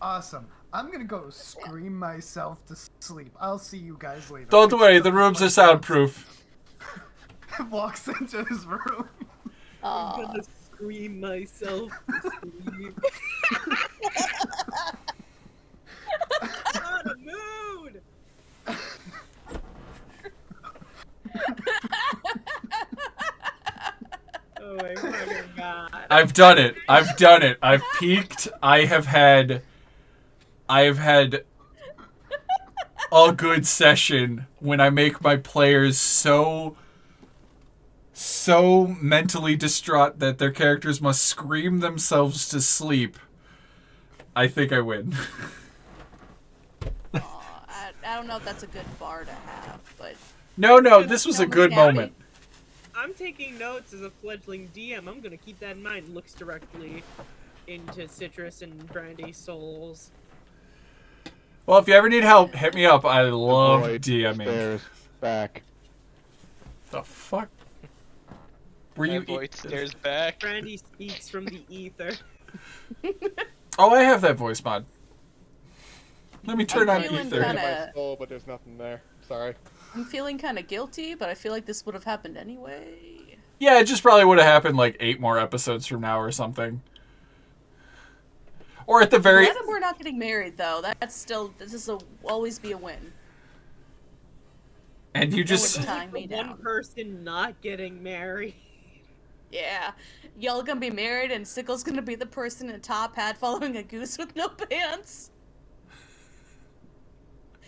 Awesome. I'm gonna go scream myself to sleep. I'll see you guys later. Don't worry, the rooms are soundproof. Walks into his room. I'm gonna scream myself to sleep. On a mood! Oh my fucking god. I've done it. I've peaked. I have had a good session when I make my players so mentally distraught that their characters must scream themselves to sleep. I think I win. I don't know if that's a good bar to have, but No, this was a good moment. I'm taking notes as a fledgling DM. I'm gonna keep that in mind. Looks directly into Citrus and Brandy's souls. Well, if you ever need help, hit me up. I love Void DMing. stares back. The fuck? Were My you? voice stares back. Brandy speaks from the ether. Oh, I have that voice mod. Let me turn on feeling ether. kinda- My soul, but there's nothing there. Sorry. I'm feeling kind of guilty, but I feel like this would have happened anyway. Yeah, it just probably would have happened like 8 more episodes from now or something. Or at the very... Glad we're not getting married, though. This will always be a win. And you No one's just... tying me One down. person not getting married. Yeah. Y'all gonna be married, and Sickle's gonna be the person in a top hat following a goose with no pants.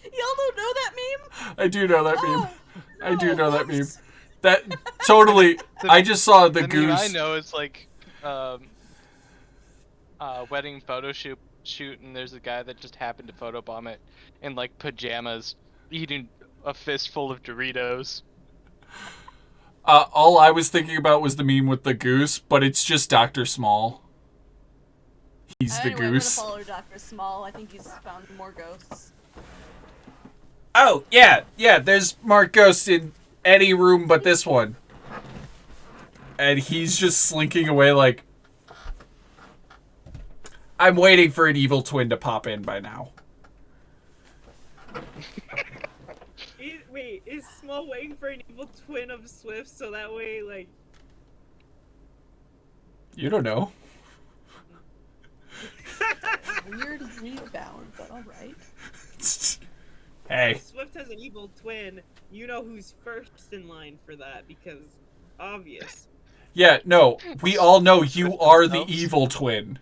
Y'all don't know that meme? I do know that meme. Oh, I do know that meme. whoops. That totally... I just saw the The goose... meme I know is like, wedding photo shoot, and there's a guy that just happened to photobomb it in like pajamas, eating a fistful of Doritos. all I was thinking about was the meme with the goose, but it's just Dr. Small. He's the Anyway, goose. I'm gonna follow Dr. Small. I think he's found more ghosts. Oh, yeah, there's more ghosts in any room but this one. and he's just slinking away like, I'm waiting for an evil twin to pop in by now. Wait, is Small waiting for an evil twin of Swift so that way, like... You don't know. Weird rebound, but alright. Hey. Swift has an evil twin, you know who's first in line for that, because obvious. Yeah, no, we all know you are the evil twin.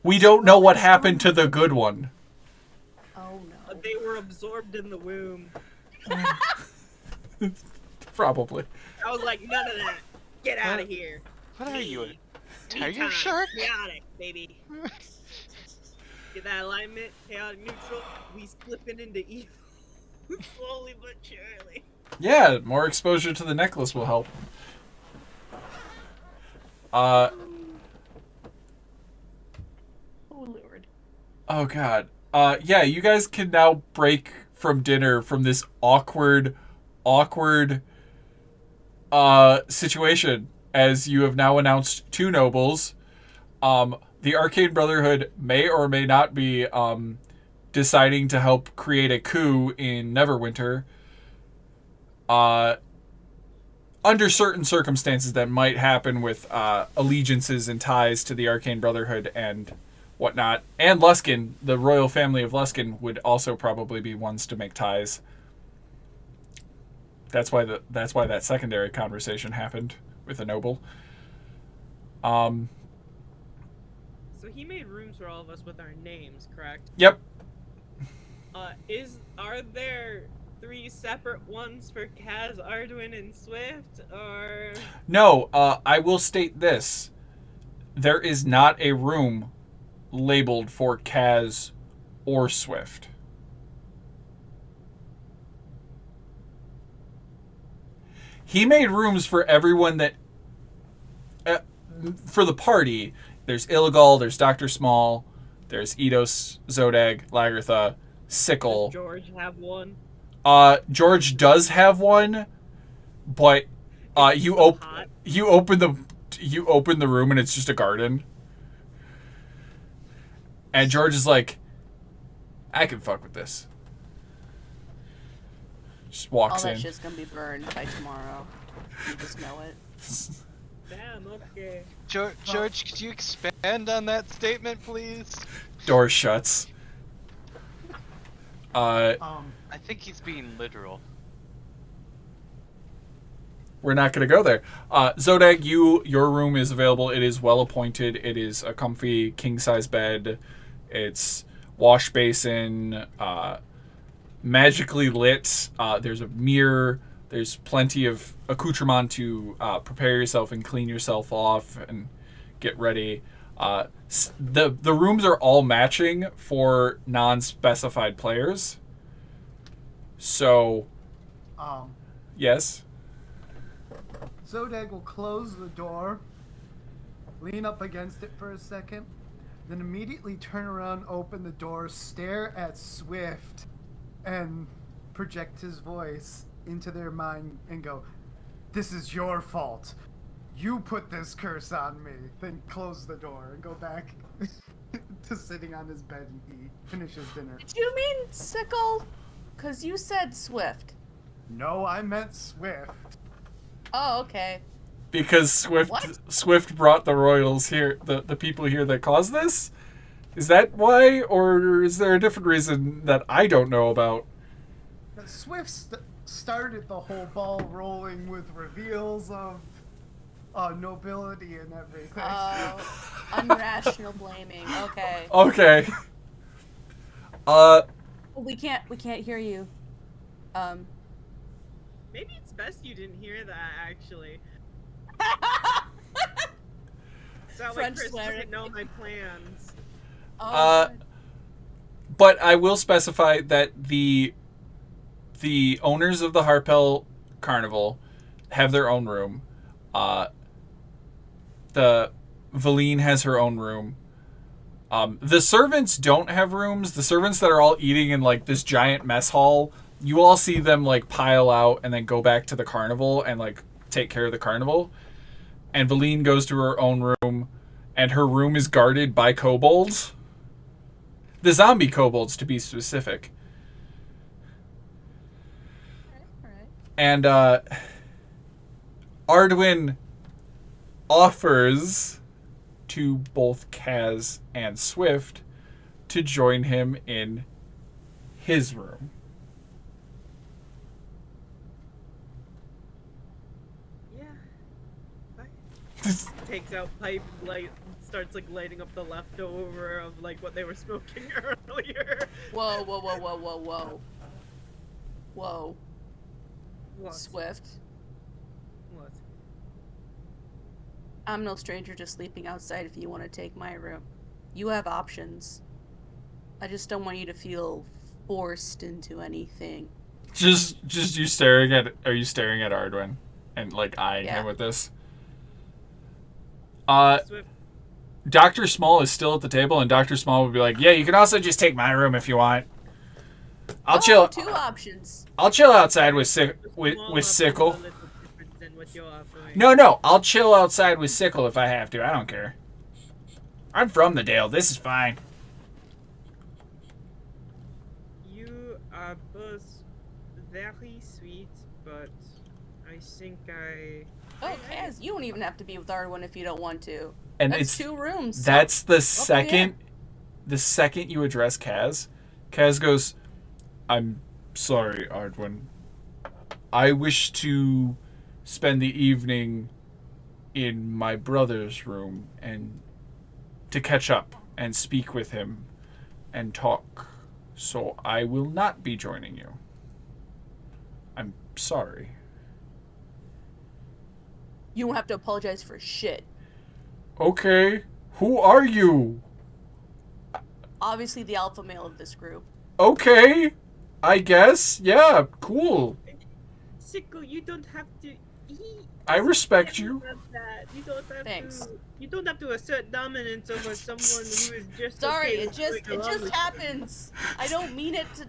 We don't know what happened to the good one. Oh no. They were absorbed in the womb. Probably. I was like, none of that. Get out of here. What are you, a Me tiger time. shark? Chaotic, baby. Get that alignment, chaotic neutral. We slipping into evil. Slowly but surely. Yeah, more exposure to the necklace will help. Oh lord. Oh god. Yeah, you guys can now break from dinner from this awkward situation, as you have now announced two nobles. The Arcane Brotherhood may or may not be deciding to help create a coup in Neverwinter. Under certain circumstances that might happen with allegiances and ties to the Arcane Brotherhood and whatnot. And Luskin, the royal family of Luskin, would also probably be ones to make ties. That's why that secondary conversation happened with a noble. So he made rooms for all of us with our names, correct? Yep. Are there 3 separate ones for Kaz, Arduin, and Swift, or... No, I will state this. There is not a room labeled for Kaz or Swift. He made rooms for everyone that... for the party, there's Illigal, there's Dr. Small, there's Eidos, Zodag, Lagartha, Sickle. Does George have one? George does have one, but you open the room and it's just a garden. And George is like, I can fuck with this. Just walks All that in. shit's gonna be burned by tomorrow. You just know it. Damn, okay. George, could you expand on that statement, please? Door shuts. I think he's being literal. We're not going to go there. Zodag, your room is available. It is well appointed. It is a comfy king-size bed. It's wash basin, magically lit. There's a mirror. There's plenty of accoutrement to prepare yourself and clean yourself off and get ready. The rooms are all matching for non-specified players. So, yes. Zodag will close the door, lean up against it for a second, then immediately turn around, open the door, stare at Swift, and project his voice into their mind and go, "This is your fault. You put this curse on me." Then close the door and go back to sitting on his bed and finish his dinner. Did you mean Sickle? Because you said Swift. No, I meant Swift. Oh, okay. Because Swift brought the royals here, the people here that caused this? Is that why? Or is there a different reason that I don't know about? Swift started the whole ball rolling with reveals of nobility and everything. Oh, unrational blaming. Okay. Okay. We can't hear you. Maybe it's best you didn't hear that, actually. Sound like French Chris swearing. doesn't know my plans. But I will specify that the owners of the Harpel Carnival have their own room. The Valine has her own room. The servants don't have rooms. The servants that are all eating in like this giant mess hall, you all see them like pile out and then go back to the carnival and like take care of the carnival. And Valine goes to her own room, and her room is guarded by kobolds. The zombie kobolds, to be specific. Alright. And Ardwin offers to both Kaz and Swift to join him in his room. Yeah. Fine. Takes out pipe, starts like lighting up the leftover of like what they were smoking earlier. Whoa, whoa, whoa, whoa, whoa, whoa. Whoa. What? Swift. What? I'm no stranger to sleeping outside if you want to take my room. You have options. I just don't want you to feel forced into anything. Just you staring at, are you staring at Ardwin and like eyeing Yeah. him with this? Swift. Dr. Small is still at the table, and Dr. Small would be like, "Yeah, you can also just take my room if you want. I'll chill. Two options. I'll chill outside with Small with options Sickle. are a little different than what you're offering. No, I'll chill outside with Sickle if I have to. I don't care. I'm from the Dale. This is fine." You are both very sweet, but I think Oh, Kaz, you don't even have to be with Arwen if you don't want to. And That's it's 2 rooms. that's the here. second you address Kaz goes, "I'm sorry, Ardwin. I wish to spend the evening in my brother's room and to catch up and speak with him and talk. So I will not be joining you. I'm sorry." You don't have to apologize for shit. "Okay, who are you?" Obviously the alpha male of this group. "Okay, I guess. Yeah, cool. Sickle, you don't have to eat. I respect you." You don't have Thanks. to. You don't have to assert dominance over someone who is just. Sorry, okay it with just going along with- happens. I don't mean it to.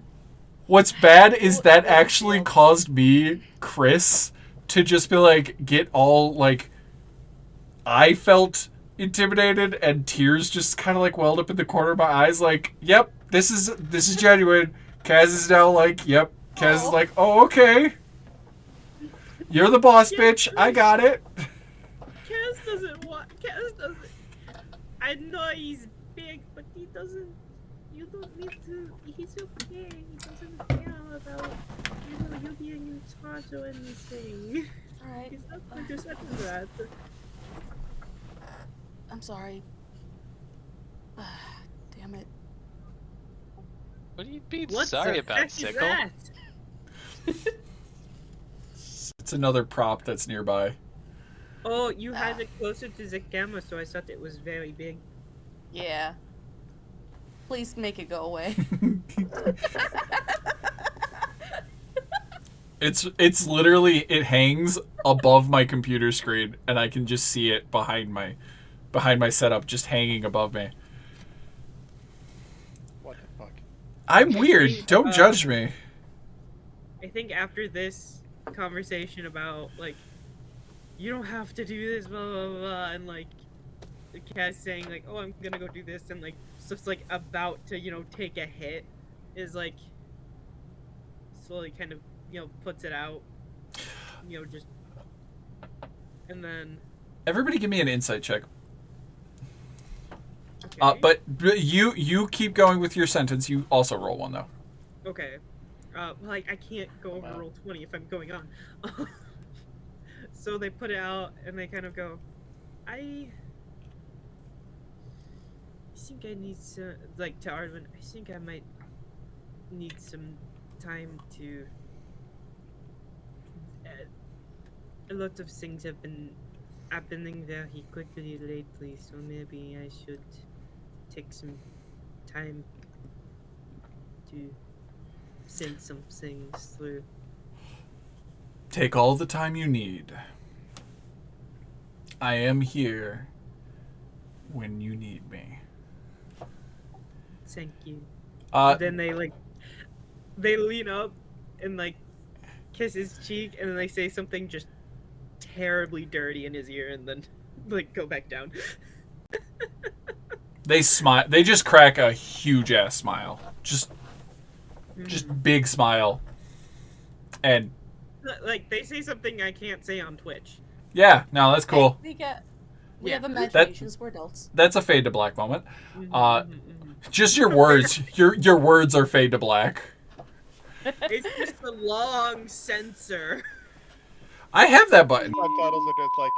What's bad is that actually caused me, Chris, to just be like, get all like, I felt intimidated and tears just kind of like welled up in the corner of my eyes. Like, yep, this is genuine. Kaz is now like, yep. Kaz is like, oh, okay. You're the boss, bitch. I got it. Kaz doesn't want. Kaz doesn't. I know he's big, but he doesn't. You don't need to. He's okay. He doesn't care about you being in charge or anything. Alright. He's not going to set that. I'm sorry. Damn it. What are you being What sorry the about, heck is Sickle? that? It's another prop that's nearby. Oh, you had it closer to the camera, so I thought it was very big. Yeah. Please make it go away. It's literally, it hangs above my computer screen, and I can just see it behind my setup, just hanging above me. What the fuck? I'm weird. Don't judge me. I think after this conversation about, like, you don't have to do this, blah, blah, blah, and, like, the cat saying, like, oh, I'm gonna go do this, and, like, stuff's, like, about to, take a hit, is, like, slowly kind of, puts it out, just, and then... Everybody give me an insight check. Okay. But you keep going with your sentence. You also roll one, though. Okay. Like, I can't go over roll 20 if I'm going on. So they put it out, and they kind of go, I think I need some, like, to Arwen, I think I might need some time to... a lot of things have been happening very quickly lately, so maybe I should take some time to think some things through. Take all the time you need. I am here when you need me. Thank you. Uh, Then they lean up and like kiss his cheek, and then they say something just terribly dirty in his ear, and then like go back down. They smile. They just crack a huge ass smile. Just big smile. And Like they say something I can't say on Twitch. yeah, no, that's cool. We Yeah. have imaginations. We're adults. That's a fade to black moment. Just your words. Your words are fade to black. It's just a long censor. I have that button. Subtitles are just like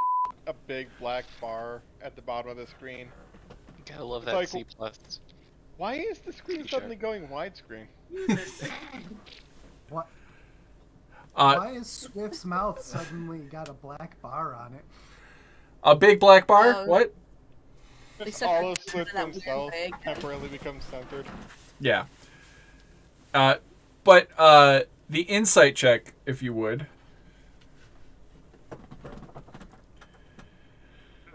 a big black bar at the bottom of the screen. Gotta love It's that like- C plus. Why is the screen Sure. suddenly going widescreen? What? Uh, Why is Swift's mouth suddenly got a black bar on it? a big black bar? What? Except All for of Swift that weird themselves thing. temporarily become centered. Yeah. But the insight check, if you would.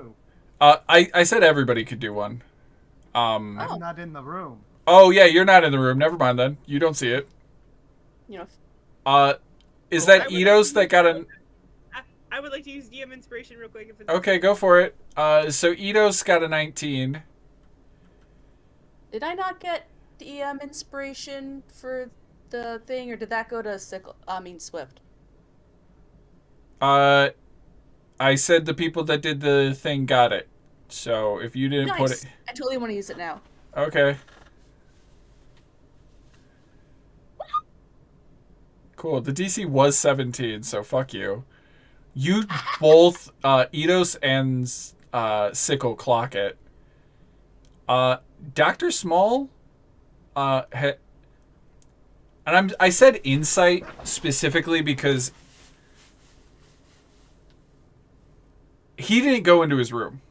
Ooh, I said everybody could do one. I'm not in the room. Oh yeah, you're not in the room. Never mind then. You don't see it. You know, Is I that would Eidos that like got to an? I would like to use DM inspiration real quick if it's Okay, go for it. So Eidos got a 19. did I not get DM inspiration for the thing, or did that go to Swift? I said the people that did the thing got it. So if you didn't put Nice. it, I totally want to use it now. okay. Cool. The DC was 17, so fuck you. You both, Eidos and Sickle clock it. Dr. Small, and I said insight specifically because he didn't go into his room.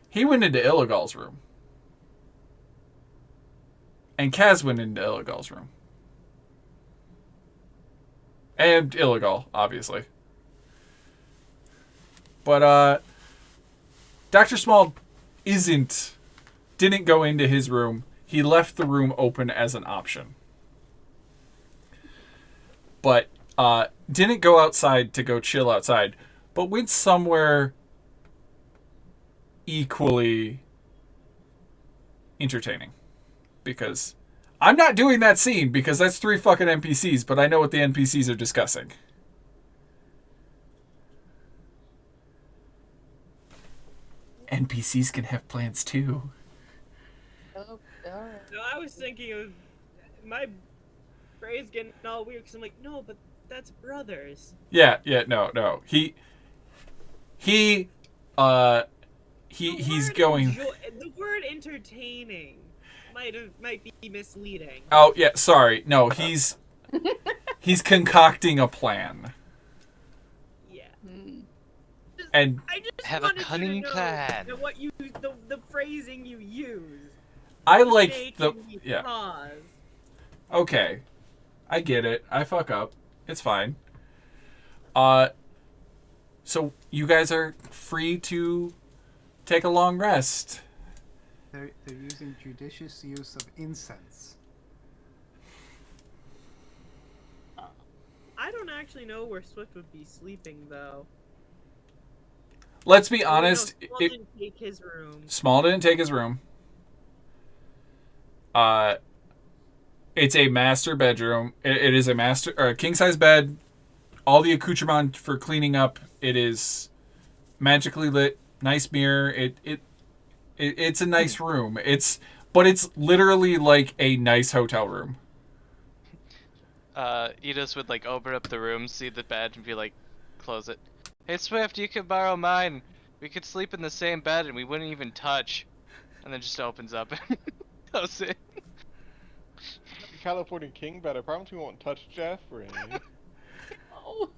He went into Illigal's room. And Kaz went into Illigal's room. And Illigal, obviously. But, Dr. Small didn't go into his room. He left the room open as an option. But, didn't go outside to go chill outside, but went somewhere equally entertaining. Because I'm not doing that scene because that's 3 fucking NPCs, but I know what the NPCs are discussing. NPCs can have plans too. Oh, alright. No, I was thinking of my brain's getting all weird because I'm like, no, but that's brothers. Yeah, no. He's The going. The word entertaining might be misleading. Oh yeah, sorry. No, he's concocting a plan. Yeah. And I just Have a wanted cunning you to know plan. that what you the phrasing you use. I like the making me yeah. pause. Okay. I get it. I fuck up. It's fine. So you guys are free to take a long rest. They're using judicious use of incense. I don't actually know where Swift would be sleeping though. Let's be Oh, honest. no, Small didn't take his room. Small didn't take his room. It's a master bedroom. It is a master or a king size bed. All the accoutrement for cleaning up. It is magically lit. Nice mirror. It's a nice room. But it's literally like a nice hotel room. Edith would like open up the room, see the bed, and be like, close it. Hey Swift, you could borrow mine. We could sleep in the same bed and we wouldn't even touch. And then just opens up and close it. California King bed. I promise we won't touch Jeffrey. Oh.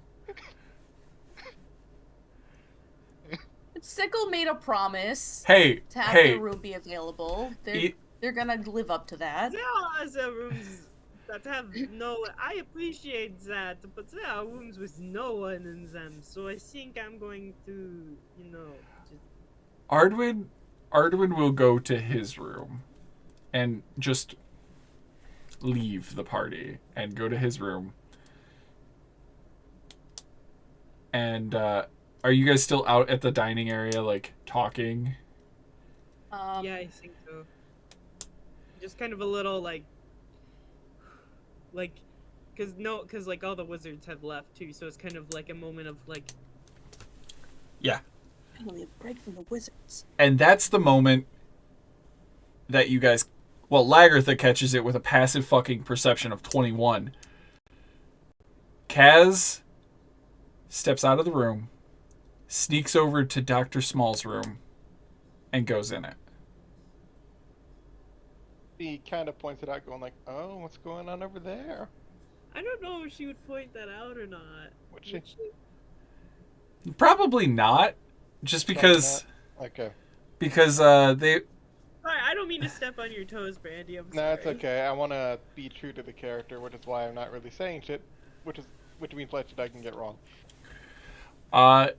Sickle made a promise Hey, to have hey. the room be available. E- They're gonna live up to that. There are rooms that have no. I appreciate that, but there are rooms with no one in them. So I think I'm going to, just Ardwin will go to his room and just leave the party and go to his room. And are you guys still out at the dining area, like, talking? Yeah, I think so. Just kind of a little like, because like all the wizards have left too, so it's kind of like a moment of like. Yeah. Finally, a break from the wizards. And that's the moment that you guys... Well, Lagartha catches it with a passive fucking perception of 21. Kaz steps out of the room, sneaks over to Dr. Small's room, and goes in it. He kind of points it out, going like, "Oh, what's going on over there?" I don't know if she would point that out or not. Would she? Probably not, just because... Okay. Because they... Sorry, I don't mean to step on your toes, Brandy. I'm sorry. No, it's okay. I want to be true to the character, which is why I'm not really saying shit, which means like shit I can get wrong. That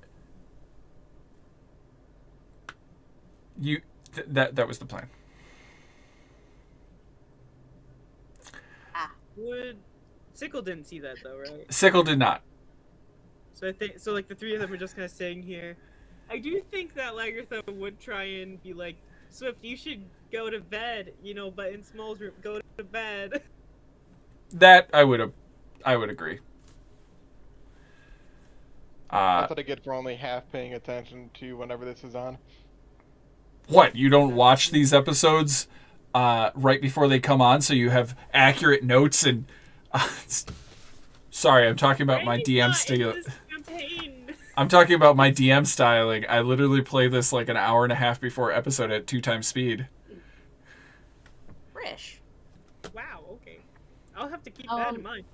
was the plan. Sickle didn't see that though, right? Sickle did not. So I think like the three of them are just kind of staying here. I do think that Lagartha would try and be like, Swift, you should go to bed, but in Small's room, go to bed. That I would agree. That's what I get for only half paying attention to whenever this is on. What, you don't watch these episodes right before they come on, so you have accurate notes and... Sorry, I'm talking about my DM styling. I'm talking about my DM styling. I literally play this like an hour and a half before episode at 2x speed. Frish. Wow, okay. I'll have to keep that in mind.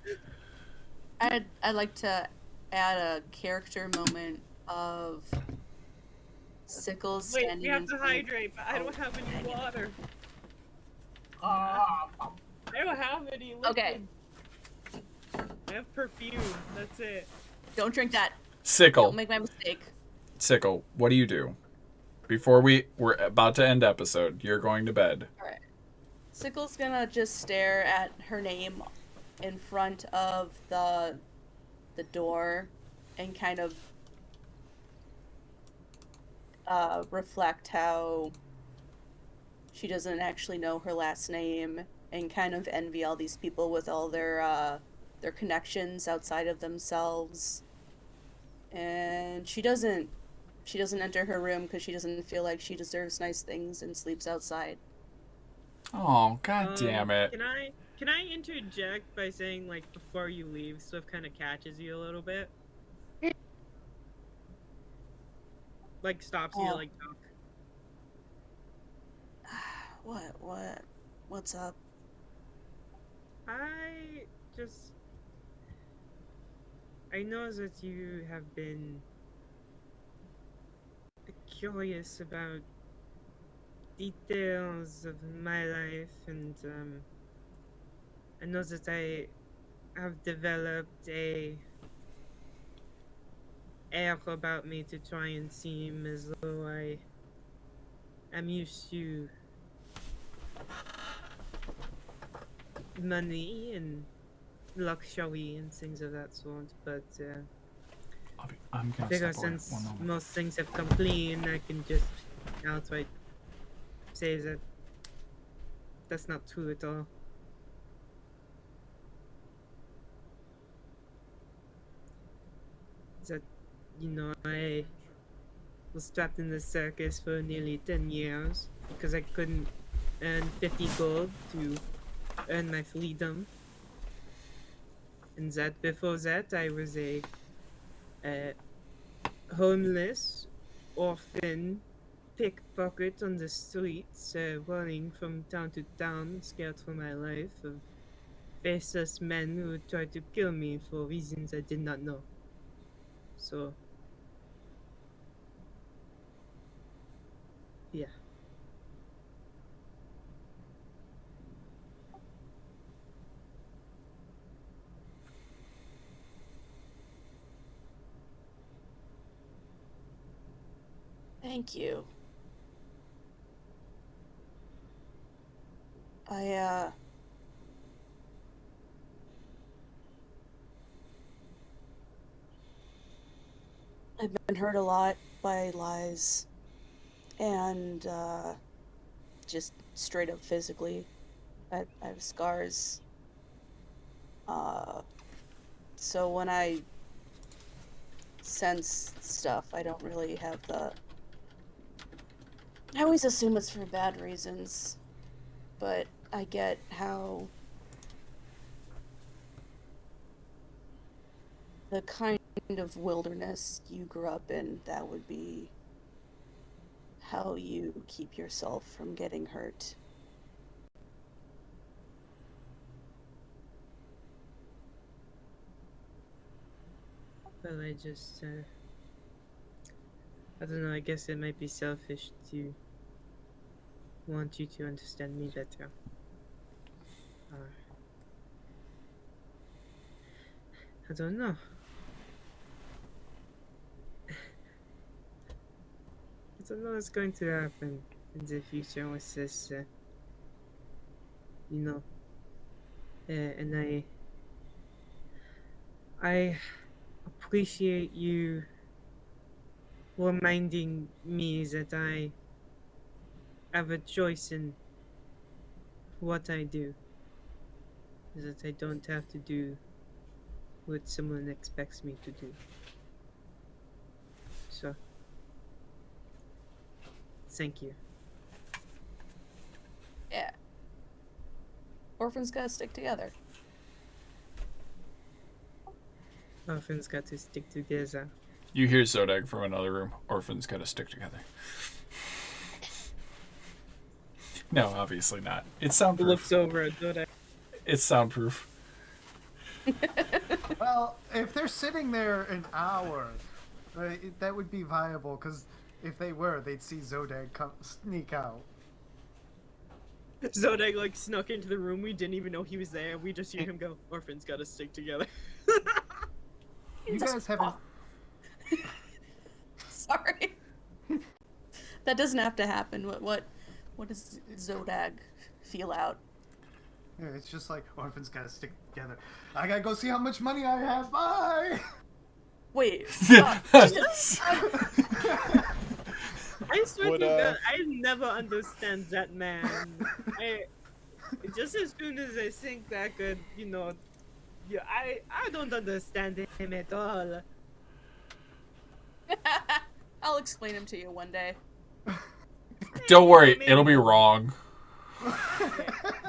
I'd like to add a character moment of Sickle standing. Wait, we have to hydrate, but I don't have any water. I don't have any liquid. Okay. I have perfume. That's it. Don't drink that. Sickle. Don't make my mistake. Sickle, what do you do? Before we're about to end episode, you're going to bed. Alright. Sickle's gonna just stare at her name in front of the door and kind of reflect how she doesn't actually know her last name and kind of envy all these people with all their connections outside of themselves. And she doesn't enter her room because she doesn't feel like she deserves nice things and sleeps outside. Oh, god damn it. Can I interject by saying, like, before you leave, Swift kind of catches you a little bit? Like, stops you to, like, talk. What's up? I know that you have been curious about details of my life, and I know that I have developed a air about me to try and seem as though I am used to money and luxury and things of that sort, but I'm gonna figure step away. since 1 moment. most things have come clean, I can just outright say that that's not true at all. That, I was trapped in the circus for nearly 10 years because I couldn't earn 50 gold to earn my freedom. And that before that, I was a homeless orphan pickpocket on the streets, running from town to town, scared for my life of faceless men who tried to kill me for reasons I did not know. So, yeah. Thank you. I I've been hurt a lot by lies. And, just straight up physically. I have scars. So when I sense stuff, I don't really have the... I always assume it's for bad reasons. But I get how the kind of wilderness you grew up in, that would be how you keep yourself from getting hurt. Well, I just, I don't know, I guess it might be selfish to want you to understand me better. I don't know. I don't know what's going to happen in the future with this, you know. And I appreciate you reminding me that I have a choice in what I do. That I don't have to do what someone expects me to do. So, thank you. Yeah. Orphans gotta stick together. Orphans got to stick together. You hear Zodag from another room. Orphans gotta stick together. No, obviously not. It's He soundproof. looks over at Zodak. It's soundproof. Well, if they're sitting there an hour, that would be viable, because if they were, they'd see Zodag sneak out. Zodak like snuck into the room. We didn't even know he was there. We just hear him go, "Orphans gotta stick together." You guys haven't... Sorry. That doesn't have to happen. What does Zodag feel out? Yeah, it's just like, orphans gotta stick together. I gotta go see how much money I have. Bye! Wait. I swear Would, to God, I never understand that man. Just as soon as I think that could, you know, yeah, I don't understand him at all. I'll explain him to you one day. Don't worry, Maybe. it'll be wrong.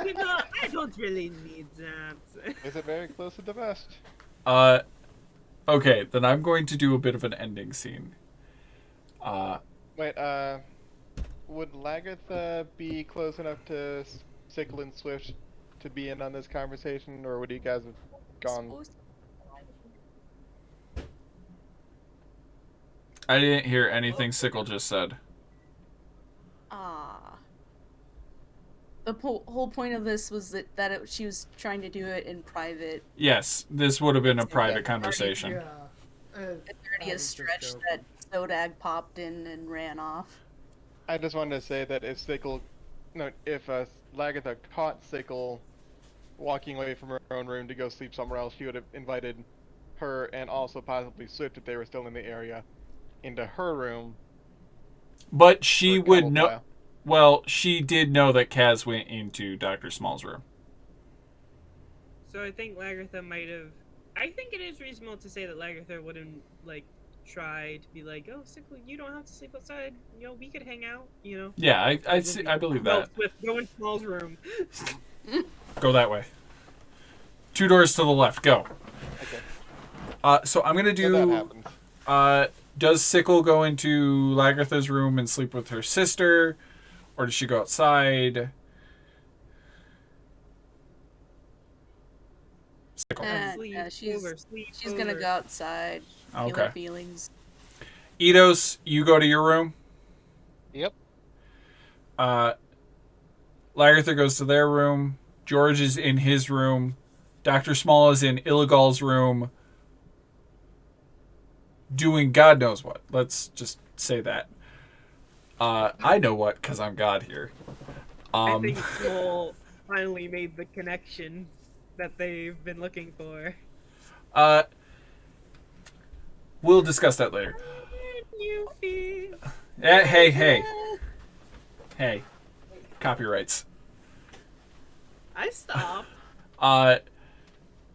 You know, I don't really need that. Is it very close to the best? Okay, then I'm going to do a bit of an ending scene. Wait, would Lagartha be close enough to Sickle and Swift to be in on this conversation, or would you guys have gone? I didn't hear anything Sickle just said. The whole point of this was that she was trying to do it in private. Yes, this would have been a private conversation. Yeah. It's already a stretch that Zodag popped in and ran off. I just wanted to say that if Lagartha caught Sickle walking away from her own room to go sleep somewhere else, she would have invited her and also possibly Swift, if they were still in the area, into her room. But she for would know. camouflage. Well, she did know that Kaz went into Dr. Small's room. So I think Lagartha might have. I think it is reasonable to say that Lagartha wouldn't like try to be like, "Oh, Sickle, you don't have to sleep outside. You know, we could hang out." You know. Yeah, I believe that. Go in Small's room. Go that way. 2 doors to the left. Go. Okay. So I'm gonna So that do. happens. Does Sickle go into Lagartha's room and sleep with her sister, or does she go outside? Sickle. She's gonna go outside. Feel Okay. her feelings. Eidos, you go to your room. Yep. Lagartha goes to their room. George is in his room. Dr. Small is in Illegal's room. Doing God knows what. Let's just say that. I know what, because I'm God here. I think Small finally made the connection that they've been looking for. We'll discuss that later. You feel. Hey. Copyrights. I stopped.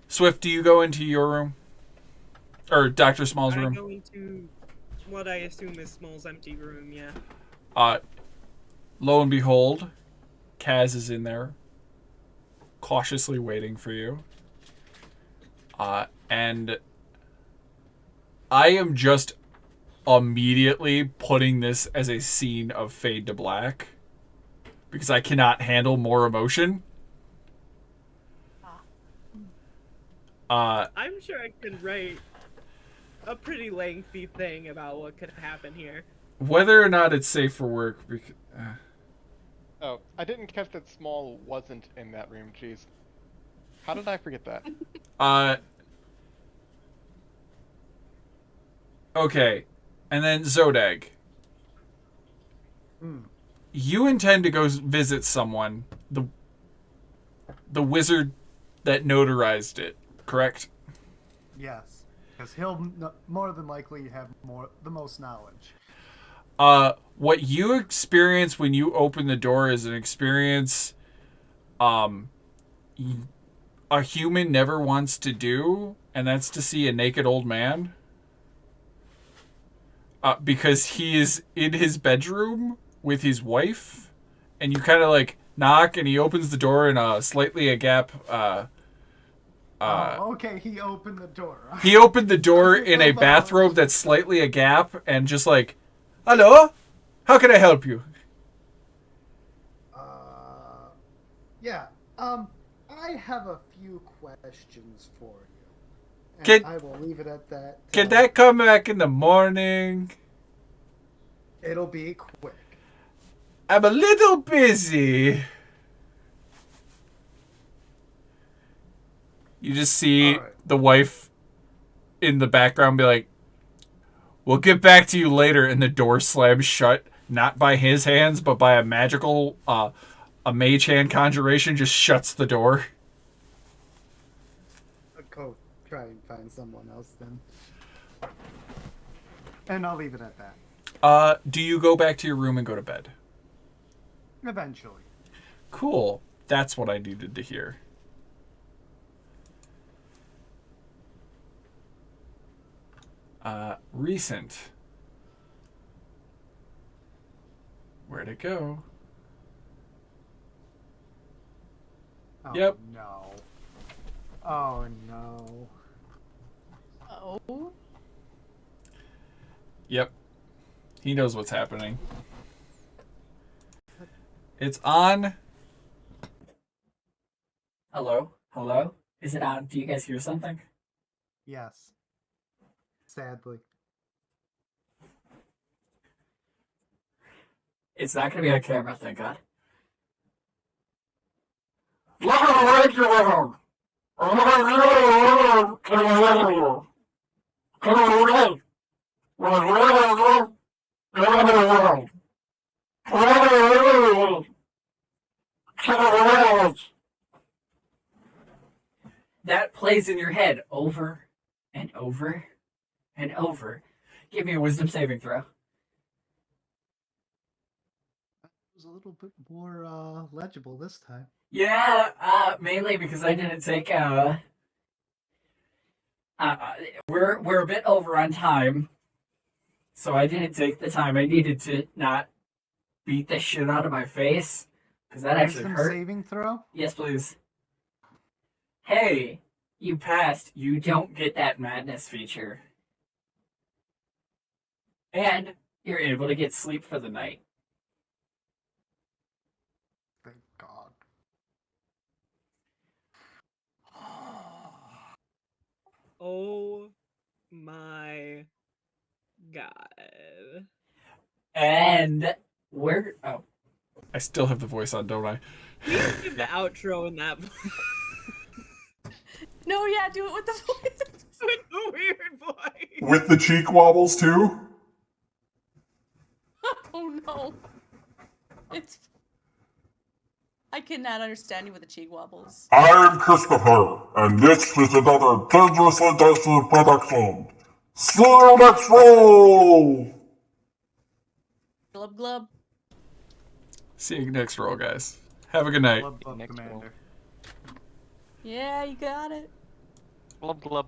Swift, do you go into your room? Or Dr. Small's I room? go into what I assume is Small's empty room, yeah. Lo and behold, Kaz is in there, cautiously waiting for you. And I am just immediately putting this as a scene of Fade to Black because I cannot handle more emotion. I'm sure I could write a pretty lengthy thing about what could happen here. Whether or not it's safe for work. Oh, I didn't catch that Small wasn't in that room. Jeez, how did I forget that? Okay, and then Zodag. Hmm. You intend to go visit someone, the wizard that notarized it, correct? Yes, because he'll more than likely have the most knowledge. What you experience when you open the door is an experience a human never wants to do, and that's to see a naked old man. Because he is in his bedroom with his wife, and you kind of like knock, and he opens the door in a slightly agape. Okay, he opened the door. He opened the door in a bathrobe that's slightly agape, and just like, hello, how can I help you? Yeah. I have a few questions for you. And I will leave it at that. Can that come back in the morning? It'll be quick. I'm a little busy. You just see the wife in the background be like, we'll get back to you later, and the door slams shut, not by his hands, but by a magical, a mage hand conjuration just shuts the door. I'll go try and find someone else then. And I'll leave it at that. Do you go back to your room and go to bed? Eventually. Cool. That's what I needed to hear. Recent. Where'd it go? Oh, Yep. No. Oh no. Oh. Yep. He knows what's happening. It's on. Hello? Hello? Is it on? Do you guys hear something? Yes. Sadly. It's not gonna be on camera, thank God. That plays in your head over and over and over. Give me a wisdom saving throw. It was a little bit more legible this time. Yeah, mainly because I didn't take we're a bit over on time. So I didn't take the time I needed to not beat the shit out of my face. Because that actually Wisdom hurt. saving throw? Yes, please. Hey, you passed. You don't get that madness feature. And you're able to get sleep for the night. Thank God. Oh my God. And where? Oh, I still have the voice on, don't I? Please give the outro in that No, yeah, do it with the voice. with the weird voice. With the cheek wobbles too? Oh no. It's. I cannot understand you with the cheek wobbles. I'm Christopher, and this is another Dangerously Dicey production. See you next roll! glub. See you next roll, guys. Have a good night. Blub, blub, Next roll. Commander. Yeah, you got it. Glub glub.